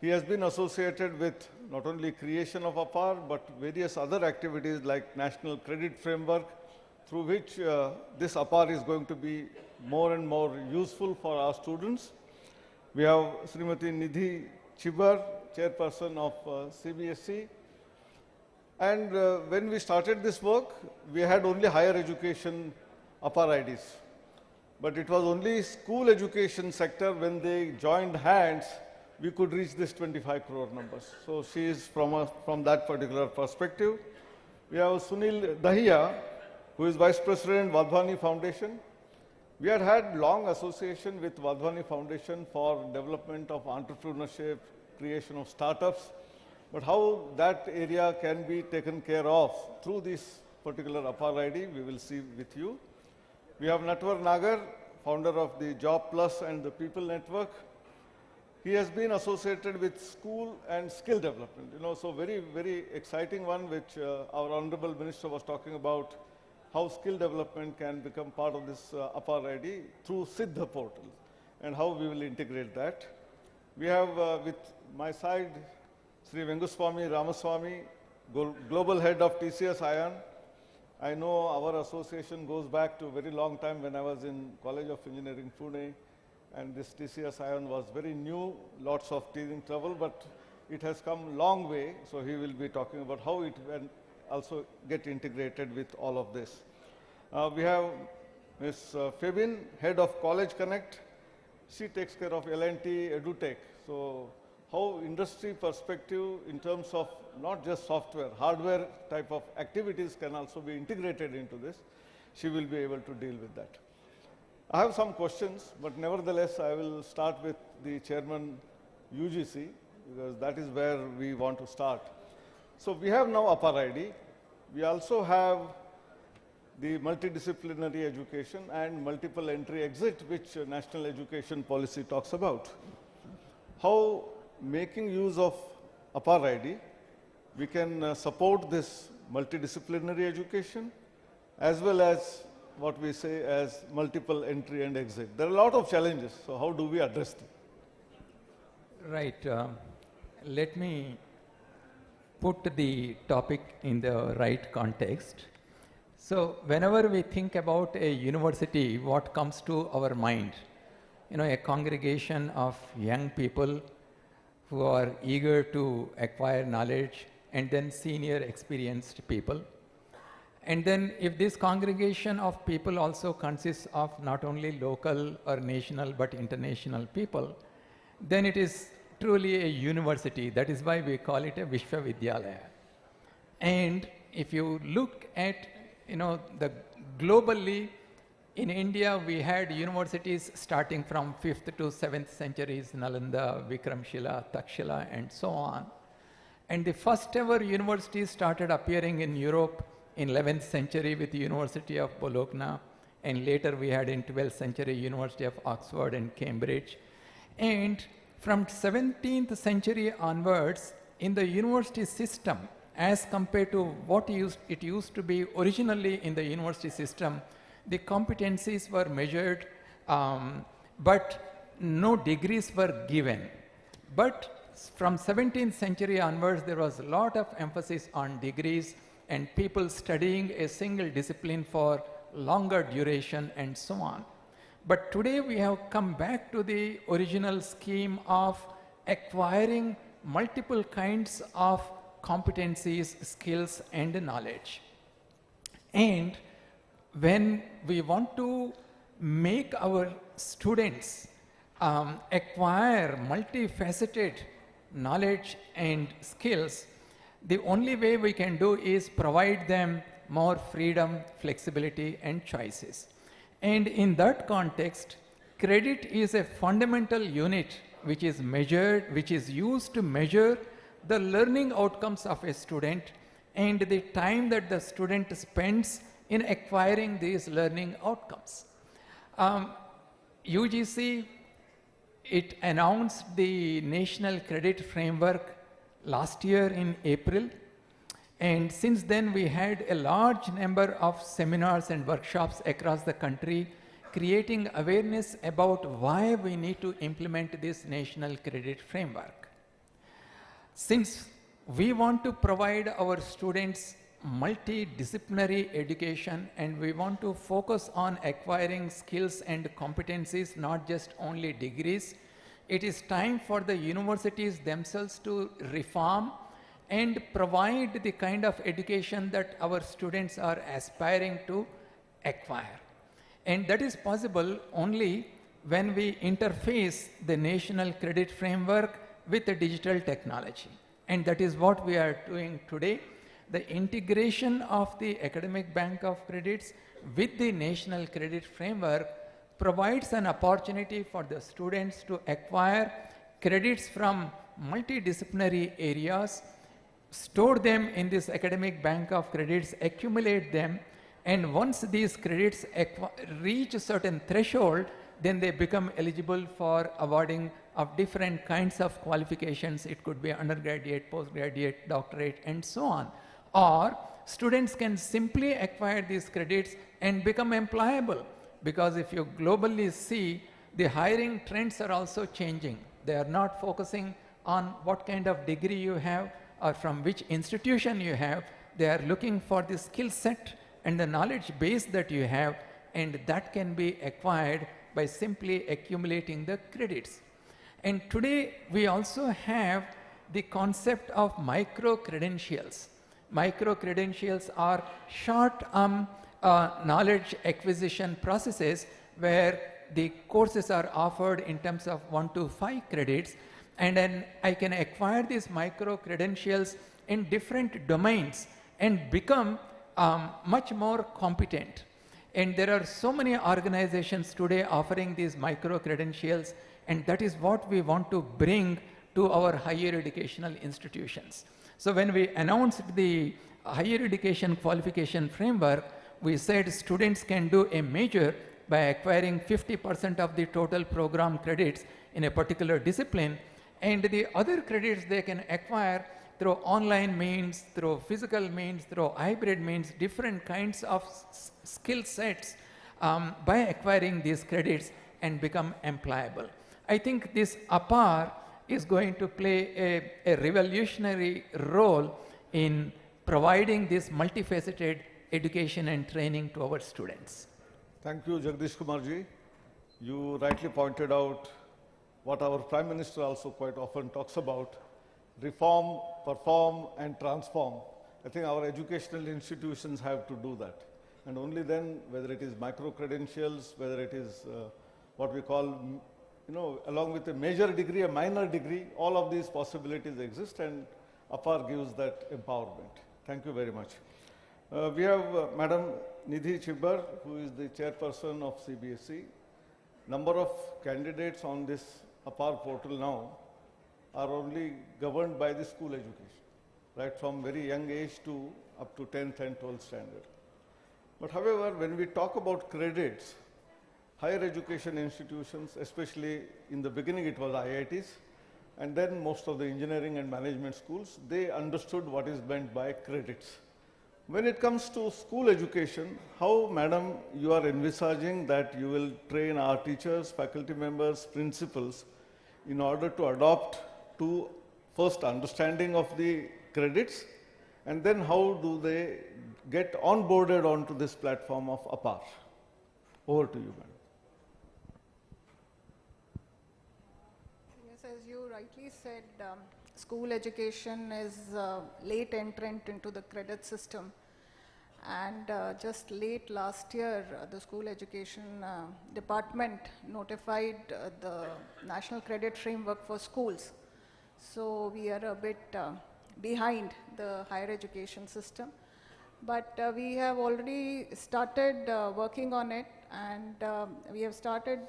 He has been associated with not only creation of APAAR, but various other activities like National Credit Framework, through which this APAAR is going to be more and more useful for our students. We have Srimati Nidhi Chibar, Chairperson of CBSE. And when we started this work, we had only higher education APAAR IDs. But it was only school education sector when they joined hands we could reach this 25 crore numbers. So she is from that particular perspective. We have Sunil Dahiya, who is Vice President, Wadhwani Foundation. We had long association with Wadhwani Foundation for development of entrepreneurship, creation of startups, but how that area can be taken care of through this particular APAAR ID, we will see with you. We have Natwar Nagar, founder of the Job Plus and the People Network. He has been associated with school and skill development, so very, very exciting one, which our Honorable Minister was talking about, how skill development can become part of this APAAR ID through Siddha portal, and how we will integrate that. We have with my side, Sri Venguswamy Ramaswamy, Global Head of TCS ION. I know our association goes back to a very long time when I was in College of Engineering, Pune, and this TCS ION was very new, lots of teething trouble, but it has come a long way, so he will be talking about how it can also get integrated with all of this. We have Ms. Febin, Head of College Connect. She takes care of L&T EduTech. So how industry perspective in terms of not just software, hardware type of activities can also be integrated into this. She will be able to deal with that. I have some questions, but nevertheless, I will start with the Chairman UGC, because that is where we want to start. So we have now APAAR ID. We also have the multidisciplinary education and multiple entry exit, which National Education Policy talks about. How making use of APAAR ID, we can support this multidisciplinary education as well as what we say as multiple entry and exit. There are a lot of challenges, so how do we address them? Right. Let me put the topic in the right context. So whenever we think about a university, what comes to our mind? A congregation of young people who are eager to acquire knowledge, and then senior experienced people. And then if this congregation of people also consists of not only local or national but international people, then it is truly a university. That is why we call it a Vishwavidyalaya. And if you look at the globally, in India we had universities starting from 5th to 7th centuries, Nalanda, Vikramshila, Takshila, and so on. And the first ever universities started appearing in Europe in 11th century with the University of Bologna, and later we had in 12th century University of Oxford and Cambridge. And from 17th century onwards, in the university system, as compared to what it used to be originally in the university system, the competencies were measured, but no degrees were given. But from 17th century onwards, there was a lot of emphasis on degrees and people studying a single discipline for longer duration and so on. But today we have come back to the original scheme of acquiring multiple kinds of competencies, skills, and knowledge. And when we want to make our students acquire multifaceted knowledge and skills, the only way we can do is provide them more freedom, flexibility, and choices. And in that context, credit is a fundamental unit which is measured, which is used to measure the learning outcomes of a student and the time that the student spends in acquiring these learning outcomes. UGC, it announced the National Credit Framework last year in April, and since then we had a large number of seminars and workshops across the country creating awareness about why we need to implement this National Credit Framework. Since we want to provide our students multidisciplinary education and we want to focus on acquiring skills and competencies, not just only degrees, it is time for the universities themselves to reform and provide the kind of education that our students are aspiring to acquire. And that is possible only when we interface the National Credit Framework with the digital technology. And that is what we are doing today. The integration of the academic bank of credits with the national credit framework provides an opportunity for the students to acquire credits from multidisciplinary areas, store them in this academic bank of credits, accumulate them, and once these credits reach a certain threshold, then they become eligible for awarding of different kinds of qualifications. It could be undergraduate, postgraduate, doctorate, and so on. Or students can simply acquire these credits and become employable, because if you globally see, the hiring trends are also changing. They are not focusing on what kind of degree you have or from which institution you have. They are looking for the skill set and the knowledge base that you have, and that can be acquired by simply accumulating the credits. And today we also have the concept of micro-credentials. Micro-credentials are short knowledge acquisition processes where the courses are offered in terms of 1 to 5 credits, and then I can acquire these micro-credentials in different domains and become much more competent. And there are so many organizations today offering these micro-credentials, and that is what we want to bring to our higher educational institutions. So when we announced the higher education qualification framework, we said students can do a major by acquiring 50% of the total program credits in a particular discipline, and the other credits they can acquire through online means, through physical means, through hybrid means, different kinds of skill sets by acquiring these credits and become employable. I think this APAAR is going to play a revolutionary role in providing this multifaceted education and training to our students. Thank you, Jagdish Kumar ji. You rightly pointed out what our Prime Minister also quite often talks about: reform, perform, and transform. I think our educational institutions have to do that. And only then, whether it is micro-credentials, whether it is what we call, along with a major degree, a minor degree, all of these possibilities exist, and APAAR gives that empowerment. Thank you very much. We have Madam Nidhi Chibbar, who is the chairperson of CBSE. Number of candidates on this APAAR portal now are only governed by the school education, right from very young age to up to 10th and 12th standard. But however, when we talk about credits, higher education institutions, especially in the beginning it was IITs, and then most of the engineering and management schools, they understood what is meant by credits. When it comes to school education, how, madam, you are envisaging that you will train our teachers, faculty members, principals in order to adopt to first understanding of the credits, and then how do they get onboarded onto this platform of APAAR? Over to you, madam. Yes, as you rightly said, school education is late entrant into the credit system. And just late last year, the school education department notified the National Credit Framework for schools. So we are a bit behind the higher education system. But we have already started working on it, and we have started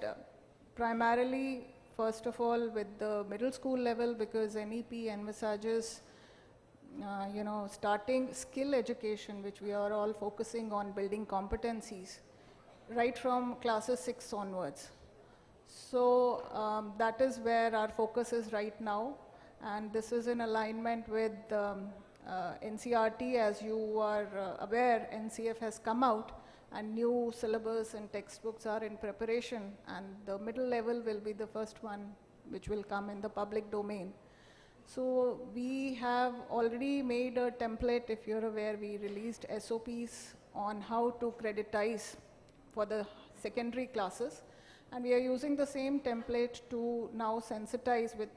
primarily, first of all, with the middle school level, because NEP envisages starting skill education, which we are all focusing on building competencies right from classes 6 onwards. So that is where our focus is right now, and this is in alignment with NCRT. As you are aware, NCF has come out and new syllabus and textbooks are in preparation, and the middle level will be the first one which will come in the public domain. So we have already made a template. If you're aware, we released SOPs on how to creditize for the secondary classes, and we are using the same template to now sensitize with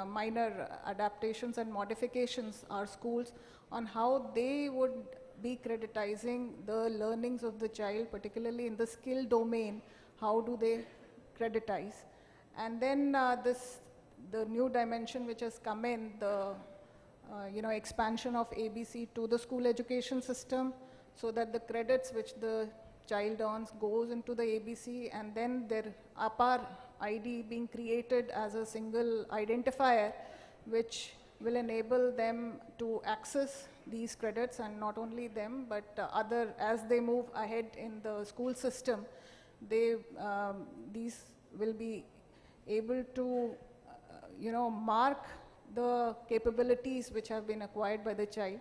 minor adaptations and modifications our schools on how they would be creditizing the learnings of the child, particularly in the skill domain. How do they creditize? And then the new dimension which has come in, the expansion of ABC to the school education system, so that the credits which the child earns goes into the ABC, and then their APAAR ID being created as a single identifier, which will enable them to access these credits, and not only them, but as they move ahead in the school system, these will be able to mark the capabilities which have been acquired by the child,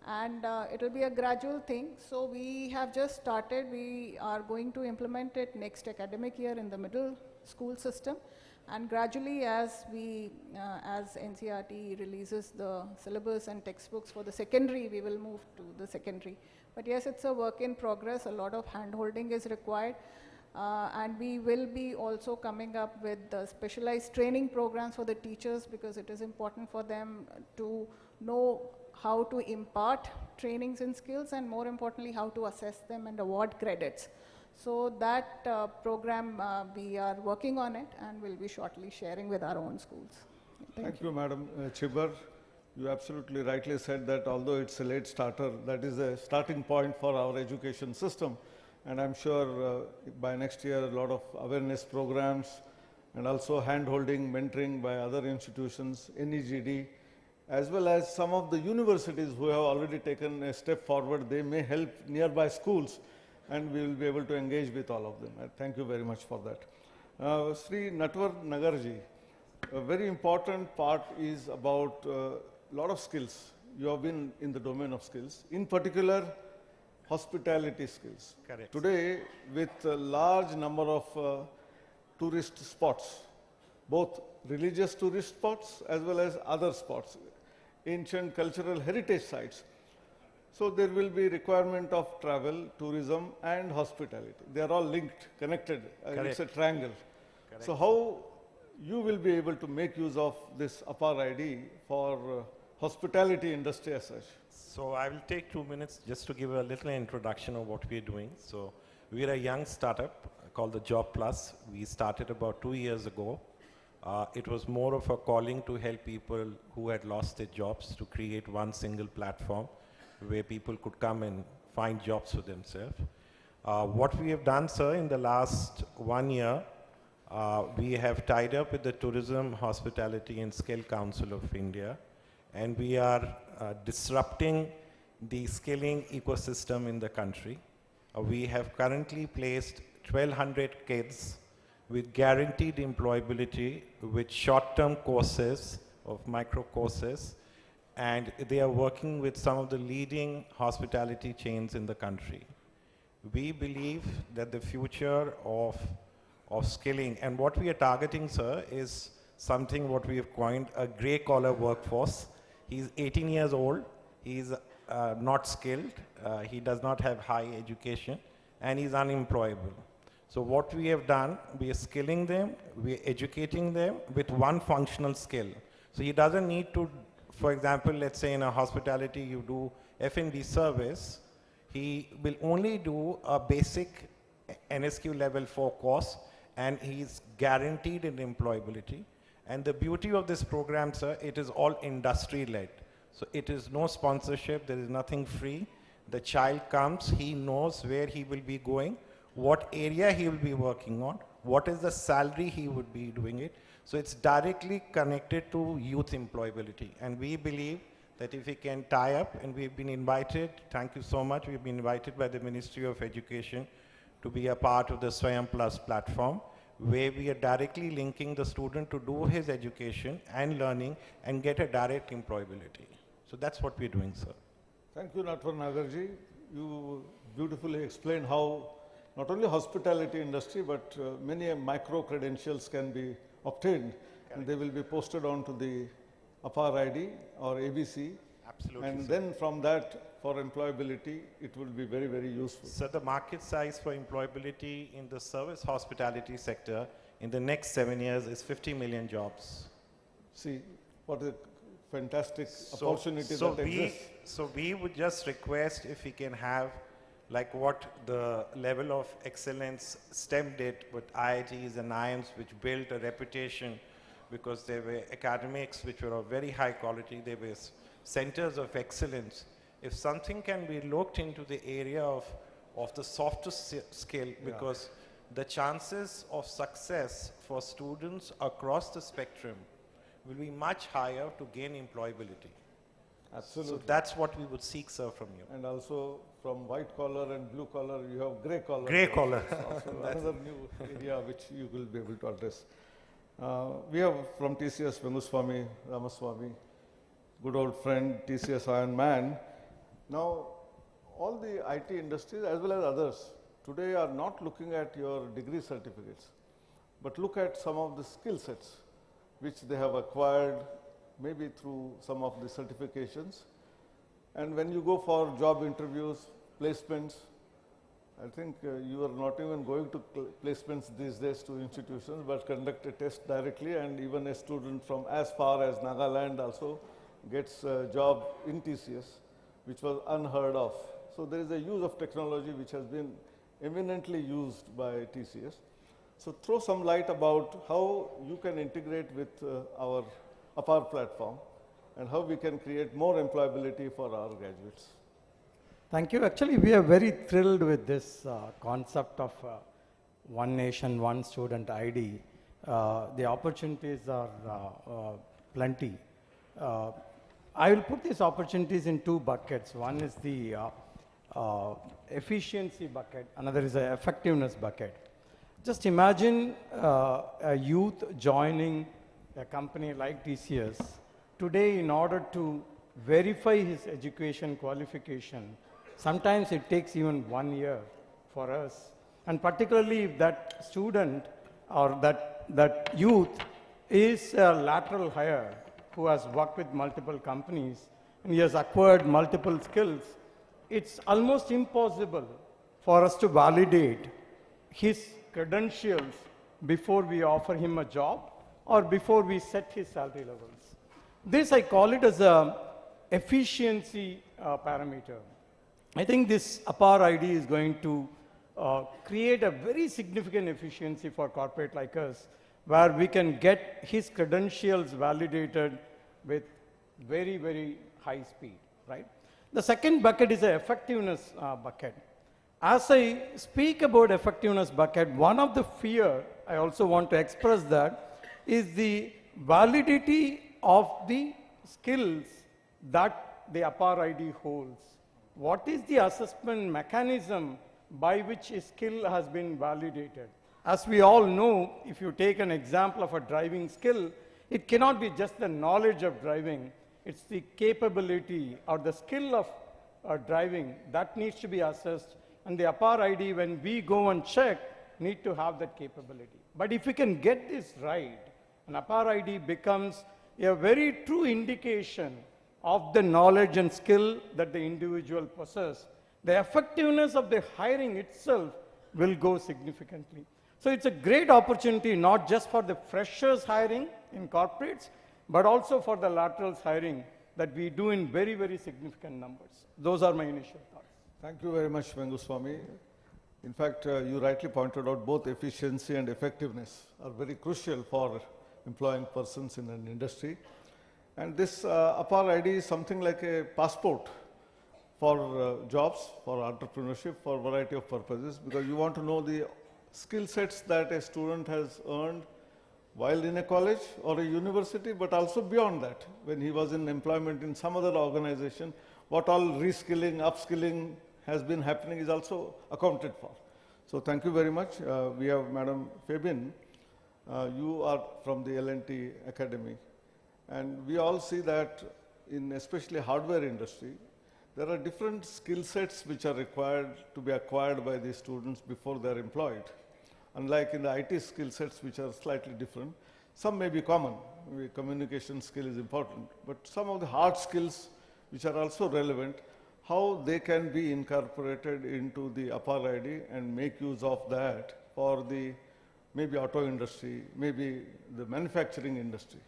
and it will be a gradual thing. So we have just started. We are going to implement it next academic year in the middle school system, and gradually as NCRT releases the syllabus and textbooks for the secondary, we will move to the secondary. But yes, it's a work in progress. A lot of hand-holding is required. And we will be also coming up with specialized training programs for the teachers, because it is important for them to know how to impart trainings and skills, and more importantly, how to assess them and award credits. So that program, we are working on it, and will be shortly sharing with our own schools. Thank you, Madam Chibar. You absolutely rightly said that although it's a late starter, that is a starting point for our education system. And I'm sure by next year, a lot of awareness programs and also hand-holding, mentoring by other institutions, NEGD, as well as some of the universities who have already taken a step forward. They may help nearby schools, and we will be able to engage with all of them. Thank you very much for that. Sri Natwar Nagarji, a very important part is about a lot of skills. You have been in the domain of skills, in particular, hospitality skills. Correct. Today, with a large number of tourist spots, both religious tourist spots as well as other spots, ancient cultural heritage sites. So there will be requirement of travel, tourism and hospitality. They are all linked, connected. It's a triangle. Correct. So how you will be able to make use of this APAAR ID for hospitality industry as such? So I will take 2 minutes just to give a little introduction of what we are doing. So we are a young startup called the Job Plus. We started about 2 years ago. It was more of a calling to help people who had lost their jobs to create one single platform where people could come and find jobs for themselves. What we have done, sir, in the last 1 year, we have tied up with the Tourism, Hospitality and Skill Council of India, and we are disrupting the skilling ecosystem in the country. We have currently placed 1,200 kids with guaranteed employability with short-term courses of micro courses, and they are working with some of the leading hospitality chains in the country. We believe that the future of skilling, and what we are targeting, sir, is something what we have coined a grey collar workforce. He's 18 years old, he's not skilled, he does not have high education, and he's unemployable. So what we have done, we are skilling them, we are educating them with one functional skill. So he doesn't need to, for example, let's say in a hospitality you do F&B service, he will only do a basic NSQ level 4 course, and he's guaranteed in employability. And the beauty of this program, sir, it is all industry-led. So it is no sponsorship, there is nothing free. The child comes, he knows where he will be going, what area he will be working on, what is the salary he would be doing it. So it's directly connected to youth employability. And we believe that if we can tie up, and we've been invited, thank you so much, we've been invited by the Ministry of Education to be a part of the Swayam Plus platform, where we are directly linking the student to do his education and learning and get a direct employability. So that's what we're doing, sir. Thank you, Natwar Nagarji. You beautifully explained how not only hospitality industry, but many micro credentials can be obtained. Correct. And they will be posted onto the APAAR ID or ABC. Absolutely. And then from that, for employability, it will be very, very useful. So the market size for employability in the service hospitality sector in the next 7 years is 50 million jobs. See, what a fantastic opportunity that exists. So we would just request if we can have like what the level of excellence STEM did with IITs and IIMs, which built a reputation because there were academics which were of very high quality. There were centers of excellence. If something can be looked into the area of the softer skill, because the chances of success for students across the spectrum will be much higher to gain employability. Absolutely. So that's what we would seek, sir, from you. And also from white collar and blue collar, you have grey collar. Grey collar. Also another new area which you will be able to address. We have from TCS, Venguswamy, Ramaswamy, good old friend, TCS Iron Man. Now, all the IT industries as well as others today are not looking at your degree certificates, but look at some of the skill sets which they have acquired maybe through some of the certifications. And when you go for job interviews, placements, I think you are not even going to placements these days to institutions, but conduct a test directly, and even a student from as far as Nagaland also gets a job in TCS, which was unheard of. So there is a use of technology which has been eminently used by TCS. So throw some light about how you can integrate with our APAAR platform and how we can create more employability for our graduates. Thank you. Actually, we are very thrilled with this concept of one nation, one student ID. The opportunities are plenty. I will put these opportunities in two buckets. One is the efficiency bucket, another is the effectiveness bucket. Just imagine a youth joining a company like TCS. Today, in order to verify his education qualification, sometimes it takes even 1 year for us. And particularly if that student or that youth is a lateral hire who has worked with multiple companies and he has acquired multiple skills, it's almost impossible for us to validate his credentials before we offer him a job or before we set his salary levels. This, I call it as a efficiency parameter. I think this APAAR ID is going to create a very significant efficiency for corporate like us, where we can get his credentials validated with very, very high speed, right? The second bucket is the effectiveness bucket. As I speak about effectiveness bucket, one of the fear I also want to express that is the validity of the skills that the APAAR ID holds. What is the assessment mechanism by which a skill has been validated? As we all know, if you take an example of a driving skill, it cannot be just the knowledge of driving. It's the capability or the skill of driving that needs to be assessed. And the APAAR ID, when we go and check, need to have that capability. But if we can get this right, an APAAR ID becomes a very true indication of the knowledge and skill that the individual possesses, the effectiveness of the hiring itself will go significantly. So it's a great opportunity, not just for the freshers hiring in corporates, but also for the laterals hiring that we do in very, very significant numbers. Those are my initial thoughts. Thank you very much, Venguswamy. In fact, you rightly pointed out both efficiency and effectiveness are very crucial for employing persons in an industry. And this APAAR ID is something like a passport for jobs, for entrepreneurship, for a variety of purposes, because you want to know the skill sets that a student has earned while in a college or a university, but also beyond that, when he was in employment in some other organization, what all reskilling, upskilling has been happening is also accounted for. So thank you very much. We have Madam Fabian. You are from the L&T Academy. And we all see that in especially hardware industry, there are different skill sets which are required to be acquired by the students before they are employed. Unlike in the IT skill sets, which are slightly different, some may be common. Maybe communication skill is important, but some of the hard skills which are also relevant, how they can be incorporated into the APAAR ID and make use of that for the maybe auto industry, maybe the manufacturing industry.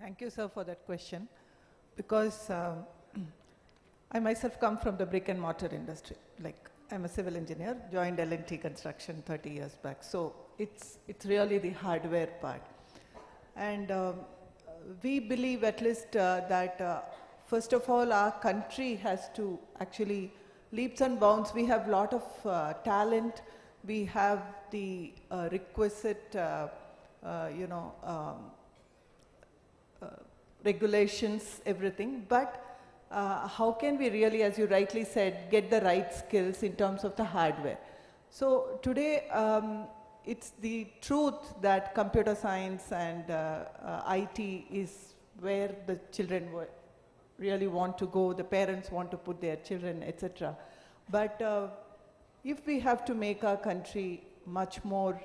Thank you, sir, for that question, because I myself come from the brick and mortar industry. Like I'm a civil engineer, joined L&T Construction 30 years back. So it's really the hardware part. And we believe at least that first of all, our country has to actually leaps and bounds. We have a lot of talent. We have the requisite, regulations, everything. But how can we really, as you rightly said, get the right skills in terms of the hardware? So today, it's the truth that computer science and IT is where the children really want to go, the parents want to put their children, etc. But if we have to make our country much more,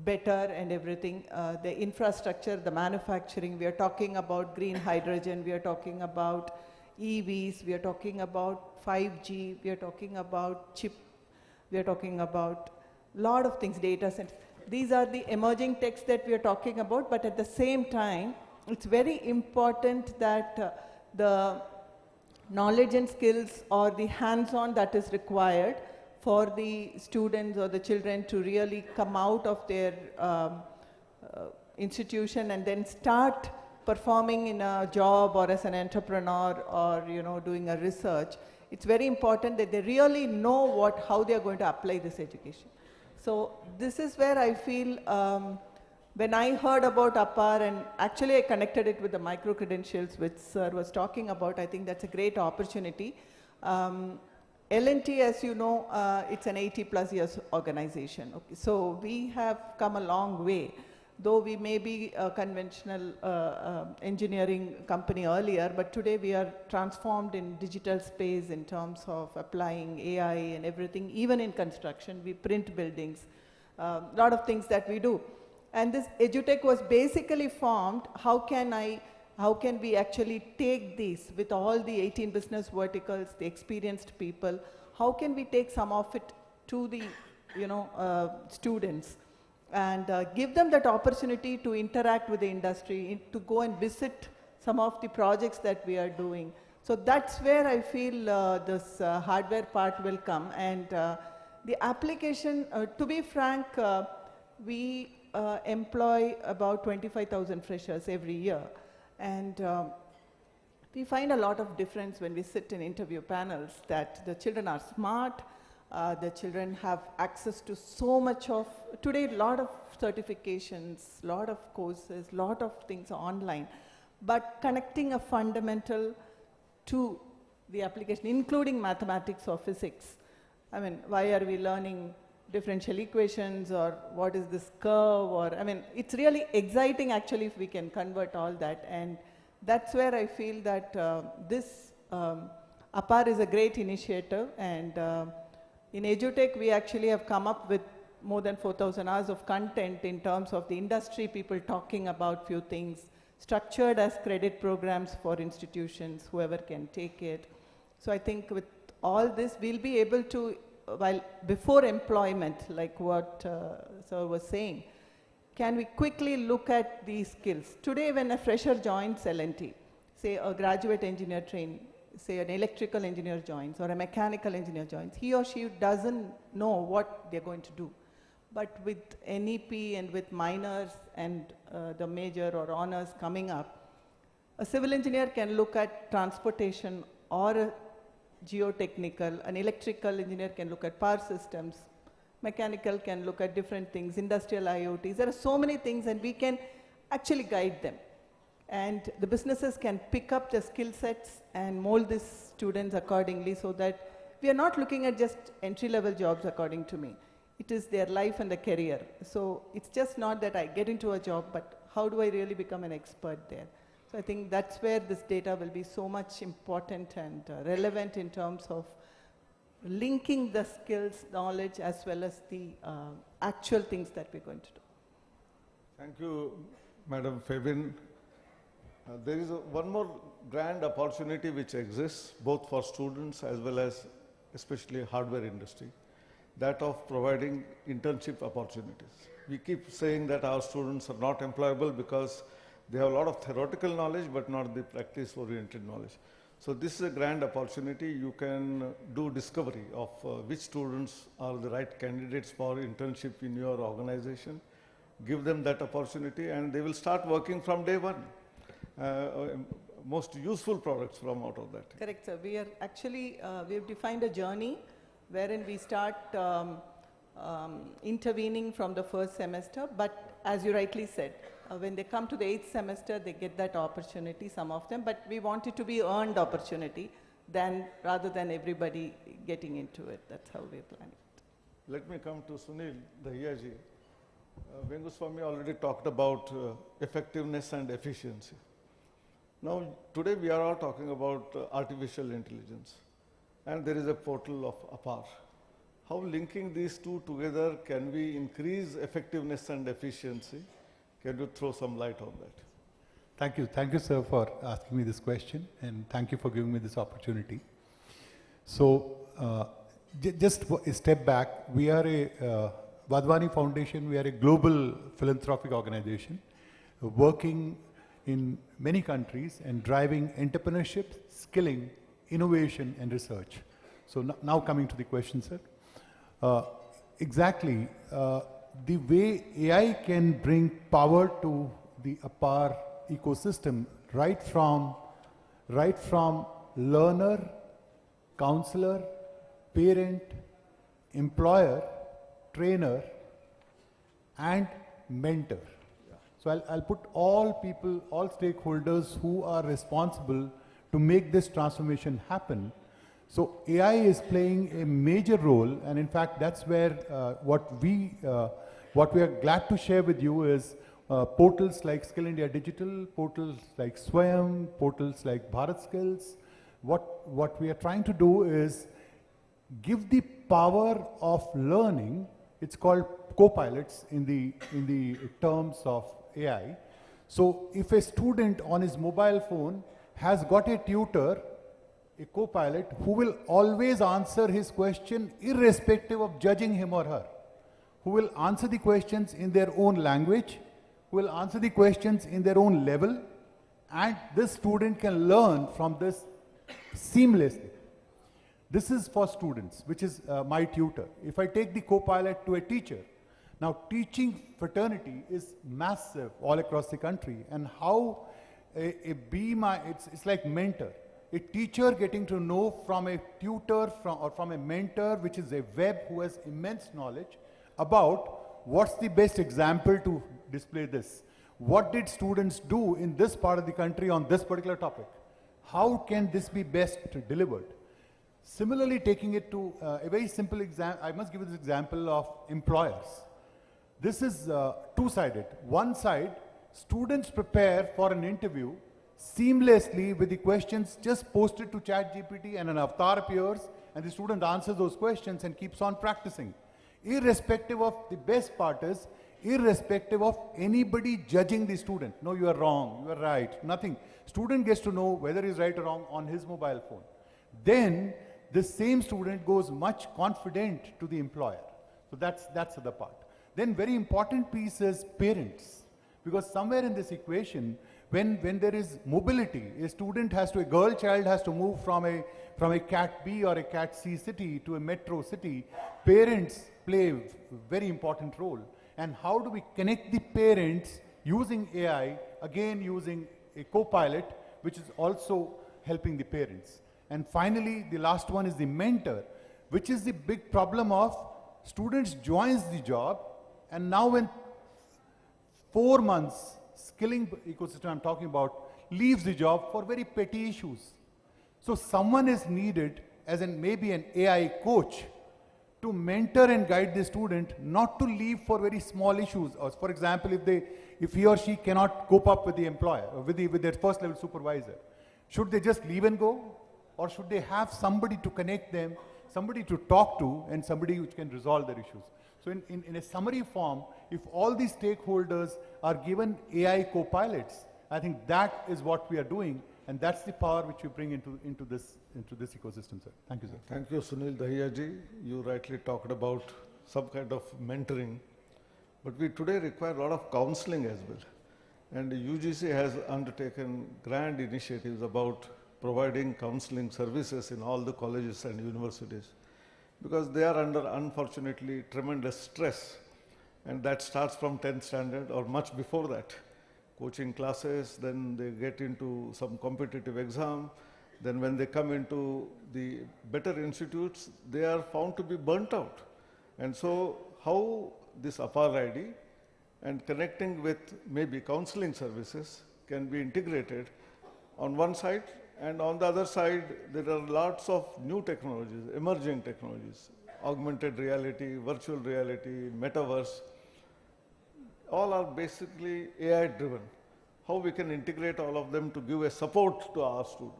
better and everything, the infrastructure, the manufacturing, we are talking about green hydrogen, we are talking about EVs, we are talking about 5G, we are talking about chip, we are talking about a lot of things, data centers. These are the emerging techs that we are talking about, but at the same time, it's very important that the knowledge and skills or the hands-on that is required for the students or the children to really come out of their institution and then start performing in a job or as an entrepreneur or doing a research. It's very important that they really know how they are going to apply this education. So this is where I feel when I heard about APAAR, and actually I connected it with the micro-credentials which Sir was talking about, I think that's a great opportunity. L&T, as you know, it's an 80+ years organization. Okay. So we have come a long way. Though we may be a conventional engineering company earlier, but today we are transformed in digital space in terms of applying AI and everything. Even in construction, we print buildings, a lot of things that we do. And this EduTech was basically formed, how can we actually take these with all the 18 business verticals, the experienced people, how can we take some of it to the students and give them that opportunity to interact with the industry, to go and visit some of the projects that we are doing. So that's where I feel this hardware part will come. And the application, to be frank, we employ about 25,000 freshers every year. And we find a lot of difference when we sit in interview panels that the children are smart, the children have access to so much of, today a lot of certifications, a lot of courses, a lot of things online, but connecting a fundamental to the application, including mathematics or physics. I mean, why are we learning differential equations or what is this curve, or, I mean, it's really exciting actually if we can convert all that. And that's where I feel that this APAAR is a great initiative. And in EduTech, we actually have come up with more than 4,000 hours of content in terms of the industry, people talking about few things, structured as credit programs for institutions, whoever can take it. So I think with all this, we'll be able to, while before employment, like what Sir was saying, can we quickly look at these skills? Today, when a fresher joins L&T, say a graduate engineer trainee, say an electrical engineer joins or a mechanical engineer joins, he or she doesn't know what they're going to do. But with NEP and with minors and the major or honors coming up, a civil engineer can look at transportation or a geotechnical, an electrical engineer can look at power systems, mechanical can look at different things, industrial IoTs. There are so many things, and we can actually guide them. And the businesses can pick up the skill sets and mold these students accordingly, so that we are not looking at just entry-level jobs, according to me. It is their life and the career. So it's just not that I get into a job, but how do I really become an expert there? So I think that's where this data will be so much important and relevant in terms of linking the skills, knowledge, as well as the actual things that we're going to do. Thank you, Madam Fabin. There is one more grand opportunity which exists both for students as well as especially hardware industry, that of providing internship opportunities. We keep saying that our students are not employable because they have a lot of theoretical knowledge but not the practice-oriented knowledge. So this is a grand opportunity. You can do discovery of which students are the right candidates for internship in your organization. Give them that opportunity and they will start working from day one. Most useful products from out of that. Correct, sir. We are actually, we have defined a journey wherein we start intervening from the first semester, but as you rightly said, when they come to the 8th semester, they get that opportunity, some of them, but we want it to be earned opportunity rather than everybody getting into it. That's how we plan it. Let me come to Sunil Dahiyaji. Venguswamy already talked about effectiveness and efficiency. Now, today we are all talking about artificial intelligence, and there is a portal of APAAR. How linking these two together can we increase effectiveness and efficiency? Can you throw some light on that? Thank you, sir, for asking me this question, and thank you for giving me this opportunity. So, just a step back, we are a Vadhwani Foundation, we are a global philanthropic organization working in many countries and driving entrepreneurship, skilling, innovation and research. So now coming to the question, sir. Exactly, the way AI can bring power to the APAAR ecosystem right from learner, counselor, parent, employer, trainer and mentor. So I'll put all people, all stakeholders who are responsible to make this transformation happen. So AI is playing a major role, and in fact that's where what we are glad to share with you is portals like Skill India Digital, portals like Swayam, portals like Bharat Skills. What we are trying to do is give the power of learning. It's called co-pilots in the terms of AI. So if a student on his mobile phone has got a tutor, a co-pilot who will always answer his question irrespective of judging him or her, who will answer the questions in their own language, who will answer the questions in their own level, and this student can learn from this seamlessly. This is for students, which is my tutor. If I take the co-pilot to a teacher, now teaching fraternity is massive all across the country, and how it's like mentor. A teacher getting to know from a tutor or from a mentor, which is a web who has immense knowledge about what's the best example to display this. What did students do in this part of the country on this particular topic? How can this be best delivered? Similarly, taking it to a very simple example, I must give you this example of employers. This is two-sided. One side, students prepare for an interview seamlessly with the questions just posted to ChatGPT, and an avatar appears and the student answers those questions and keeps on practicing. Irrespective of, the best part is, irrespective of anybody judging the student. No, you are wrong, you are right, nothing. Student gets to know whether he's right or wrong on his mobile phone. Then the same student goes much confident to the employer. So that's the other part. Then very important piece is parents, because somewhere in this equation, when there is mobility, a girl child has to move from a Cat B or a Cat C city to a metro city, parents play a very important role. And how do we connect the parents using AI, again using a co-pilot, which is also helping the parents. And finally, the last one is the mentor, which is the big problem of students joins the job, and now when 4 months, skilling ecosystem I'm talking about, leaves the job for very petty issues. So someone is needed as maybe an AI coach to mentor and guide the student not to leave for very small issues. Or for example, if he or she cannot cope up with the employer, or with their first level supervisor, should they just leave and go? Or should they have somebody to connect them, somebody to talk to, and somebody which can resolve their issues? So in a summary form, if all these stakeholders are given AI co-pilots, I think that is what we are doing, and that's the power which we bring into this ecosystem, sir. Thank you, sir. Thank you, Sunil Dahiyaji. You rightly talked about some kind of mentoring, but we today require a lot of counseling as well. And UGC has undertaken grand initiatives about providing counseling services in all the colleges and universities, because they are under, unfortunately, tremendous stress, and that starts from 10th standard or much before that. Coaching classes, then they get into some competitive exam, then when they come into the better institutes, they are found to be burnt out. And so how this APAAR ID and connecting with maybe counseling services can be integrated on one side, and on the other side, there are lots of new technologies, emerging technologies, augmented reality, virtual reality, metaverse, all are basically AI driven. How we can integrate all of them to give a support to our students.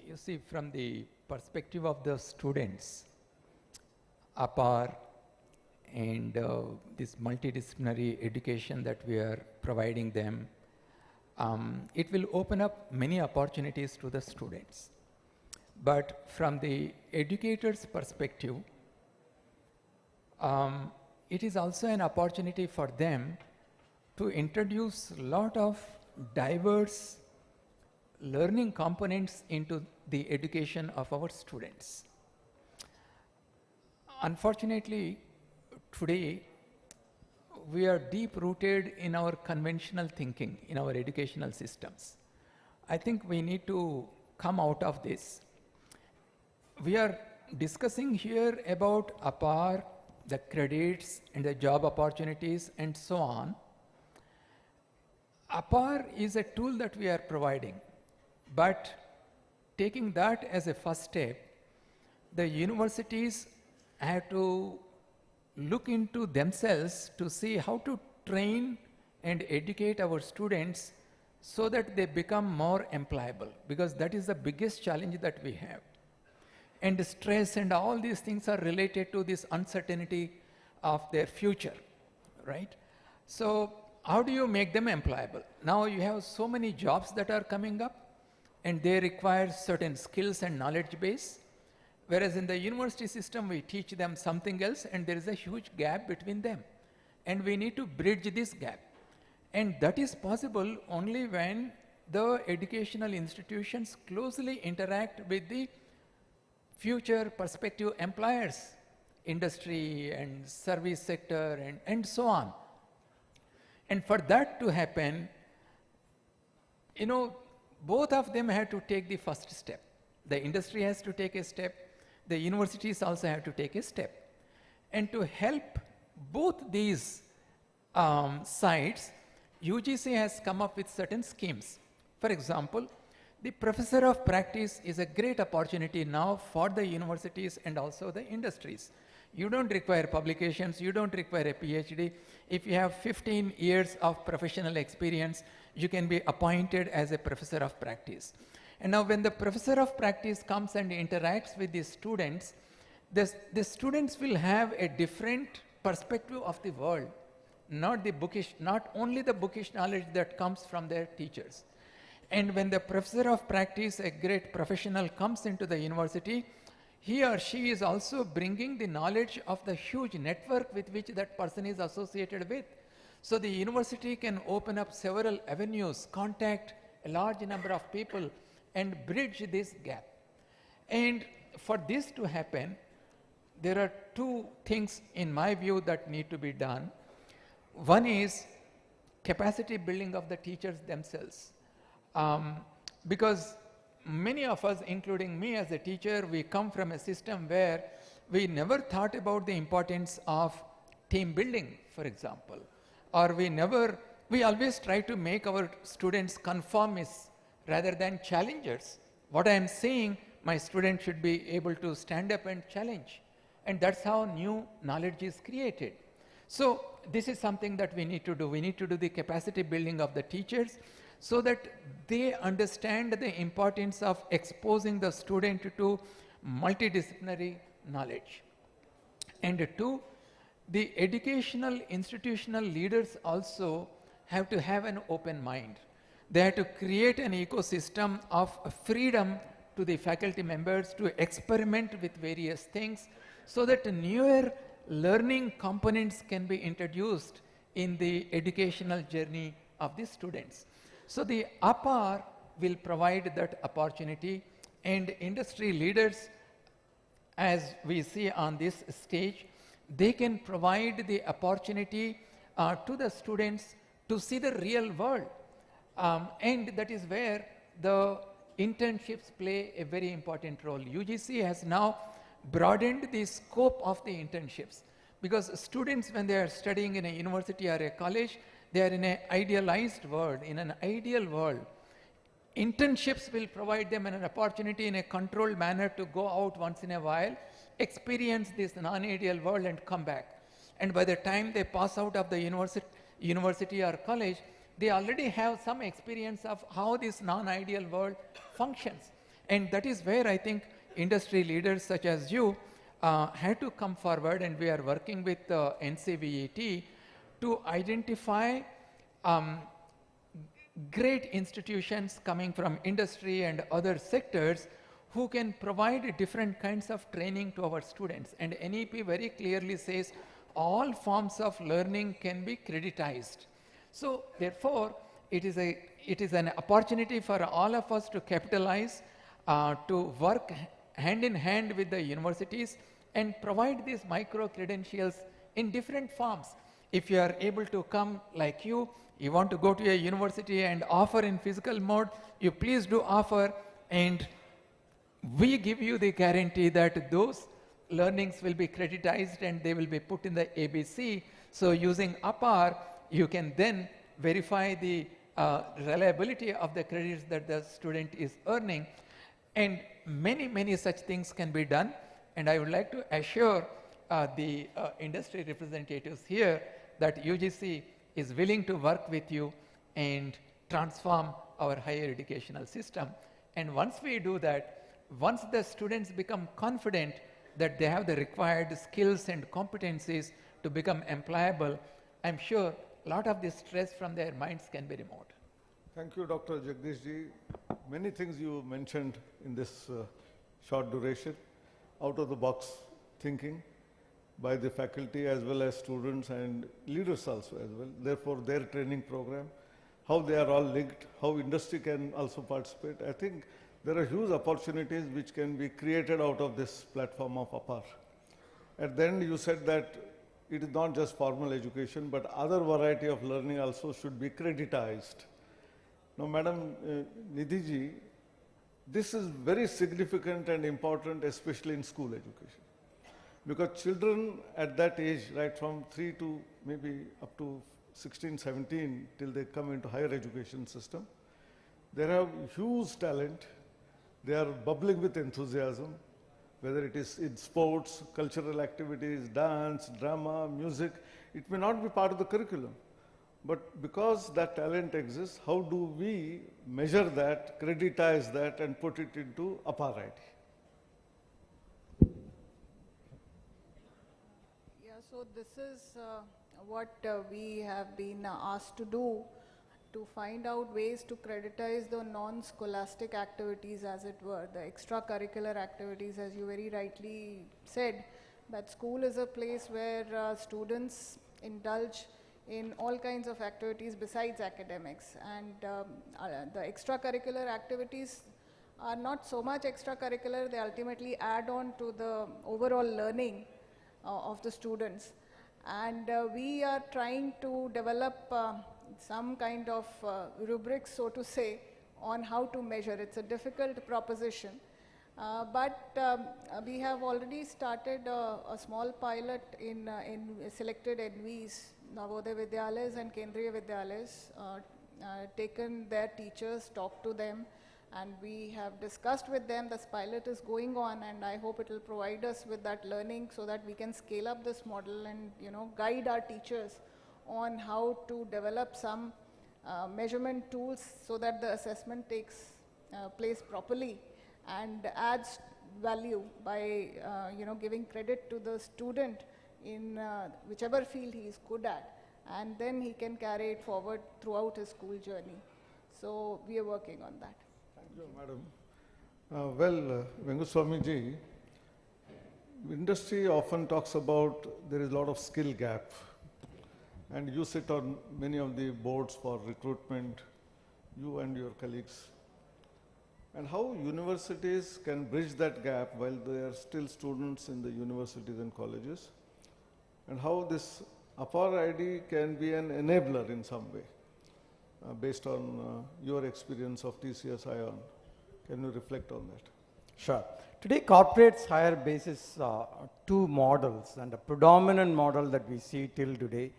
You see, from the perspective of the students, APAAR and this multidisciplinary education that we are providing them, it will open up many opportunities to the students. But from the educator's perspective, it is also an opportunity for them to introduce a lot of diverse learning components into the education of our students. Unfortunately, today, we are deep-rooted in our conventional thinking, in our educational systems. I think we need to come out of this. We are discussing here about APAAR, the credits and the job opportunities and so on. APAAR is a tool that we are providing, but taking that as a first step, the universities have to look into themselves to see how to train and educate our students so that they become more employable, because that is the biggest challenge that we have. And stress and all these things are related to this uncertainty of their future, right? So how do you make them employable? Now you have so many jobs that are coming up, and they require certain skills and knowledge base. Whereas in the university system, we teach them something else, and there is a huge gap between them. And we need to bridge this gap. And that is possible only when the educational institutions closely interact with the future prospective employers, industry and service sector and so on. And for that to happen, you know, both of them have to take the first step. The industry has to take a step. The universities also have to take a step. And to help both these sides, UGC has come up with certain schemes. For example, the professor of practice is a great opportunity now for the universities and also the industries. You don't require publications, you don't require a PhD. If you have 15 years of professional experience, you can be appointed as a professor of practice. And now when the professor of practice comes and interacts with the students, the students will have a different perspective of the world, not only the bookish knowledge that comes from their teachers. And when the professor of practice, a great professional, comes into the university, he or she is also bringing the knowledge of the huge network with which that person is associated with. So the university can open up several avenues, contact a large number of people, and bridge this gap. And for this to happen, there are two things in my view that need to be done. One is capacity building of the teachers themselves. Because many of us, including me as a teacher, we come from a system where we never thought about the importance of team building, for example. Or we always try to make our students conformists rather than challengers. What I am saying, my student should be able to stand up and challenge. And that's how new knowledge is created. So this is something that we need to do. We need to do the capacity building of the teachers so that they understand the importance of exposing the student to multidisciplinary knowledge. And two, the educational institutional leaders also have to have an open mind. They have to create an ecosystem of freedom to the faculty members to experiment with various things so that newer learning components can be introduced in the educational journey of the students. So the APAAR will provide that opportunity, and industry leaders, as we see on this stage, they can provide the opportunity to the students to see the real world. And that is where the internships play a very important role. UGC has now broadened the scope of the internships, because students, when they are studying in a university or a college, they are in an idealized world, in an ideal world. Internships will provide them an opportunity in a controlled manner to go out once in a while, experience this non-ideal world and come back. And by the time they pass out of the university or college, they already have some experience of how this non-ideal world functions. And that is where I think industry leaders such as you had to come forward, and we are working with NCVET to identify great institutions coming from industry and other sectors who can provide different kinds of training to our students. And NEP very clearly says all forms of learning can be creditized. So therefore, it is an opportunity for all of us to capitalize, to work hand in hand with the universities and provide these micro credentials in different forms. If you are able to come like you want to go to a university and offer in physical mode, you please do offer, and we give you the guarantee that those learnings will be creditized and they will be put in the ABC. So using APAAR, you can then verify the reliability of the credits that the student is earning, and many such things can be done. And I would like to assure the industry representatives here that UGC is willing to work with you and transform our higher educational system. And once we do that, once the students become confident that they have the required skills and competencies to become employable, I'm sure a lot of this stress from their minds can be removed. Thank you, Dr. Jagdish ji. Many things you mentioned in this short duration, out of the box thinking by the faculty as well as students and leaders also as well. Therefore, their training program, how they are all linked, how industry can also participate. I think there are huge opportunities which can be created out of this platform of APAAR. At the end, you said that it is not just formal education, but other variety of learning also should be creditized. Now, Madam Nidhi ji, this is very significant and important, especially in school education. Because children at that age, right from 3 to maybe up to 16, 17, till they come into higher education system, they have huge talent. They are bubbling with enthusiasm, whether it is in sports, cultural activities, dance, drama, music. It may not be part of the curriculum. But because that talent exists, how do we measure that, creditize that, and put it into APAAR IT? Yeah, so this is what we have been asked to do, to find out ways to creditize the non-scholastic activities, as it were, the extracurricular activities, as you very rightly said, that school is a place where students indulge in all kinds of activities besides academics. And the extracurricular activities are not so much extracurricular, they ultimately add on to the overall learning of the students. And we are trying to develop some kind of rubrics, so to say, on how to measure. It's a difficult proposition. But we have already started a small pilot in selected NVs, Navodaya Vidyalayas and Kendriya Vidyalayas, taken their teachers, talked to them, and we have discussed with them. This pilot is going on, and I hope it will provide us with that learning so that we can scale up this model and, you know, guide our teachers on how to develop some measurement tools so that the assessment takes place properly and adds value by giving credit to the student in whichever field he is good at, and then he can carry it forward throughout his school journey. So we are working on that. Thank you, Madam. Venguswamy ji, industry often talks about there is a lot of skill gap, and you sit on many of the boards for recruitment, you and your colleagues, and how universities can bridge that gap while they are still students in the universities and colleges, and how this APAAR ID can be an enabler in some way, based on your experience of TCS ION. Can you reflect on that? Sure. Today, corporates hire basis two models, and the predominant model that we see till today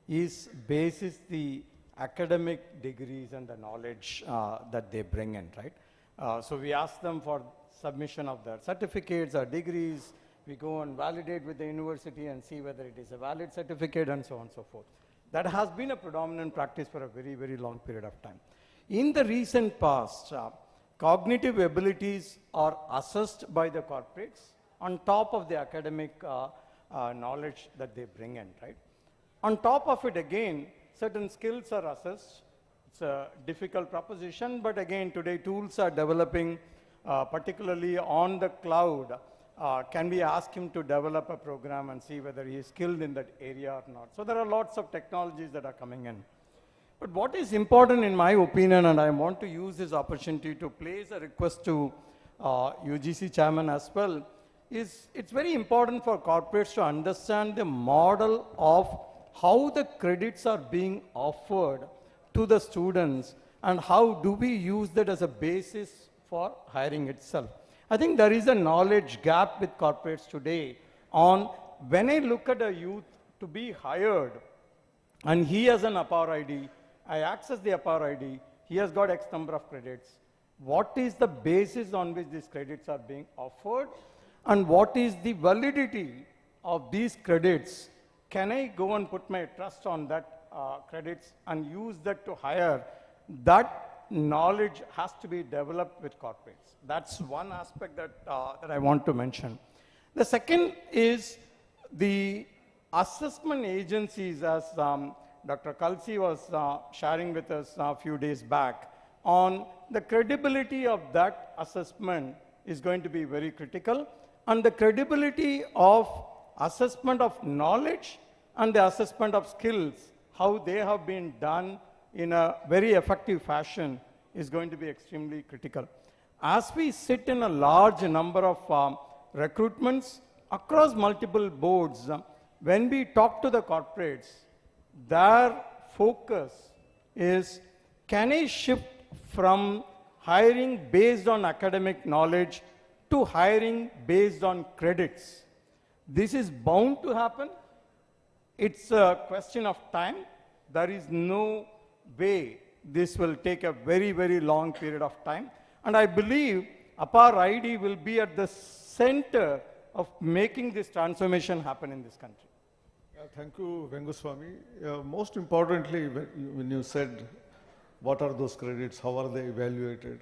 is basis the academic degrees and the knowledge that they bring in, right? So we ask them for submission of their certificates or degrees. We go and validate with the university and see whether it is a valid certificate and so on and so forth. That has been a predominant practice for a very, very long period of time. In the recent past, cognitive abilities are assessed by the corporates on top of the academic knowledge that they bring in, right? On top of it, again, certain skills are assessed. It's a difficult proposition, but again, today tools are developing, particularly on the cloud. Can we ask him to develop a program and see whether he is skilled in that area or not? So there are lots of technologies that are coming in. But what is important in my opinion, and I want to use this opportunity to place a request to UGC chairman as well, is it's very important for corporates to understand the model of how the credits are being offered to the students and how do we use that as a basis for hiring itself. I think there is a knowledge gap with corporates today on when I look at a youth to be hired and he has an APAAR ID, I access the APAAR ID, he has got X number of credits. What is the basis on which these credits are being offered and what is the validity of these credits? Can I go and put my trust on that credits and use that to hire? That knowledge has to be developed with corporates. That's one aspect that, that I want to mention. The second is the assessment agencies, as Dr. Kalsi was sharing with us a few days back, on the credibility of that assessment is going to be very critical, and the credibility of assessment of knowledge and the assessment of skills, how they have been done in a very effective fashion is going to be extremely critical. As we sit in a large number of recruitments across multiple boards, when we talk to the corporates, their focus is, can I shift from hiring based on academic knowledge to hiring based on credits? This is bound to happen. It's a question of time. There is no way this will take a very, very long period of time. And I believe APAAR ID will be at the center of making this transformation happen in this country. Thank you, Venguswamy. Most importantly, when you said, what are those credits, how are they evaluated?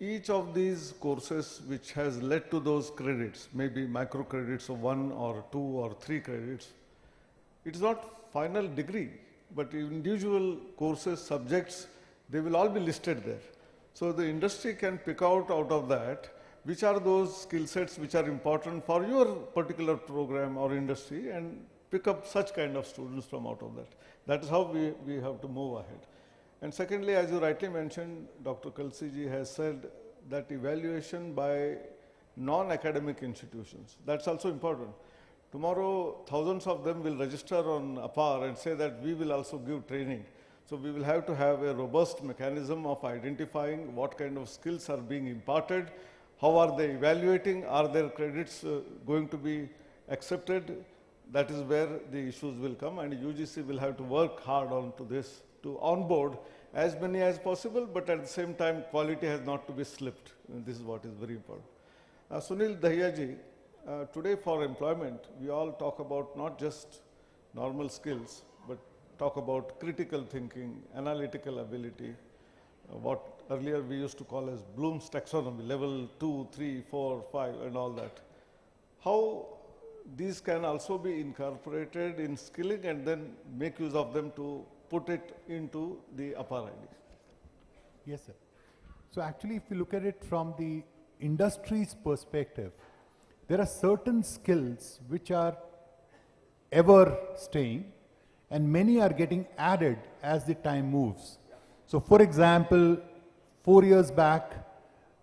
Each of these courses which has led to those credits, maybe micro credits of 1 or 2 or 3 credits, it's not final degree, but individual courses, subjects, they will all be listed there. So the industry can pick out of that which are those skill sets which are important for your particular program or industry and pick up such kind of students from out of that. That is how we have to move ahead. And secondly, as you rightly mentioned, Dr. Kalsi ji has said that evaluation by non-academic institutions, that's also important. Tomorrow, thousands of them will register on APAAR and say that we will also give training. So we will have to have a robust mechanism of identifying what kind of skills are being imparted, how are they evaluating, are their credits going to be accepted. That is where the issues will come, and UGC will have to work hard on to this, to onboard as many as possible, but at the same time, quality has not to be slipped. And this is what is very important. Sunil Dahiya ji, today for employment, we all talk about not just normal skills, but talk about critical thinking, analytical ability, what earlier we used to call as Bloom's taxonomy, level 2, 3, 4, 5, and all that. How these can also be incorporated in skilling and then make use of them to put it into the APAAR ID. Yes, sir. So actually, if you look at it from the industry's perspective, there are certain skills which are ever staying and many are getting added as the time moves. So for example, 4 years back,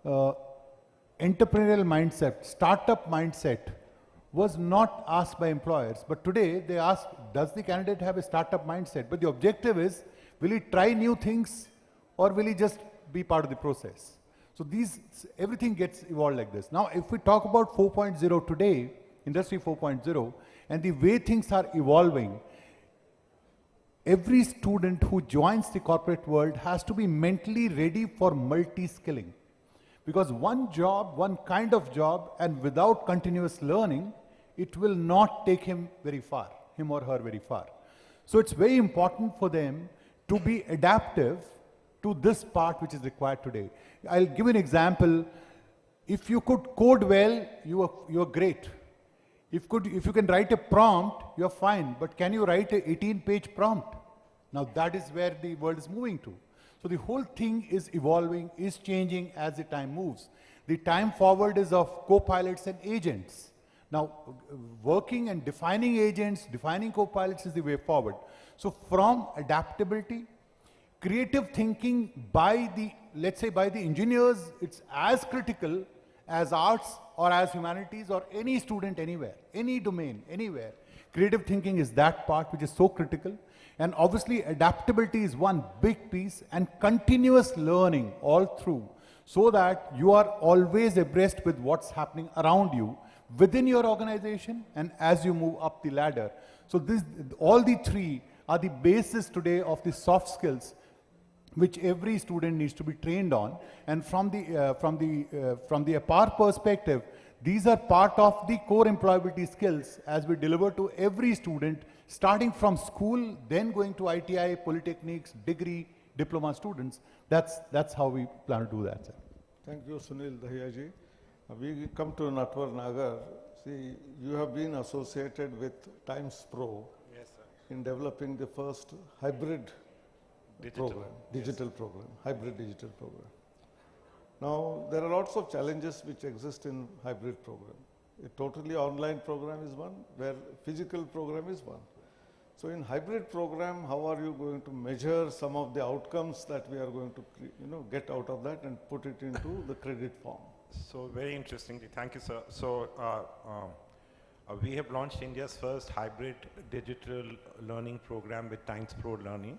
entrepreneurial mindset, startup mindset was not asked by employers, but today they ask, does the candidate have a startup mindset? But the objective is, will he try new things or will he just be part of the process? So everything gets evolved like this. Now, if we talk about 4.0 today, Industry 4.0, and the way things are evolving, every student who joins the corporate world has to be mentally ready for multi-skilling. Because one job, one kind of job, and without continuous learning, it will not take him very far, him or her very far. So it's very important for them to be adaptive to this part which is required today. I'll give you an example. If you could code well, you are great. If you can write a prompt, you're fine. But can you write an 18-page prompt? Now that is where the world is moving to. So the whole thing is evolving, is changing as the time moves. The time forward is of co-pilots and agents. Now, working and defining agents, defining co-pilots is the way forward. So from adaptability, creative thinking by the, let's say by the engineers, it's as critical as arts or as humanities or any student anywhere, any domain, anywhere. Creative thinking is that part which is so critical. And obviously adaptability is one big piece, and continuous learning all through, so that you are always abreast with what's happening around you within your organization and as you move up the ladder. So all the three are the basis today of the soft skills which every student needs to be trained on. And from the APAAR perspective, these are part of the core employability skills as we deliver to every student, starting from school, then going to ITI, polytechnics, degree, diploma students. That's how we plan to do that, sir. Thank you, Sunil Dahiyaji. We come to Natwar Nagar. See, you have been associated with Times Pro in developing the first hybrid digital program, hybrid digital program. Now, there are lots of challenges which exist in hybrid program. A totally online program is one, where physical program is one. So in hybrid program, how are you going to measure some of the outcomes that we are going to get out of that and put it into the credit form? So very interestingly, thank you, sir. So we have launched India's first hybrid digital learning program with Times Pro Learning.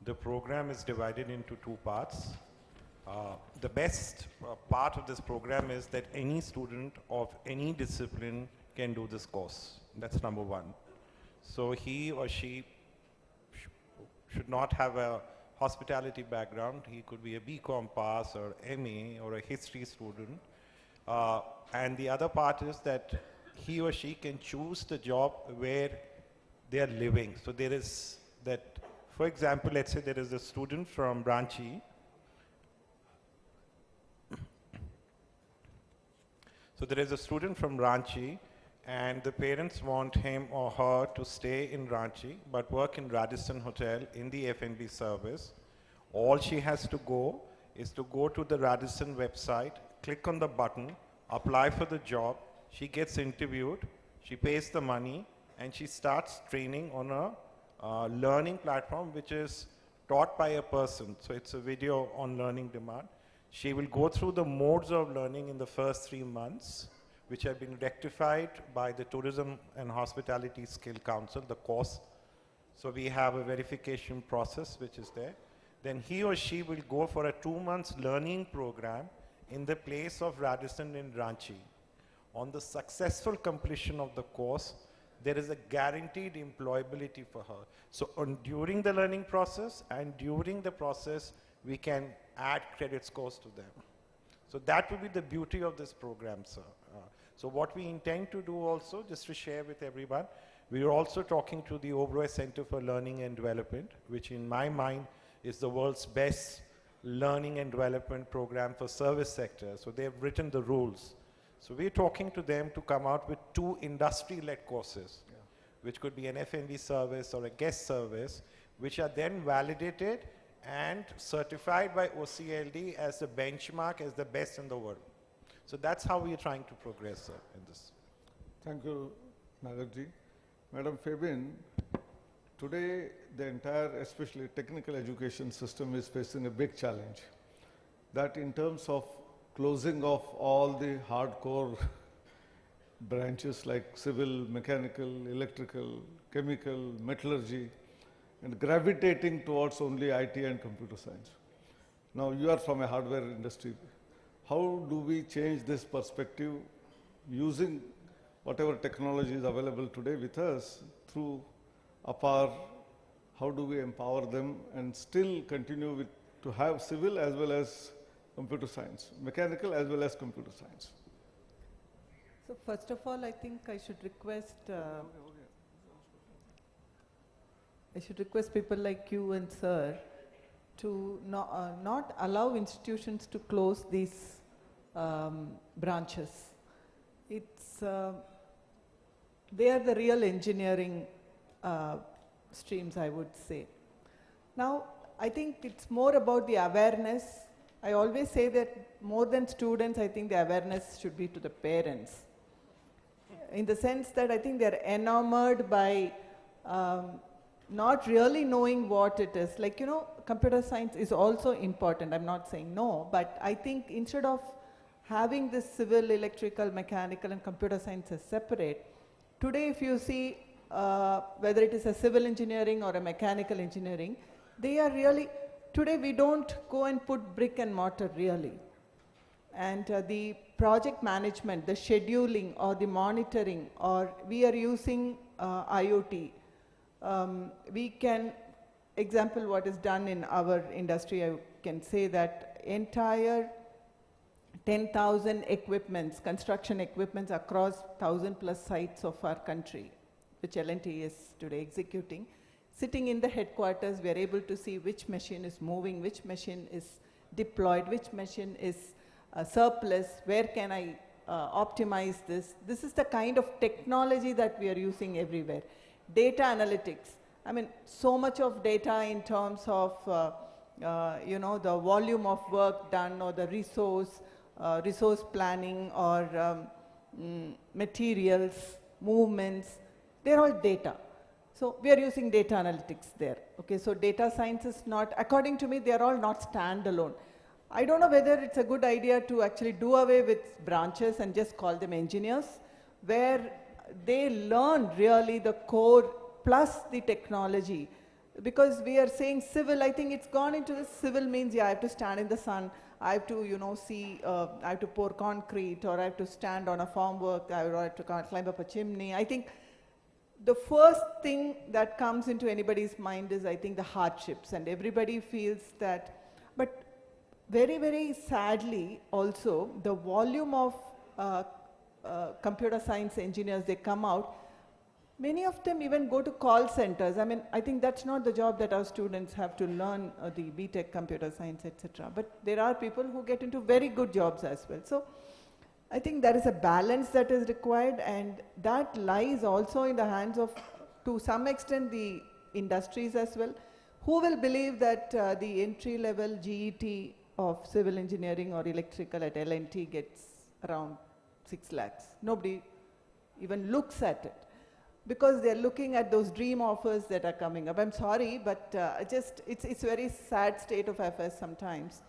The program is divided into two parts. The best part of this program is that any student of any discipline can do this course. That's number one. So he or she should not have a hospitality background. He could be a BCom pass or MA or a history student. And the other part is that he or she can choose the job where they are living. So there is that, for example, let's say there is a student from Ranchi. So there is a student from Ranchi, and the parents want him or her to stay in Ranchi but work in Radisson Hotel in the F&B service. All she has to go is to go to the Radisson website, click on the button, apply for the job. She gets interviewed, she pays the money, and she starts training on a learning platform which is taught by a person. So it's a video on learning demand. She will go through the modes of learning in the first 3 months, which have been rectified by the Tourism and Hospitality Skill Council, the course. So we have a verification process which is there. Then he or she will go for a 2 months learning program in the place of Radisson in Ranchi. On the successful completion of the course, there is a guaranteed employability for her. So during the learning process and during the process, we can add credit scores to them. So that will be the beauty of this program, sir. So what we intend to do also, just to share with everyone, we are also talking to the Oberoi Center for Learning and Development, which in my mind is the world's best learning and development program for service sector. So they've written the rules. So we're talking to them to come out with 2 industry-led courses, which could be an F&B service or a guest service, which are then validated and certified by OCLD as the benchmark, as the best in the world. So that's how we are trying to progress in this. Thank you, Nagarji. Madam Fabian, Today, the entire, especially technical education system is facing a big challenge. That in terms of closing off all the hardcore branches like civil, mechanical, electrical, chemical, metallurgy, and gravitating towards only IT and computer science. Now, you are from a hardware industry. How do we change this perspective using whatever technology is available today with us through APAAR? How do we empower them and still continue to have civil as well as computer science, mechanical as well as computer science? So first of all, I think I should request people like you and sir to not allow institutions to close these branches. It's they are the real engineering streams, I would say. Now, I think it's more about the awareness. I always say that more than students, I think the awareness should be to the parents. In the sense that I think they're enamored by not really knowing what it is. Like, you know, computer science is also important. I'm not saying no, but I think instead of having this civil, electrical, mechanical, and computer science as separate, today if you see whether it is a civil engineering or a mechanical engineering, they are really, today we don't go and put brick and mortar really. And the project management, the scheduling or the monitoring, or we are using IoT. We can, example what is done in our industry, I can say that entire 10,000 equipments, construction equipments across 1,000+ sites of our country, which L&T is today executing. Sitting in the headquarters, we are able to see which machine is moving, which machine is deployed, which machine is surplus, where can I optimize this. This is the kind of technology that we are using everywhere. Data analytics. I mean, so much of data in terms of, you know, the volume of work done or the resource planning or materials, movements, they're all data. So we are using data analytics there. Okay, so data science is not, according to me, they are all not standalone. I don't know whether it's a good idea to actually do away with branches and just call them engineers, where they learn really the core plus the technology. Because we are saying civil, I think it's gone into this. Civil means, yeah, I have to stand in the sun, I have to, you know, see, I have to pour concrete, or I have to stand on a farm work, I have to climb up a chimney. I think the first thing that comes into anybody's mind is, I think, the hardships, and everybody feels that. But very, very sadly also, the volume of computer science engineers, they come out, many of them even go to call centers. I mean, I think that's not the job that our students have to learn, the BTech computer science, etc. But there are people who get into very good jobs as well. So I think there is a balance that is required, and that lies also in the hands of, to some extent, the industries as well, who will believe that the entry-level GET of civil engineering or electrical at L&T gets around 6 lakhs. Nobody even looks at it, because they're looking at those dream offers that are coming up. I'm sorry, but it's a very sad state of affairs sometimes.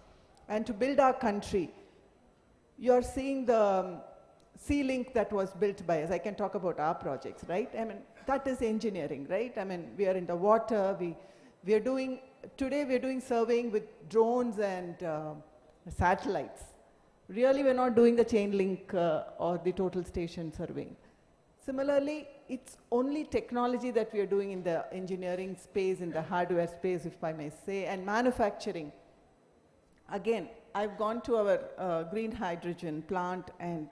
And to build our country, you're seeing the sea-link that was built by us. I can talk about our projects, right? I mean, that is engineering, right? I mean, we are in the water, we are doing, today we're doing surveying with drones and satellites. Really, we're not doing the chain link or the total station surveying. Similarly, it's only technology that we are doing in the engineering space, in the hardware space, if I may say, and manufacturing. Again, I've gone to our green hydrogen plant and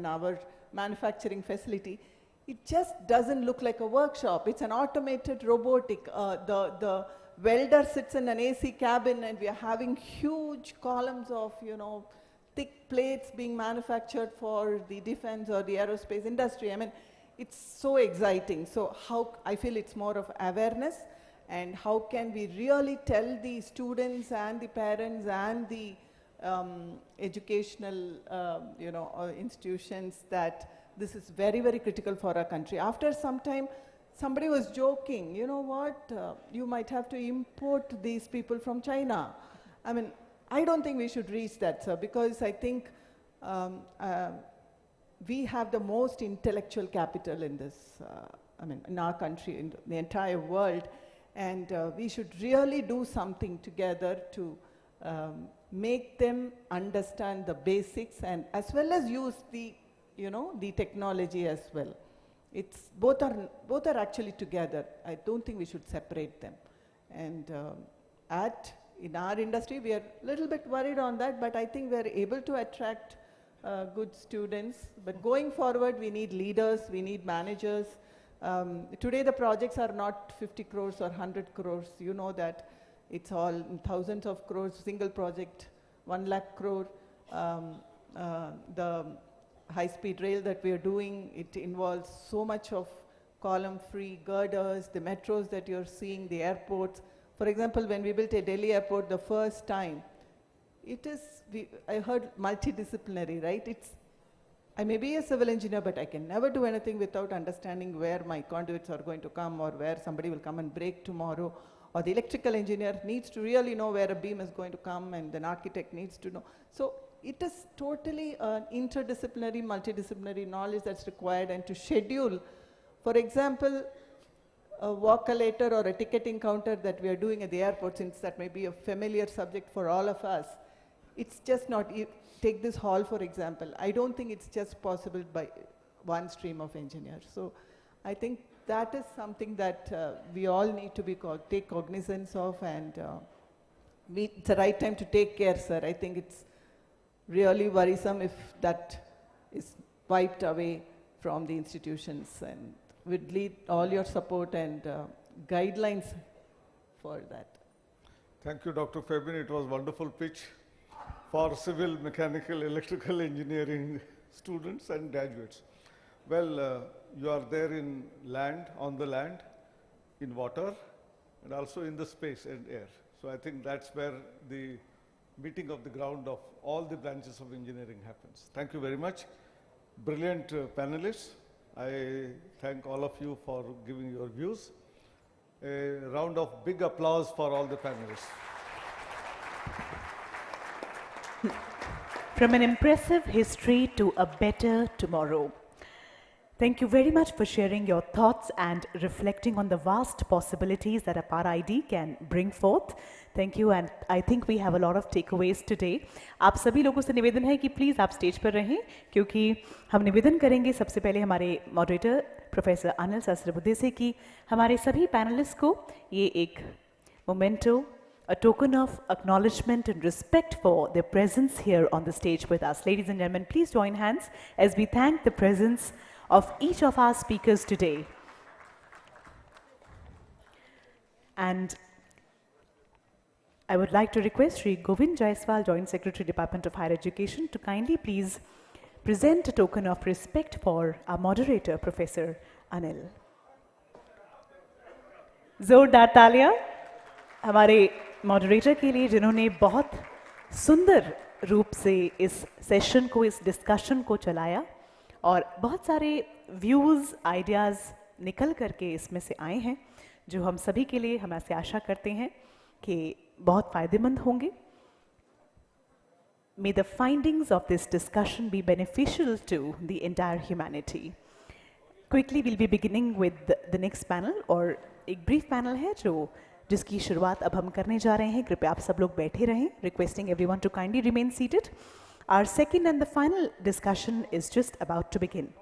our manufacturing facility. It just doesn't look like a workshop. It's an automated robotic. The welder sits in an AC cabin, and we are having huge columns of, you know, thick plates being manufactured for the defense or the aerospace industry. I mean, it's so exciting. So how, I feel it's more of awareness, and how can we really tell the students and the parents and the educational institutions that this is very, very critical for our country. After some time, somebody was joking, you know what, you might have to import these people from China. I mean, I don't think we should reach that, sir, because I think we have the most intellectual capital in this, in our country, in the entire world, and we should really do something together to make them understand the basics and as well as use the, the technology as well. It's both are actually together. I don't think we should separate them. And in our industry, we are a little bit worried on that, but I think we are able to attract good students. But going forward, we need leaders, we need managers. Today, the projects are not 50 crores or 100 crores. You know that it's all in thousands of crores, single project, 1 lakh crore. The high-speed rail that we are doing, it involves so much of column-free girders, the metros that you're seeing, the airports. For example, when we built a Delhi airport the first time, it is, I heard multidisciplinary, right? I may be a civil engineer, but I can never do anything without understanding where my conduits are going to come or where somebody will come and break tomorrow. Or the electrical engineer needs to really know where a beam is going to come, and an architect needs to know. So it is totally an interdisciplinary, multidisciplinary knowledge that's required, and to schedule, for example, a walkalator or a ticketing counter that we are doing at the airport, since that may be a familiar subject for all of us. It's just not, take this hall for example, I don't think it's just possible by one stream of engineers. So I think that is something that we all need to take cognizance of, and it's the right time to take care, sir. I think it's really worrisome if that is wiped away from the institutions, and we'd need all your support and guidelines for that. Thank you, Dr. Fabian. It was a wonderful pitch for civil, mechanical, electrical engineering students and graduates. Well, you are there in land, on the land, in water, and also in the space and air. So I think that's where the meeting of the ground of all the branches of engineering happens. Thank you very much. Brilliant panelists. I thank all of you for giving your views. A round of big applause for all the panelists. From an impressive history to a better tomorrow. Thank you very much for sharing your thoughts and reflecting on the vast possibilities that APAAR ID can bring forth. Thank you, and I think we have a lot of takeaways today. आप सभी लोगों से निवेदन है कि please आप stage पर रहें, क्योंकि हम निवेदन करेंगे सबसे पहले हमारे मॉडरेटर प्रोफेसर अनिल सहस्रबुद्धे से कि हमारे सभी पैनलिस्ट को ये एक memento, a token of acknowledgement and respect for their presence here on the stage with us. Ladies and gentlemen, please join hands as we thank the presence of each of our speakers today. And I would like to request Sri Govind Jaiswal, Joint Secretary, Department of Higher Education, to kindly please present a token of respect for our moderator, Professor Anil. जोरदार तालियां हमारे moderator के लिए, जिन्होंने बहुत सुंदर रूप से इस सेशन को, इस डिस्कशन को चलाया और बहुत सारे व्यूज़, आइडियाज़ निकल करके इसमें से आए हैं, जो हम सभी के लिए, हम ऐसे आशा करते हैं कि बहुत फ़ायदेमंद होंगे. May the findings of this discussion be beneficial to the entire humanity. Quickly, we'll be beginning with the next panel, और एक brief panel है जो जिसकी शुरुआत अब हम करने जा रहे हैं. कृपया आप सब लोग बैठे रहें. Requesting everyone to kindly remain seated. Our second and the final discussion is just about to begin.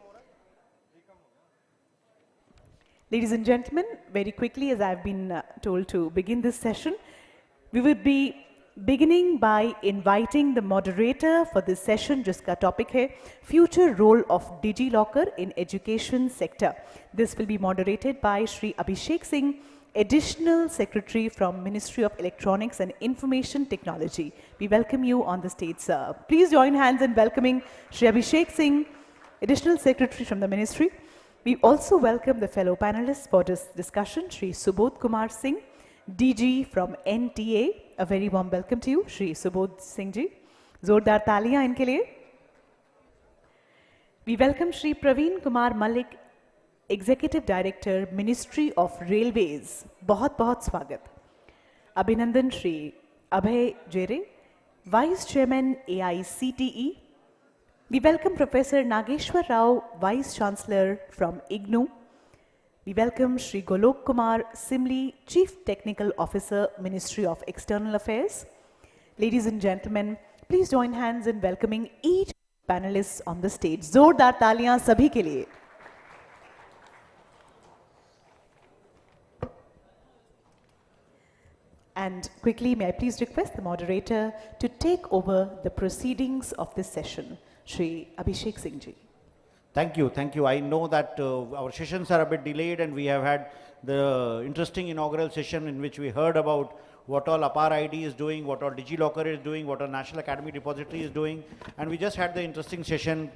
Ladies and gentlemen, very quickly, as I've been told to begin this session, we would be beginning by inviting the moderator for this session, जिसका topic है Future Role of DigiLocker in Education Sector. This will be moderated by Shri Abhishek Singh, Additional Secretary from Ministry of Electronics and Information Technology. We welcome you on the stage, sir. Please join hands in welcoming Shri Abhishek Singh, Additional Secretary from the Ministry. We also welcome the fellow panelists for this discussion, Shri Subodh Kumar Singh, DG from NTA. A very warm welcome to you, Shri Subodh Singh ji. Zordar taliyan inke liye. We welcome Shri Praveen Kumar Malik, executive director ministry of railways, बहुत बहुत स्वागत। अभिनंदन श्री अभय जेरे, vice chairman AICTE। We welcome Professor Nageshwar Rao, Vice Chancellor from IGNOU. We welcome Shri Golok Kumar Simli, Chief Technical Officer, Ministry of External Affairs. Ladies and gentlemen, please join hands in welcoming each panelist on the stage. जोरदार तालियां सभी के लिए। And quickly, may I please request the moderator to take over the proceedings of this session. Shri Abhishek Singh ji. Thank you, thank you. I know that our sessions are a bit delayed, and we have had the interesting inaugural session in which we heard about what all APAAR ID is doing, what all DigiLocker is doing, what all National Academic Depository is doing, and we just had the interesting session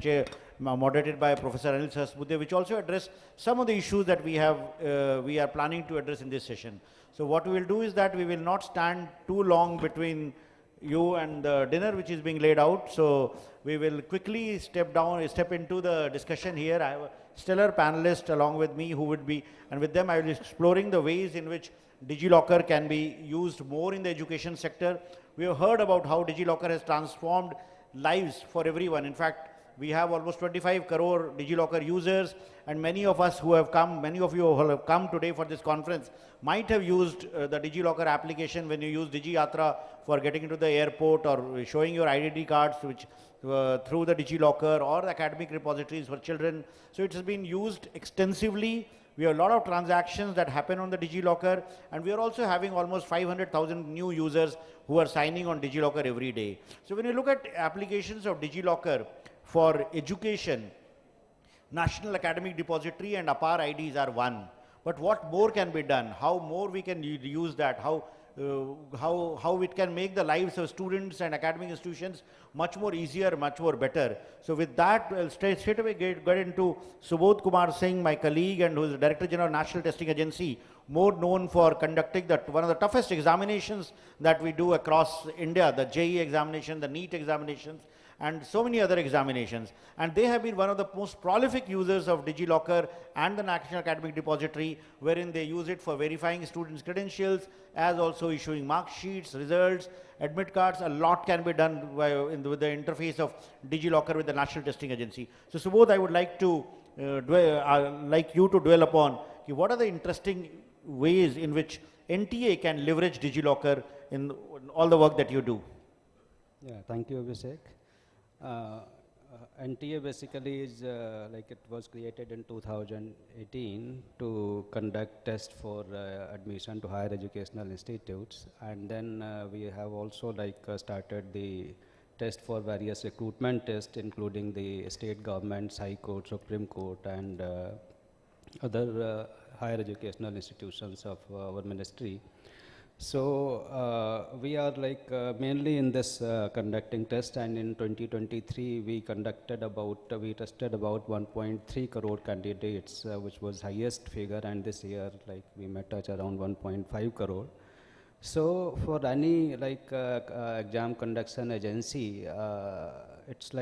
moderated by Professor Anil Sahasbuddhe, which also addressed some of the issues that we are planning to address in this session. So what we will do is that we will not stand too long between you and the dinner which is being laid out. So we will quickly step into the discussion here. I have a stellar panelist along with me who would be, and with them I will be exploring the ways in which DigiLocker can be used more in the education sector. We have heard about how DigiLocker has transformed lives for everyone. In fact, we have almost 25 crore DigiLocker users, and many of us who have come, many of you who have come today for this conference might have used the DigiLocker application when you use DigiYatra for getting into the airport or showing your identity cards which through the DigiLocker or the academic repositories for children. So it has been used extensively. We have a lot of transactions that happen on the DigiLocker, and we are also having almost 500,000 new users who are signing on DigiLocker every day. So when you look at applications of DigiLocker for education, National Academic Depository and APAAR IDs are one. But what more can be done? How more we can use that? How it can make the lives of students and academic institutions much more easier, much more better. So with that, I'll straight away get into Subodh Kumar Singh, my colleague, and who is the Director General of National Testing Agency, more known for conducting one of the toughest examinations that we do across India, the JEE examination, the NEET examinations, and so many other examinations. And they have been one of the most prolific users of DigiLocker and the National Academic Depository, wherein they use it for verifying students' credentials, as also issuing mark sheets, results, admit cards. A lot can be done with the interface of DigiLocker with the National Testing Agency. So Subodh, I would like to like you to dwell upon what are the interesting ways in which NTA can leverage DigiLocker in all the work that you do. Yeah, thank you, Abhishek. NTA basically is like it was created in 2018 to conduct tests for admission to higher educational institutes, and then we have also started the test for various recruitment tests, including the state governments, High Court, Supreme Court, and other higher educational institutions of our ministry. So we are mainly in this conducting test, and in 2023 we tested about 1.3 crore candidates, which was highest figure, and this year we may touch around 1.5 crore. So for any exam conduction agency, it's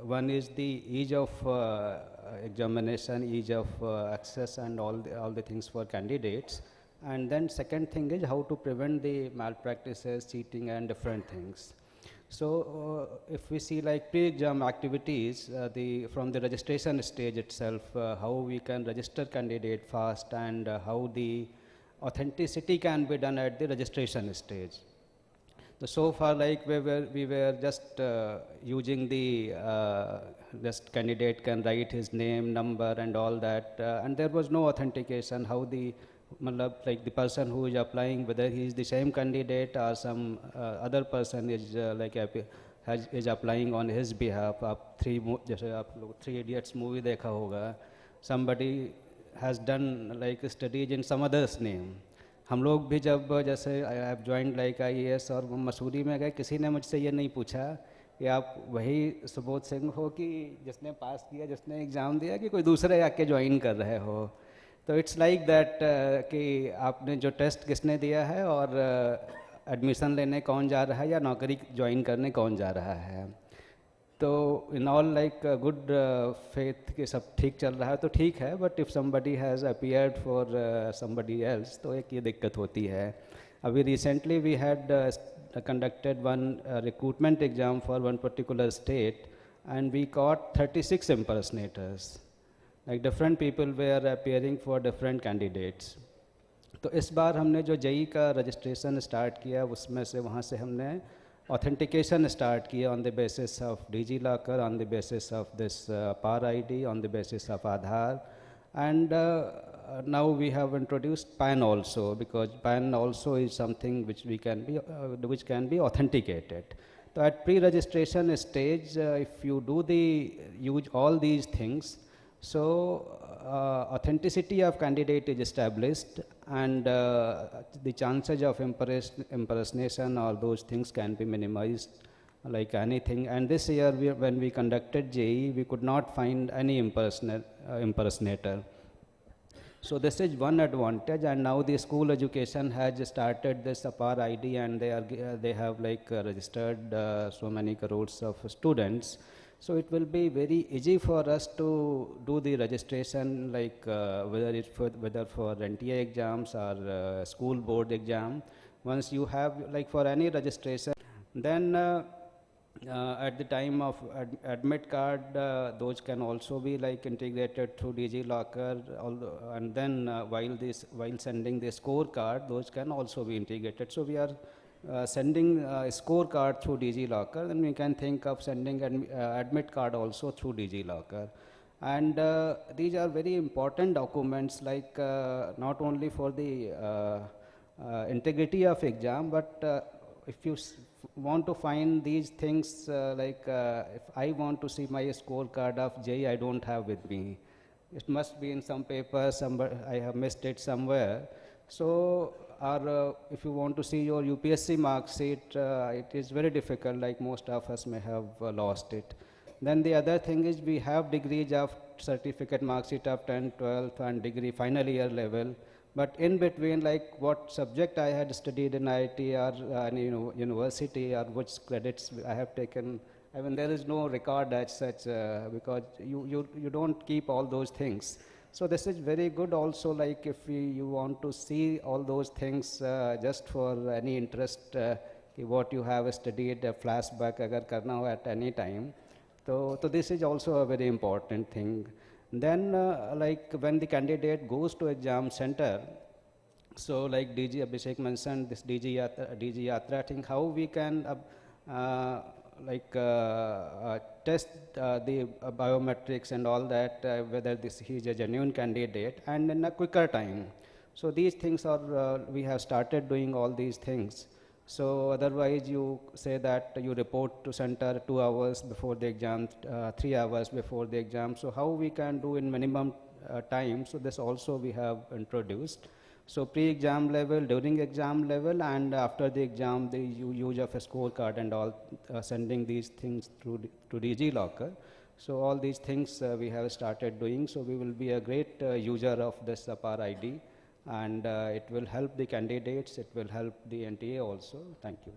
one is the ease of examination, ease of access, and all the things for candidates. And then second thing is how to prevent the malpractices, cheating, and different things. So if we see pre-exam activities, from the registration stage itself, how we can register candidate fast, and how the authenticity can be done at the registration stage. So far we were just using the just candidate can write his name, number, and all that, and there was no authentication how the the person who is applying, whether he is the same candidate or some other person is is applying on his behalf. जैसे आप लोग 3 Idiots movie देखा होगा, somebody has done studies in some other's name. हम लोग भी जब जैसे I have joined IAS और मसूरी में गए, किसी ने मुझसे ये नहीं पूछा कि आप वही सुबोध सिंह हो कि जिसने पास किया, जिसने एग्ज़ाम दिया, कि कोई दूसरे आके ज्वाइन कर रहे हो. तो इट्स लाइक दैट कि आपने जो टेस्ट किसने दिया है और एडमिशन लेने कौन जा रहा है या नौकरी ज्वाइन करने कौन जा रहा है. तो in all like good faith के सब ठीक चल रहा है तो ठीक है, but if somebody has appeared for somebody else तो एक ये दिक्कत होती है. अभी recently we had conducted one recruitment exam for one particular state, and we caught 36 impersonators. Like different people were appearing for different candidates. तो इस बार हमने जो जेई का रजिस्ट्रेशन स्टार्ट किया उसमें से वहाँ से हमने ऑथेंटिकेशन स्टार्ट किया on the basis of DigiLocker, on the basis of this APAAR ID, on the basis of Aadhaar, and now we have introduced PAN also, because PAN also is something which can be authenticated. So at pre-registration stage, if you use all these things, so authenticity of candidate is established, and the chances of impersonation or those things can be minimized like anything. And this year, when we conducted JEE, we could not find any impersonator. So this is one advantage, and now the school education has started this APAAR ID, and they have like registered so many crores of students. So it will be very easy for us to do the registration, like whether for NTA exams or school board exam. Once you have, like for any registration, then at the time of admit card, those can also be like integrated through DigiLocker, and then while sending the scorecard, those can also be integrated. So we are sending a scorecard through DigiLocker, then we can think of sending admit card also through DigiLocker. And these are very important documents, like not only for the integrity of exam, but if you want to find these things, if I want to see my scorecard of JEE, I don't have with me. It must be in some paper, somewhere I have missed it somewhere. So, or if you want to see your UPSC mark sheet, it is very difficult, like most of us may have lost it. Then the other thing is we have degrees of certificate mark sheet of 10th, 12th and degree final year level. But in between, like what subject I had studied in IIT or any university, or which credits I have taken, I mean, there is no record as such, because you don't keep all those things. So this is very good also, like if you want to see all those things just for any interest, what you have studied, a flashback agar karna ho at any time. So this is also a very important thing. Then like when the candidate goes to exam center, so like DG Abhishek mentioned this DG Yatra thing, how we can test the biometrics and all that, whether he is a genuine candidate and in a quicker time. So these things are, we have started doing all these things. So otherwise you say that you report to center 2 hours before the exam, 3 hours before the exam. So how we can do in minimum time? So this also we have introduced. So pre-exam level, during exam level, and after the exam, the use of a scorecard and all, sending these things to DigiLocker. So all these things we have started doing. So we will be a great user of this APAAR ID. And it will help the candidates, it will help the NTA also. Thank you.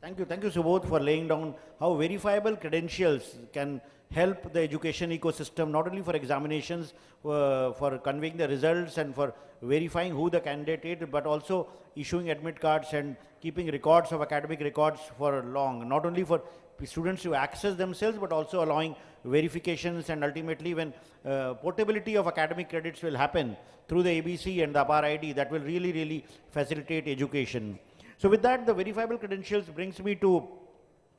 Thank you, Subodh, for laying down how verifiable credentials can help the education ecosystem, not only for examinations, for conveying the results and for verifying who the candidate is, but also issuing admit cards and keeping records of academic records for long, not only for students to access themselves, but also allowing verifications, and ultimately when portability of academic credits will happen through the ABC and the APAAR ID, that will really, really facilitate education. So with that, the verifiable credentials brings me to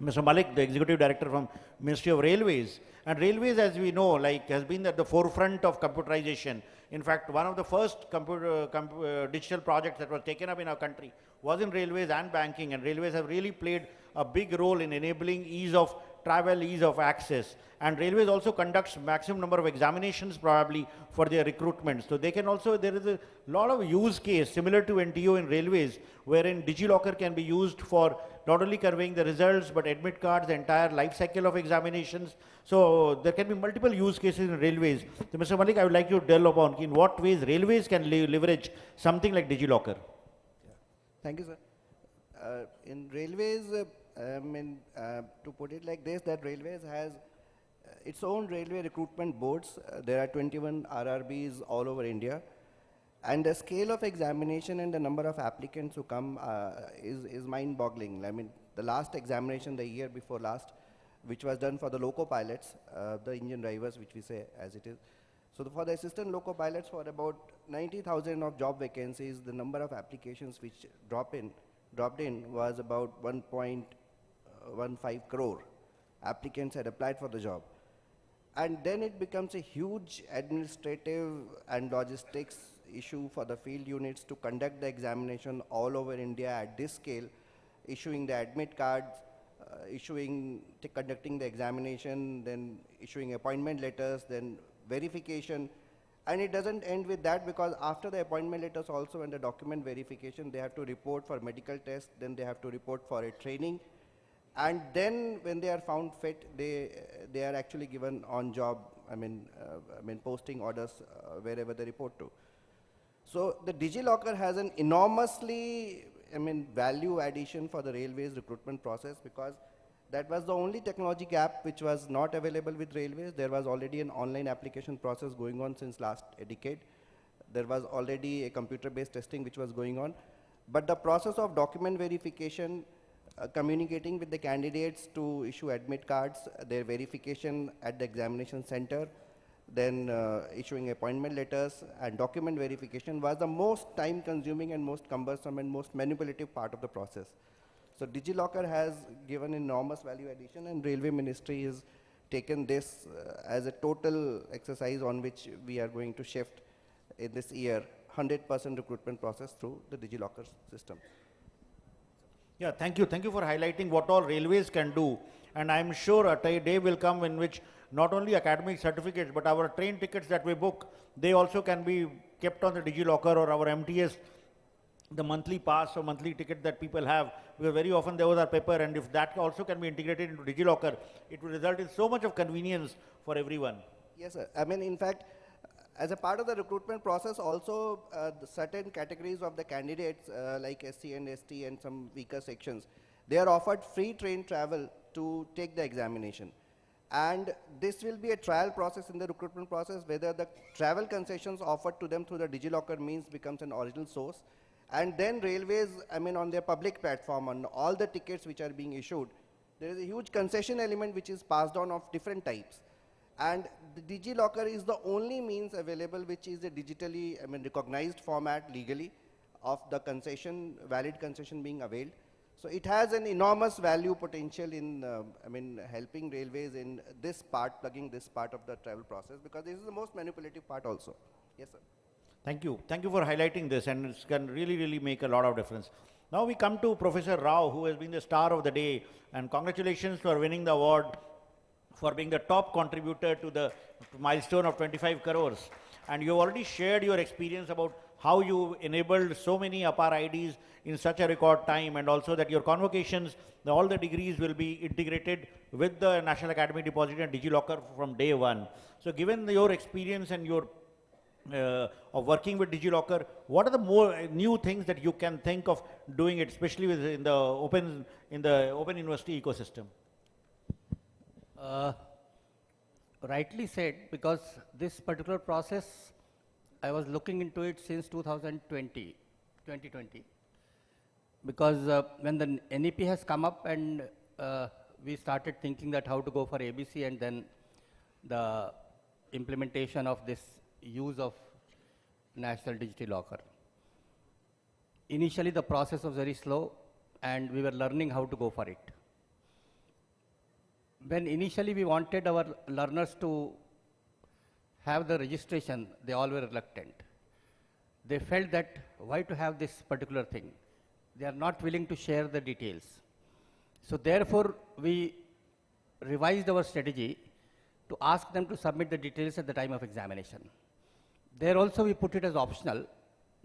Mr. Malik, the Executive Director from Ministry of Railways. And Railways, as we know, like has been at the forefront of computerization. In fact, one of the first digital projects that was taken up in our country was in railways and banking, and railways have really played a big role in enabling ease of travel, ease of access. And railways also conducts maximum number of examinations probably for their recruitment. So they can also, there is a lot of use case similar to NTO in railways, wherein DigiLocker can be used for not only conveying the results, but admit cards, the entire life cycle of examinations. So there can be multiple use cases in railways. So Mr. Malik, I would like you to delve upon in what ways railways can leverage something like DigiLocker. Thank you, sir. In railways, To put it like this, that Railways has its own railway recruitment boards. There are 21 RRBs all over India. And the scale of examination and the number of applicants who come is mind-boggling. I mean, the last examination, the year before last, which was done for the loco pilots, the engine drivers, which we say as it is. So for the assistant loco pilots, for about 90,000 of job vacancies, the number of applications which dropped in was about 1.15 crore. Applicants had applied for the job. And then it becomes a huge administrative and logistics issue for the field units to conduct the examination all over India at this scale, issuing the admit cards, conducting the examination, then issuing appointment letters, then verification. And it doesn't end with that, because after the appointment letters also and the document verification, they have to report for medical test, then they have to report for a training. And then when they are found fit, they are actually given on job, posting orders wherever they report to. So the DigiLocker has an enormously, value addition for the railways recruitment process, because that was the only technology gap which was not available with railways. There was already an online application process going on since last decade. There was already a computer-based testing which was going on. But the process of document verification, communicating with the candidates to issue admit cards, their verification at the examination center, then issuing appointment letters and document verification was the most time-consuming and most cumbersome and most manipulative part of the process. So DigiLocker has given enormous value addition, and Railway Ministry has taken this as a total exercise on which we are going to shift in this year 100% recruitment process through the DigiLocker system. Yeah, thank you. Thank you for highlighting what all railways can do. And I'm sure a day will come in which not only academic certificates, but our train tickets that we book, they also can be kept on the DigiLocker, or our MTS, the monthly pass or monthly ticket that people have, because very often those are paper, and if that also can be integrated into DigiLocker, it will result in so much of convenience for everyone. Yes, sir. In fact, as a part of the recruitment process, also the certain categories of the candidates like SC and ST and some weaker sections, they are offered free train travel to take the examination. And this will be a trial process in the recruitment process, whether the travel concessions offered to them through the DigiLocker means becomes an original source. And then railways, on their public platform, on all the tickets which are being issued, there is a huge concession element which is passed on of different types. And the DigiLocker is the only means available which is a digitally recognized format legally of the concession, valid concession being availed. So it has an enormous value potential in helping railways in this part, plugging this part of the travel process, because this is the most manipulative part also. Yes, sir. Thank you. Thank you for highlighting this, and it can really, really make a lot of difference. Now we come to Professor Rao, who has been the star of the day, and congratulations for winning the award for being the top contributor to the milestone of 25 crores. And you already shared your experience about how you enabled so many APAAR IDs in such a record time, and also that your convocations, all the degrees will be integrated with the National Academic Depository and DigiLocker from day one. So given your experience and your of working with DigiLocker, what are the more new things that you can think of doing it, especially in the open university ecosystem? Rightly said, because this particular process, I was looking into it since 2020, because when the NEP has come up and we started thinking that how to go for ABC, and then the implementation of this use of National Digital Locker. Initially the process was very slow and we were learning how to go for it. When initially we wanted our learners to have the registration, they all were reluctant. They felt that why to have this particular thing? They are not willing to share the details. So therefore we revised our strategy to ask them to submit the details at the time of examination. There also we put it as optional,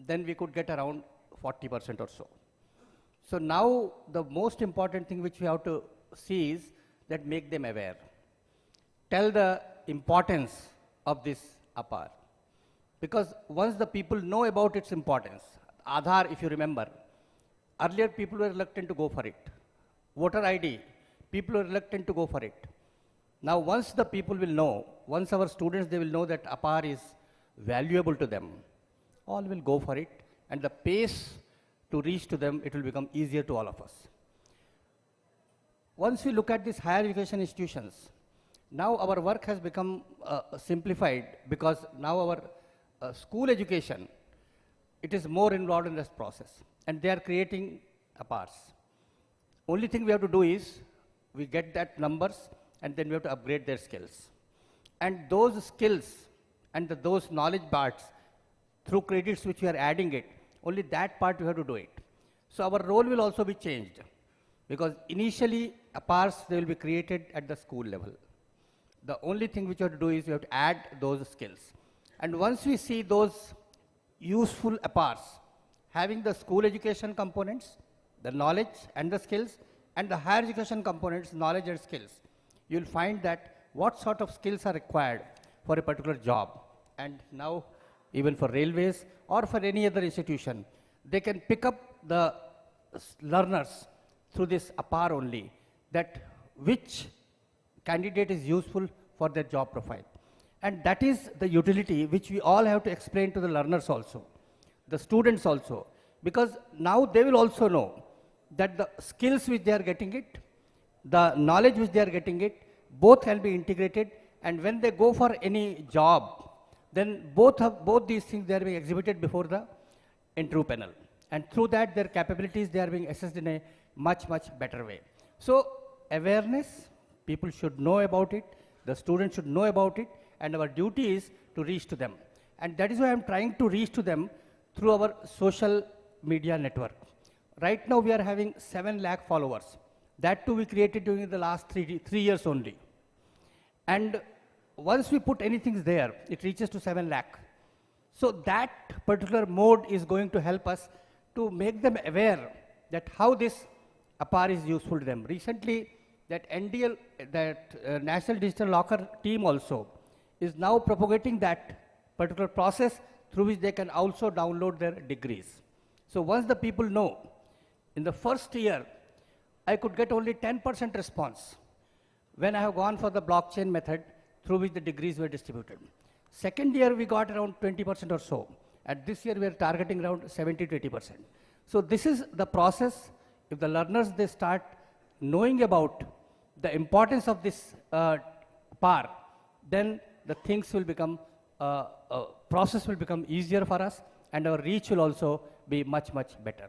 then we could get around 40% or so. So now the most important thing which we have to see is that make them aware. Tell the importance of this APAAR. Because once the people know about its importance, Aadhaar, if you remember, earlier people were reluctant to go for it. voter ID, people are reluctant to go for it. Now, once the people will know, once our students, they will know that APAAR is valuable to them, all will go for it, and the pace to reach to them, it will become easier to all of us. Once we look at these higher education institutions, now our work has become simplified because now our school education, it is more involved in this process, and they are creating APAARs. Only thing we have to do is, we get that numbers, and then we have to upgrade their skills. And those skills and those knowledge parts, through credits which we are adding it, only that part we have to do it. So our role will also be changed, because initially APAARs, they will be created at the school level. The only thing which you have to do is you have to add those skills. And once we see those useful APAARs having the school education components, the knowledge and the skills, and the higher education components, knowledge and skills, you will find that what sort of skills are required for a particular job. And now, even for railways or for any other institution, they can pick up the learners through this APAAR only, that which candidate is useful for their job profile. And that is the utility which we all have to explain to the learners also, the students also, because now they will also know that the skills which they are getting it, the knowledge which they are getting it, both can be integrated, and when they go for any job, then both these things, they are being exhibited before the interview panel. And through that, their capabilities, they are being assessed in a much, much better way. So awareness, people should know about it, the students should know about it, and our duty is to reach to them. And that is why I'm trying to reach to them through our social media network. Right now, we are having 7 lakh followers. That too we created during the last 3 years only. And once we put anything there, it reaches to 7 lakh. So that particular mode is going to help us to make them aware that how this APAAR is useful to them. Recently, that NDL, that National Digital Locker team also, is now propagating that particular process through which they can also download their degrees. So once the people know, in the first year, I could get only 10% response when I have gone for the blockchain method through which the degrees were distributed. Second year, we got around 20% or so. And this year, we are targeting around 70 to 80%. So this is the process. If the learners, they start knowing about the importance of this APAAR, then the things will become, process will become easier for us, and our reach will also be much, much better.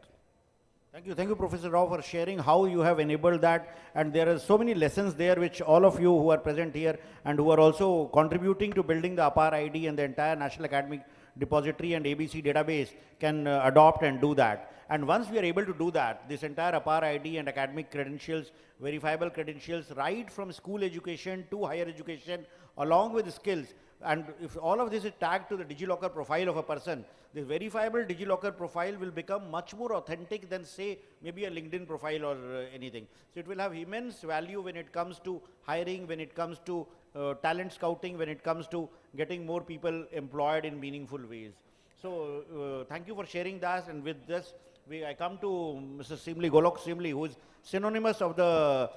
Thank you, Professor Rao, for sharing how you have enabled that. And there are so many lessons there which all of you who are present here and who are also contributing to building the APAAR ID and the entire National Academic Depository and ABC database can adopt and do that. And once we are able to do that, this entire APAAR ID and academic credentials, verifiable credentials, right from school education to higher education, along with skills, and if all of this is tagged to the DigiLocker profile of a person, this verifiable DigiLocker profile will become much more authentic than, say, maybe a LinkedIn profile or anything. So it will have immense value when it comes to hiring, when it comes to talent scouting, when it comes to getting more people employed in meaningful ways. So thank you for sharing that. And with this, I come to Mr. Simli, Golok Simli, who is synonymous of the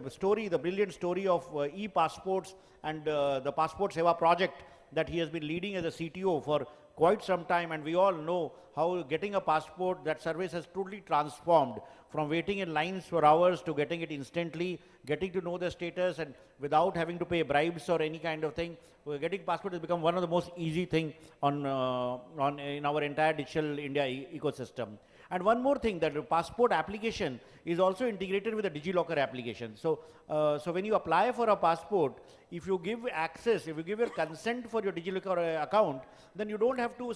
story, the brilliant story of e-passports and the Passport Seva project that he has been leading as a CTO for quite some time. And we all know how getting a passport, that service has totally transformed from waiting in lines for hours to getting it instantly, getting to know the status and without having to pay bribes or any kind of thing. Getting passport has become one of the most easy thing in our entire digital India ecosystem. And one more thing, that the passport application is also integrated with the DigiLocker application. So, so when you apply for a passport, if you give access, if you give your consent for your DigiLocker account, then you don't have to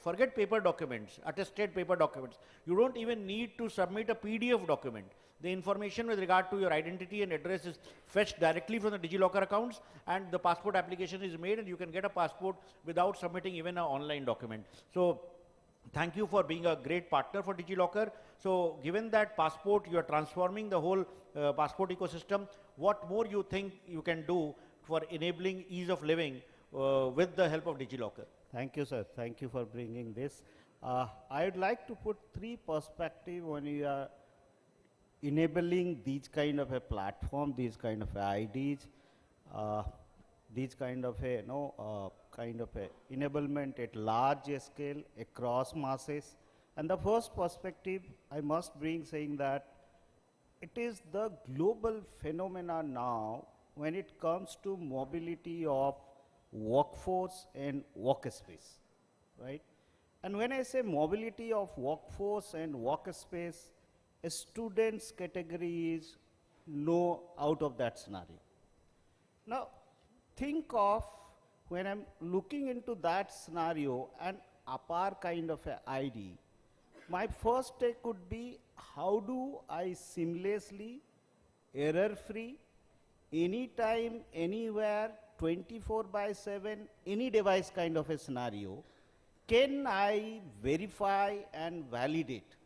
forget paper documents, attested paper documents. You don't even need to submit a PDF document. The information with regard to your identity and address is fetched directly from the DigiLocker accounts, and the passport application is made, and you can get a passport without submitting even an online document. So thank you for being a great partner for DigiLocker. So given that passport, you are transforming the whole passport ecosystem, what more you think you can do for enabling ease of living with the help of DigiLocker? Thank you, sir. Thank you for bringing this. I would like to put 3 perspectives when you are enabling these kind of a platform, these kind of IDs, these kind of a, kind of a enablement at large scale across masses. And the first perspective I must bring saying that it is the global phenomena now when it comes to mobility of workforce and workspace, right? And when I say mobility of workforce and workspace, a student's category is no out of that scenario. Now, think of when I'm looking into that scenario and APAAR kind of a ID, my first take could be how do I seamlessly, error-free, anytime, anywhere, 24/7, any device kind of a scenario, can I verify and validate?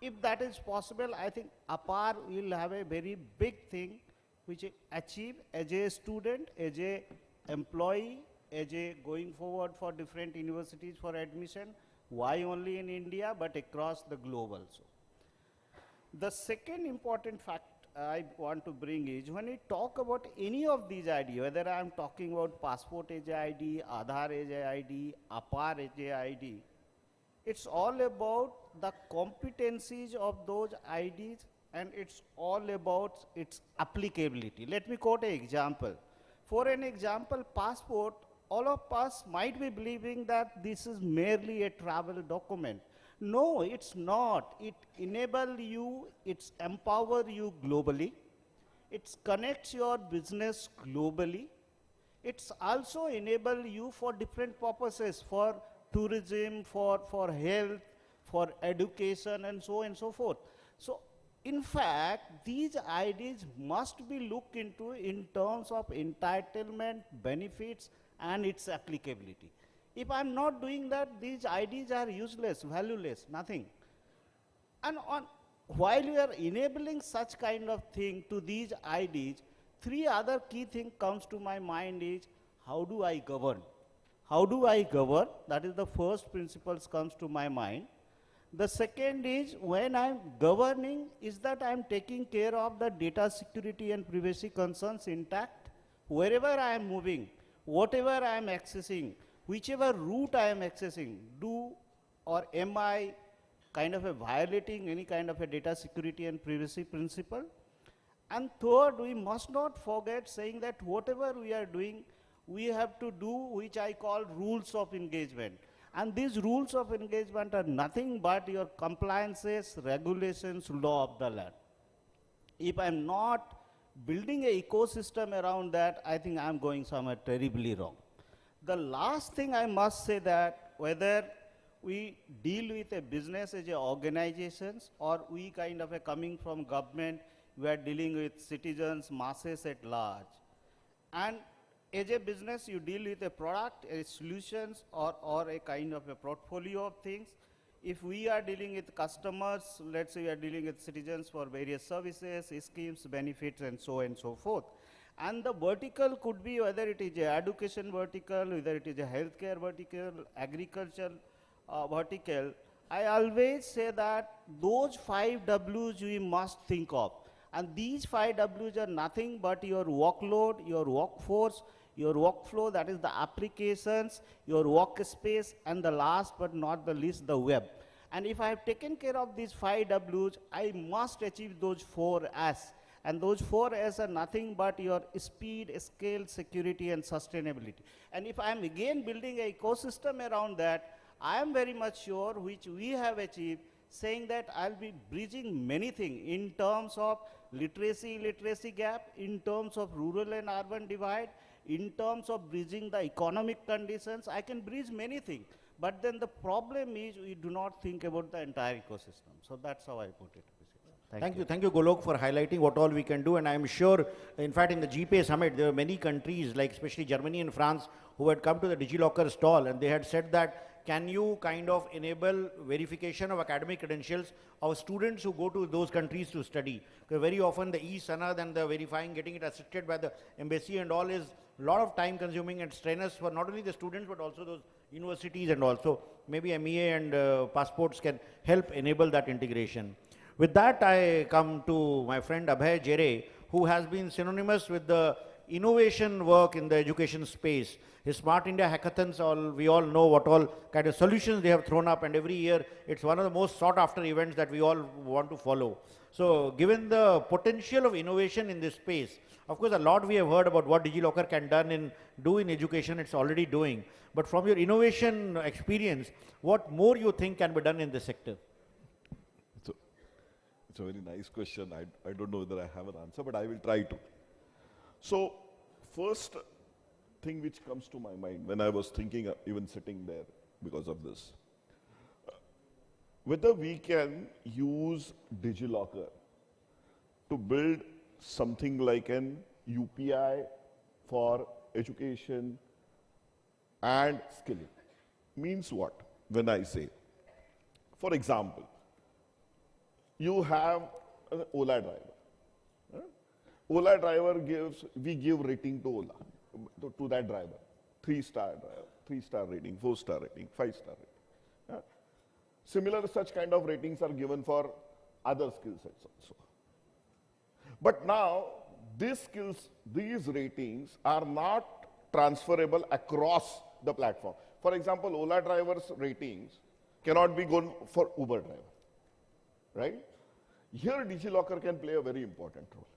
If that is possible, I think APAAR will have a very big thing which achieve as a student, as a employee, as a going forward for different universities for admission. Why only in India, but across the globe also. The second important fact I want to bring is when we talk about any of these ID, whether I am talking about passport as a ID, Aadhaar as a ID, APAAR as a ID, it's all about the competencies of those IDs and it's all about its applicability. Let me quote an example. For an example, passport, all of us might be believing that this is merely a travel document. No, it's not. It enables you, it empowers you globally. It connects your business globally. It's also enable you for different purposes, for tourism, for health, for education, and so on and so forth. So, in fact, these IDs must be looked into in terms of entitlement, benefits, and its applicability. If I'm not doing that, these IDs are useless, valueless, nothing. And while we are enabling such kind of thing to these IDs, three other key things comes to my mind is, how do I govern? How do I govern? That is the first principles comes to my mind. The second is, when I'm governing, is that I'm taking care of the data security and privacy concerns intact? Wherever I am moving, whatever I am accessing, whichever route I am accessing, or am I kind of violating any kind of a data security and privacy principle? And third, we must not forget saying that whatever we are doing, we have to do which I call rules of engagement. And these rules of engagement are nothing but your compliances, regulations, law of the land. If I'm not building an ecosystem around that, I think I'm going somewhere terribly wrong. The last thing I must say that whether we deal with a business as a organizations or we kind of coming from government, we are dealing with citizens, masses at large. And as a business, you deal with a product, a solutions, or a kind of a portfolio of things. If we are dealing with customers, let's say we are dealing with citizens for various services, schemes, benefits, and so on and so forth. And the vertical could be whether it is a education vertical, whether it is a healthcare vertical, agriculture vertical. I always say that those 5 Ws we must think of. And these 5 Ws are nothing but your workload, your workforce, your workflow, that is the applications, your workspace, and the last but not the least, the web. And if I have taken care of these 5 Ws, I must achieve those 4 S. And those 4 S are nothing but your speed, scale, security, and sustainability. And if I am again building an ecosystem around that, I am very much sure which we have achieved, saying that I'll be bridging many things in terms of literacy gap, in terms of rural and urban divide, in terms of bridging the economic conditions. I can bridge many things. But then the problem is we do not think about the entire ecosystem. So that's how I put it. Thank you. Thank you, Golok, for highlighting what all we can do. And I'm sure, in fact, in the GPA summit, there were many countries, like especially Germany and France, who had come to the DigiLocker stall, and they had said that, can you kind of enable verification of academic credentials of students who go to those countries to study? Because very often the e-sanad and the verifying, getting it assisted by the embassy and all is a lot of time consuming and strenuous for not only the students, but also those universities, and also maybe MEA and passports can help enable that integration. With that, I come to my friend Abhay Jere, who has been synonymous with the innovation work in the education space. His Smart India hackathons, we all know what all kind of solutions they have thrown up, and every year it's one of the most sought after events that we all want to follow. So given the potential of innovation in this space, of course a lot we have heard about what DigiLocker can do in education, it's already doing. But from your innovation experience, what more you think can be done in this sector? It's a very nice question. I don't know whether I have an answer, but I will try to. So first thing which comes to my mind when I was thinking, even sitting there because of this, whether we can use DigiLocker to build something like an UPI for education and skilling. Means what when I say? For example, you have an Ola driver. Ola driver we give rating to Ola, to that driver. 3-star driver, 3-star rating, 4-star rating, 5-star rating. Similar such kind of ratings are given for other skill sets also. But now, these ratings are not transferable across the platform. For example, Ola driver's ratings cannot be gone for Uber driver, right? Here, DigiLocker can play a very important role.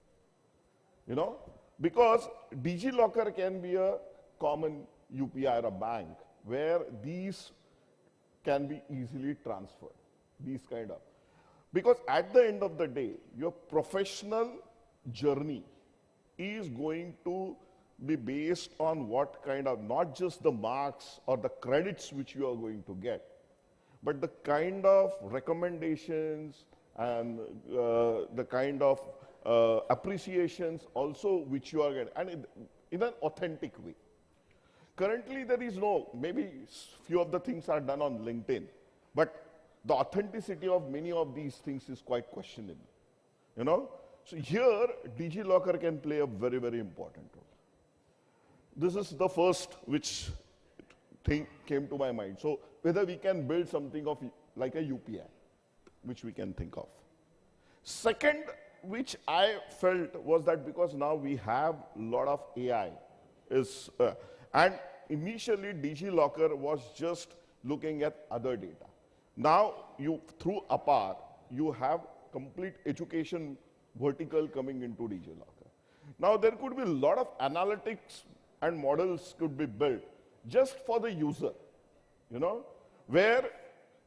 You know, because DigiLocker can be a common UPI or a bank where these can be easily transferred, these kind of. Because at the end of the day, your professional journey is going to be based on what kind of, not just the marks or the credits which you are going to get, but the kind of recommendations and the kind of appreciations also which you are getting, and in an authentic way. Currently there is no, maybe few of the things are done on LinkedIn, but the authenticity of many of these things is quite questionable, you know. So here DigiLocker can play a very, very important role. This is the first which thing came to my mind. So whether we can build something of like a UPI, which we can think of. Second, which I felt was that because now we have a lot of AI, and initially DigiLocker was just looking at other data. Now through APAAR, you have complete education vertical coming into DigiLocker. Now there could be a lot of analytics and models could be built just for the user, you know, where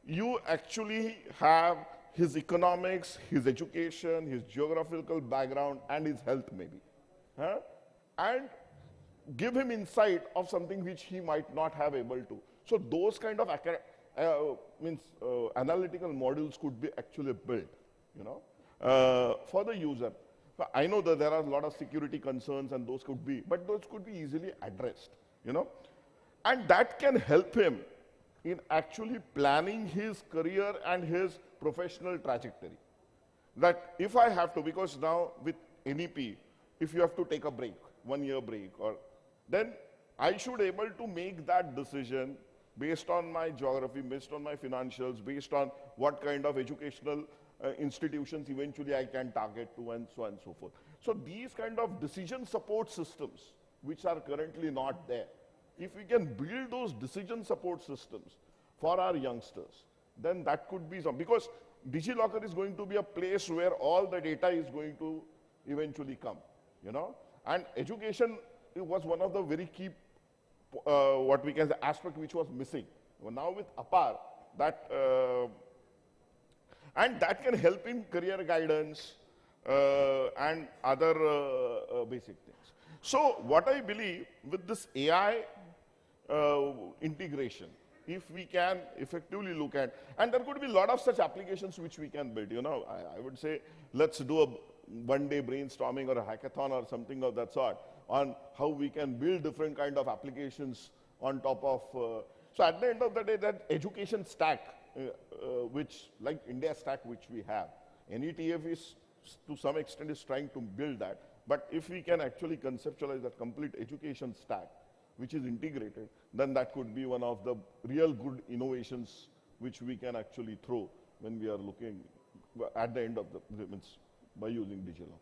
you actually have his economics, his education, his geographical background, and his health maybe. And give him insight of something which he might not have able to. So those kind of analytical models could be actually built, you know, for the user. I know that there are a lot of security concerns and those could be, but those could be easily addressed, you know. And that can help him in actually planning his career and his professional trajectory. That if I have to, because now with NEP, if you have to take a break, 1-year break, or then I should able to make that decision based on my geography, based on my financials, based on what kind of educational institutions eventually I can target to, and so on and so forth. So these kind of decision support systems, which are currently not there, if we can build those decision support systems for our youngsters, then that could be some, because DigiLocker is going to be a place where all the data is going to eventually come, you know. And education was one of the very key, what we can say, aspect which was missing. Well, now with APAAR, that, and that can help in career guidance and other basic things. So what I believe with this AI integration, if we can effectively look at, and there could be a lot of such applications which we can build, you know, I would say, let's do a one-day brainstorming or a hackathon or something of that sort on how we can build different kind of applications on top of, so at the end of the day, that education stack, which like India stack which we have, NETF is to some extent is trying to build that, but if we can actually conceptualize that complete education stack, which is integrated, then that could be one of the real good innovations which we can actually throw when we are looking at the end of the means by using DigiLocker.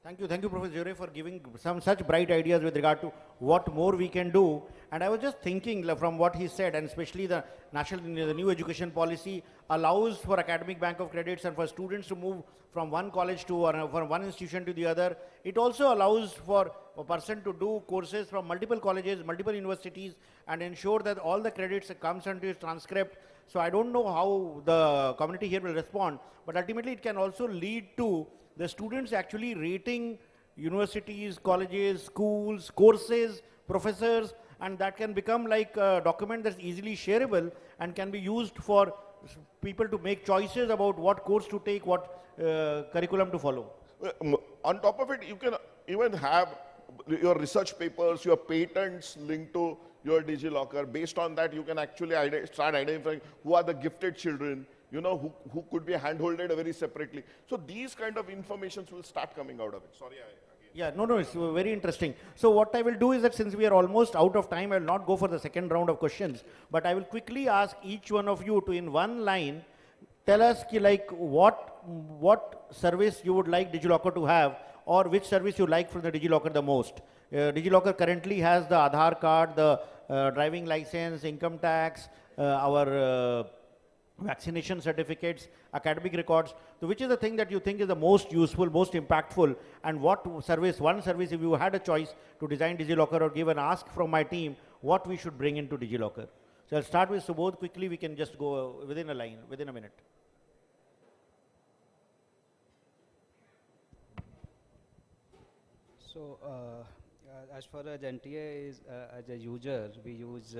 Thank you, Professor Jure, for giving some such bright ideas with regard to what more we can do. And I was just thinking from what he said, and especially the new education policy allows for academic bank of credits and for students to move from one college to from one institution to the other. It also allows for a person to do courses from multiple colleges, multiple universities, and ensure that all the credits comes into his transcript. So I don't know how the community here will respond, but ultimately it can also lead to the students actually rating universities, colleges, schools, courses, professors, and that can become like a document that's easily shareable and can be used for people to make choices about what course to take, what curriculum to follow. On top of it, you can even have your research papers, your patents linked to your DigiLocker. Based on that, you can actually start identifying who are the gifted children, you know, who could be handholded very separately. So these kind of informations will start coming out of it. Sorry, Yeah, no, it's very interesting. So what I will do is that since we are almost out of time, I will not go for the second round of questions, but I will quickly ask each one of you to, in one line, tell us like what service you would like DigiLocker to have, or which service you like from the DigiLocker the most. DigiLocker currently has the Aadhaar card, the driving license, income tax, our vaccination certificates, academic records. So which is the thing that you think is the most useful, most impactful, and what service, one service, if you had a choice to design DigiLocker or give an ask from my team, what we should bring into DigiLocker? So I'll start with Subodh quickly. We can just go within a line, within a minute. So as far as NTA is, as a user, we use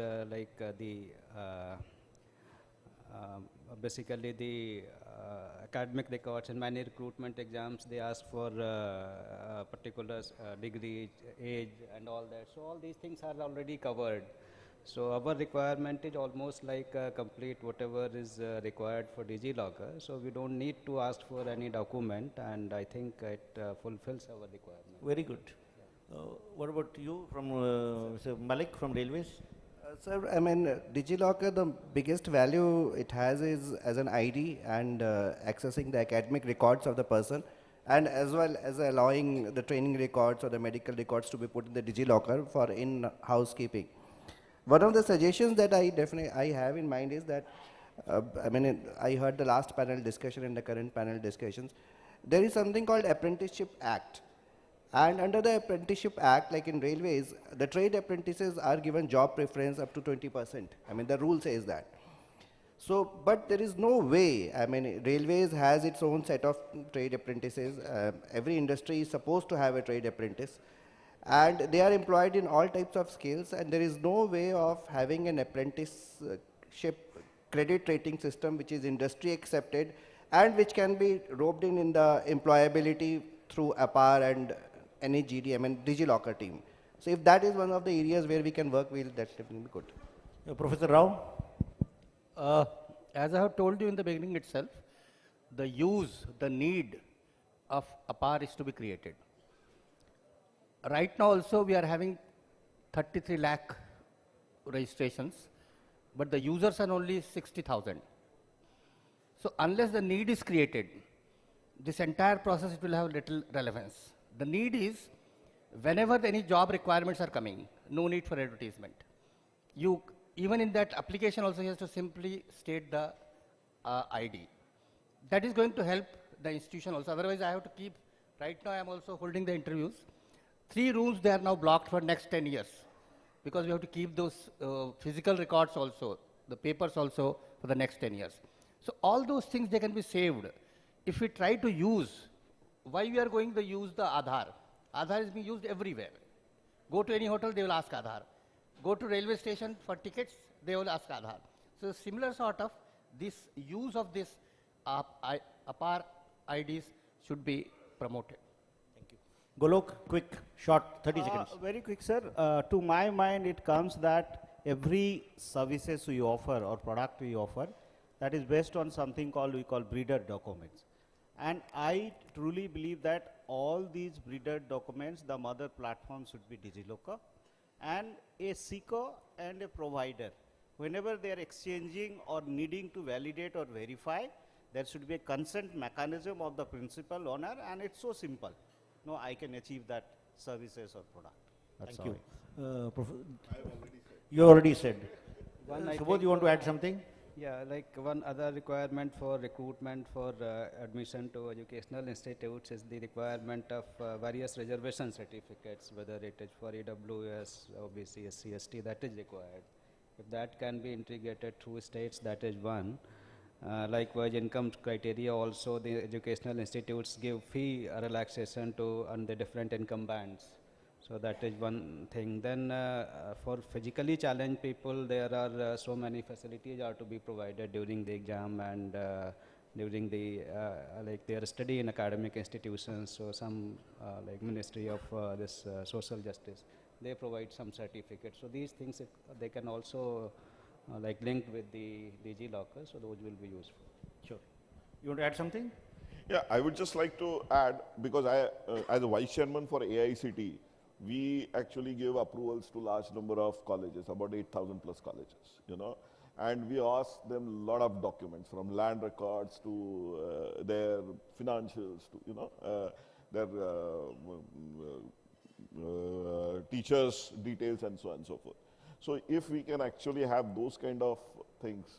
basically the academic records. In many recruitment exams, they ask for particular degree, age, and all that. So all these things are already covered. So our requirement is almost like complete whatever is required for DigiLocker. So we don't need to ask for any document, and I think it fulfills our requirement. Very good. What about you from Malik from Railways? Sir, I mean, DigiLocker, the biggest value it has is as an ID and accessing the academic records of the person, and as well as allowing the training records or the medical records to be put in the DigiLocker for in-housekeeping. One of the suggestions that I have in mind is that, I heard the last panel discussion and the current panel discussions. There is something called Apprenticeship Act. And under the Apprenticeship Act, like in railways, the trade apprentices are given job preference up to 20%. I mean, the rule says that. So, but there is no way, railways has its own set of trade apprentices. Every industry is supposed to have a trade apprentice. And they are employed in all types of skills, and there is no way of having an apprenticeship credit rating system which is industry accepted and which can be roped in the employability through APAAR and any DigiLocker team. So if that is one of the areas where we can work, that's definitely be good. Professor Rao? As I have told you in the beginning itself, the need of APAAR is to be created. Right now also we are having 33 lakh registrations, but the users are only 60,000. So unless the need is created, this entire process will have little relevance. The need is whenever any job requirements are coming, no need for advertisement. Even in that application also, you have to simply state the ID. That is going to help the institution also. Otherwise, I have to keep, right now I am also holding the interviews. 3 rooms, they are now blocked for next 10 years because we have to keep those physical records also, the papers also for the next 10 years. So all those things, they can be saved. If we try to use, why we are going to use the Aadhaar? Aadhaar is being used everywhere. Go to any hotel, they will ask Aadhaar. Go to railway station for tickets, they will ask Aadhaar. So similar sort of this use of this APAAR IDs should be promoted. Thank you. Golok, quick, short, 30 seconds. Very quick, sir. To my mind, it comes that every services we offer or product we offer, that is based on something we call breeder documents. And I truly believe that all these breeder documents, the mother platform should be DigiLocker, and a seeker and a provider, whenever they are exchanging or needing to validate or verify, There should be a consent mechanism of the principal owner, and it's so simple. No, I can achieve that services or product. That's Thank all. you. You already said. I Subodh, think, you want to add something? Yeah, like one other requirement for recruitment for admission to educational institutes is the requirement of various reservation certificates, whether it is for EWS, OBC, SC, ST, that is required. If that can be integrated through states, that is one. Likewise, income criteria also, the educational institutes give fee relaxation to on the different income bands. So that is one thing. Then for physically challenged people, there are so many facilities are to be provided during the exam and during the like their study in academic institutions. So some like Ministry of this Social Justice, they provide some certificates. So these things they can also like linked with the DigiLocker. So those will be useful. Sure. You want to add something? Yeah, I would just like to add, because I, as a vice chairman for AICT, we actually give approvals to large number of colleges, about 8,000 plus colleges, you know, and we ask them a lot of documents, from land records to their financials to, you know, their teachers' details and so on and so forth. So if we can actually have those kind of things,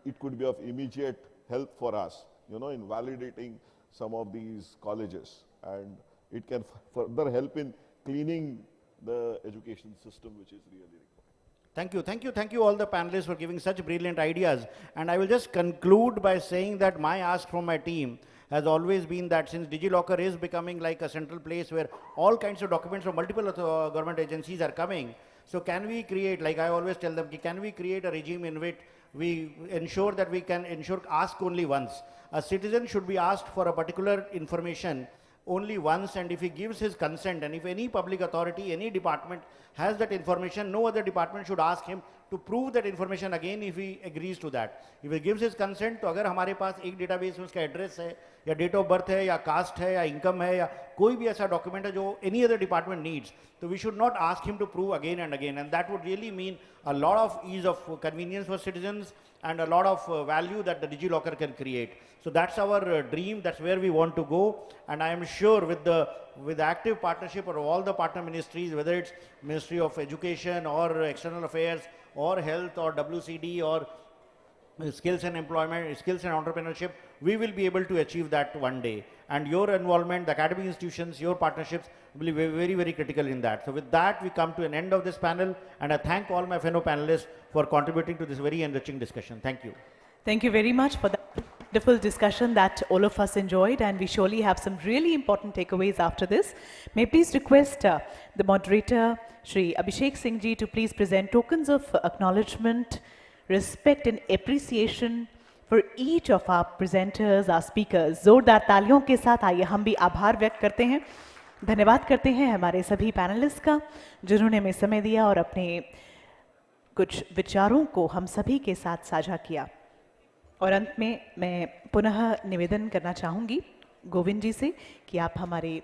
it could be of immediate help for us, you know, in validating some of these colleges, and it can further help in cleaning the education system, which is really required. Thank you, thank you, thank you all the panelists for giving such brilliant ideas. And I will just conclude by saying that my ask from my team has always been that since DigiLocker is becoming like a central place where all kinds of documents from multiple government agencies are coming, so can we create, like I always tell them, can we create a regime in which we ensure that we can ask only once. A citizen should be asked for a particular information only once, and if he gives his consent, and if any public authority, any department has that information, no other department should ask him to prove that information again if he agrees to that. If he gives his consent, तो अगर हमारे पास एक database में उसका address है, या date of birth है, या caste है, या income है, या कोई भी ऐसा document है जो any other department needs, so we should not ask him to prove again and again, and that would really mean a lot of ease of convenience for citizens and a lot of value that the DigiLocker can create. So that's our dream, that's where we want to go, and I am sure with the active partnership of all the partner ministries, whether it's Ministry of Education or External Affairs or Health or WCD or Skills and Employment, Skills and Entrepreneurship, we will be able to achieve that one day. And your involvement, the academic institutions, your partnerships will be very, very critical in that. So with that, we come to an end of this panel, and I thank all my fellow panelists for contributing to this very enriching discussion. Thank you. Thank you very much for that wonderful discussion that all of us enjoyed, and we surely have some really important takeaways after this. May I please request the moderator, Shri Abhishek Singh Ji, to please present tokens of acknowledgement, respect and appreciation for each of our presenters, our speakers. जोरदार तालियों के साथ आइए हम भी आभार व्यक्त करते हैं, धन्यवाद करते हैं हमारे सभी पैनलिस्ट का, जिन्होंने हमें समय दिया और अपने कुछ विचारों को हम सभी के साथ साझा किया. और अंत में मैं पुनः निवेदन करना चाहूँगी गोविंद जी से कि आप हमारे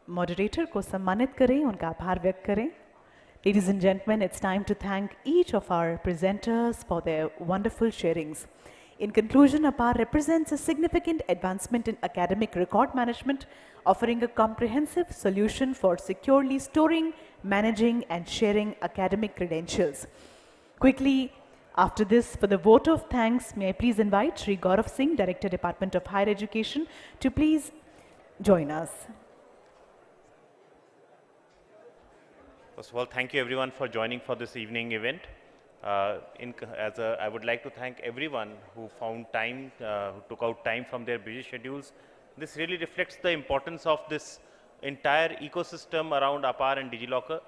मॉडरेटर को सम्मानित करें, उनका आभार व्यक्त करें. Ladies and gentlemen, it's time to thank each of our presenters for their wonderful sharings. In conclusion, APAAR represents a significant advancement in academic record management, offering a comprehensive solution for securely storing, managing and sharing academic credentials. Quickly, after this, for the vote of thanks, may I please invite Shri Gaurav Singh, Director, Department of Higher Education, to please join us. First of all, thank you everyone for joining for this evening event. I would like to thank everyone who found time, who took out time from their busy schedules. This really reflects the importance of this entire ecosystem around APAAR and DigiLocker.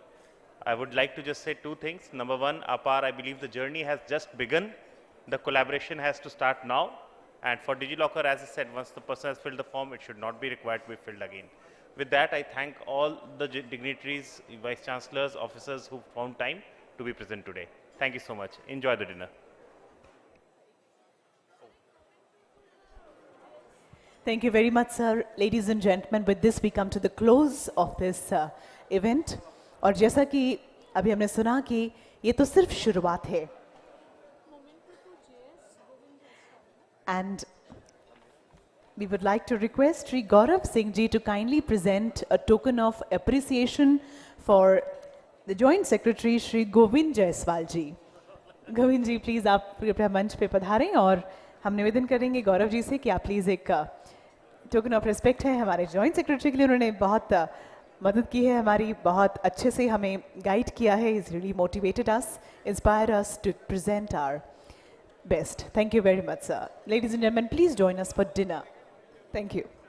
I would like to just say two things. Number one, APAAR, I believe the journey has just begun. The collaboration has to start now. And for DigiLocker, as I said, once the person has filled the form, it should not be required to be filled again. With that, I thank all the dignitaries, vice chancellors, officers who found time to be present today. Thank you so much. Enjoy the dinner. Thank you very much, sir. Ladies and gentlemen, with this we come to the close of this event. और जैसा कि अभी हमने सुना कि ये तो सिर्फ शुरुआत है. And we would like to request Sri Gaurav Singh ji to kindly present a token of appreciation for the Joint Secretary Sri Govind Jaiswal ji. Govind ji please आप कृपया मंच पे पधारें और हम निवेदन करेंगे गौरव जी से कि आप प्लीज़ एक टोकन ऑफ रिस्पेक्ट है हमारे जॉइंट सेक्रेटरी के लिए, उन्होंने बहुत मदद की है हमारी, बहुत अच्छे से हमें गाइड किया है, is really motivated us, inspire us to present our best. Thank you very much, sir. Ladies and gentlemen, please join us for dinner. Thank you.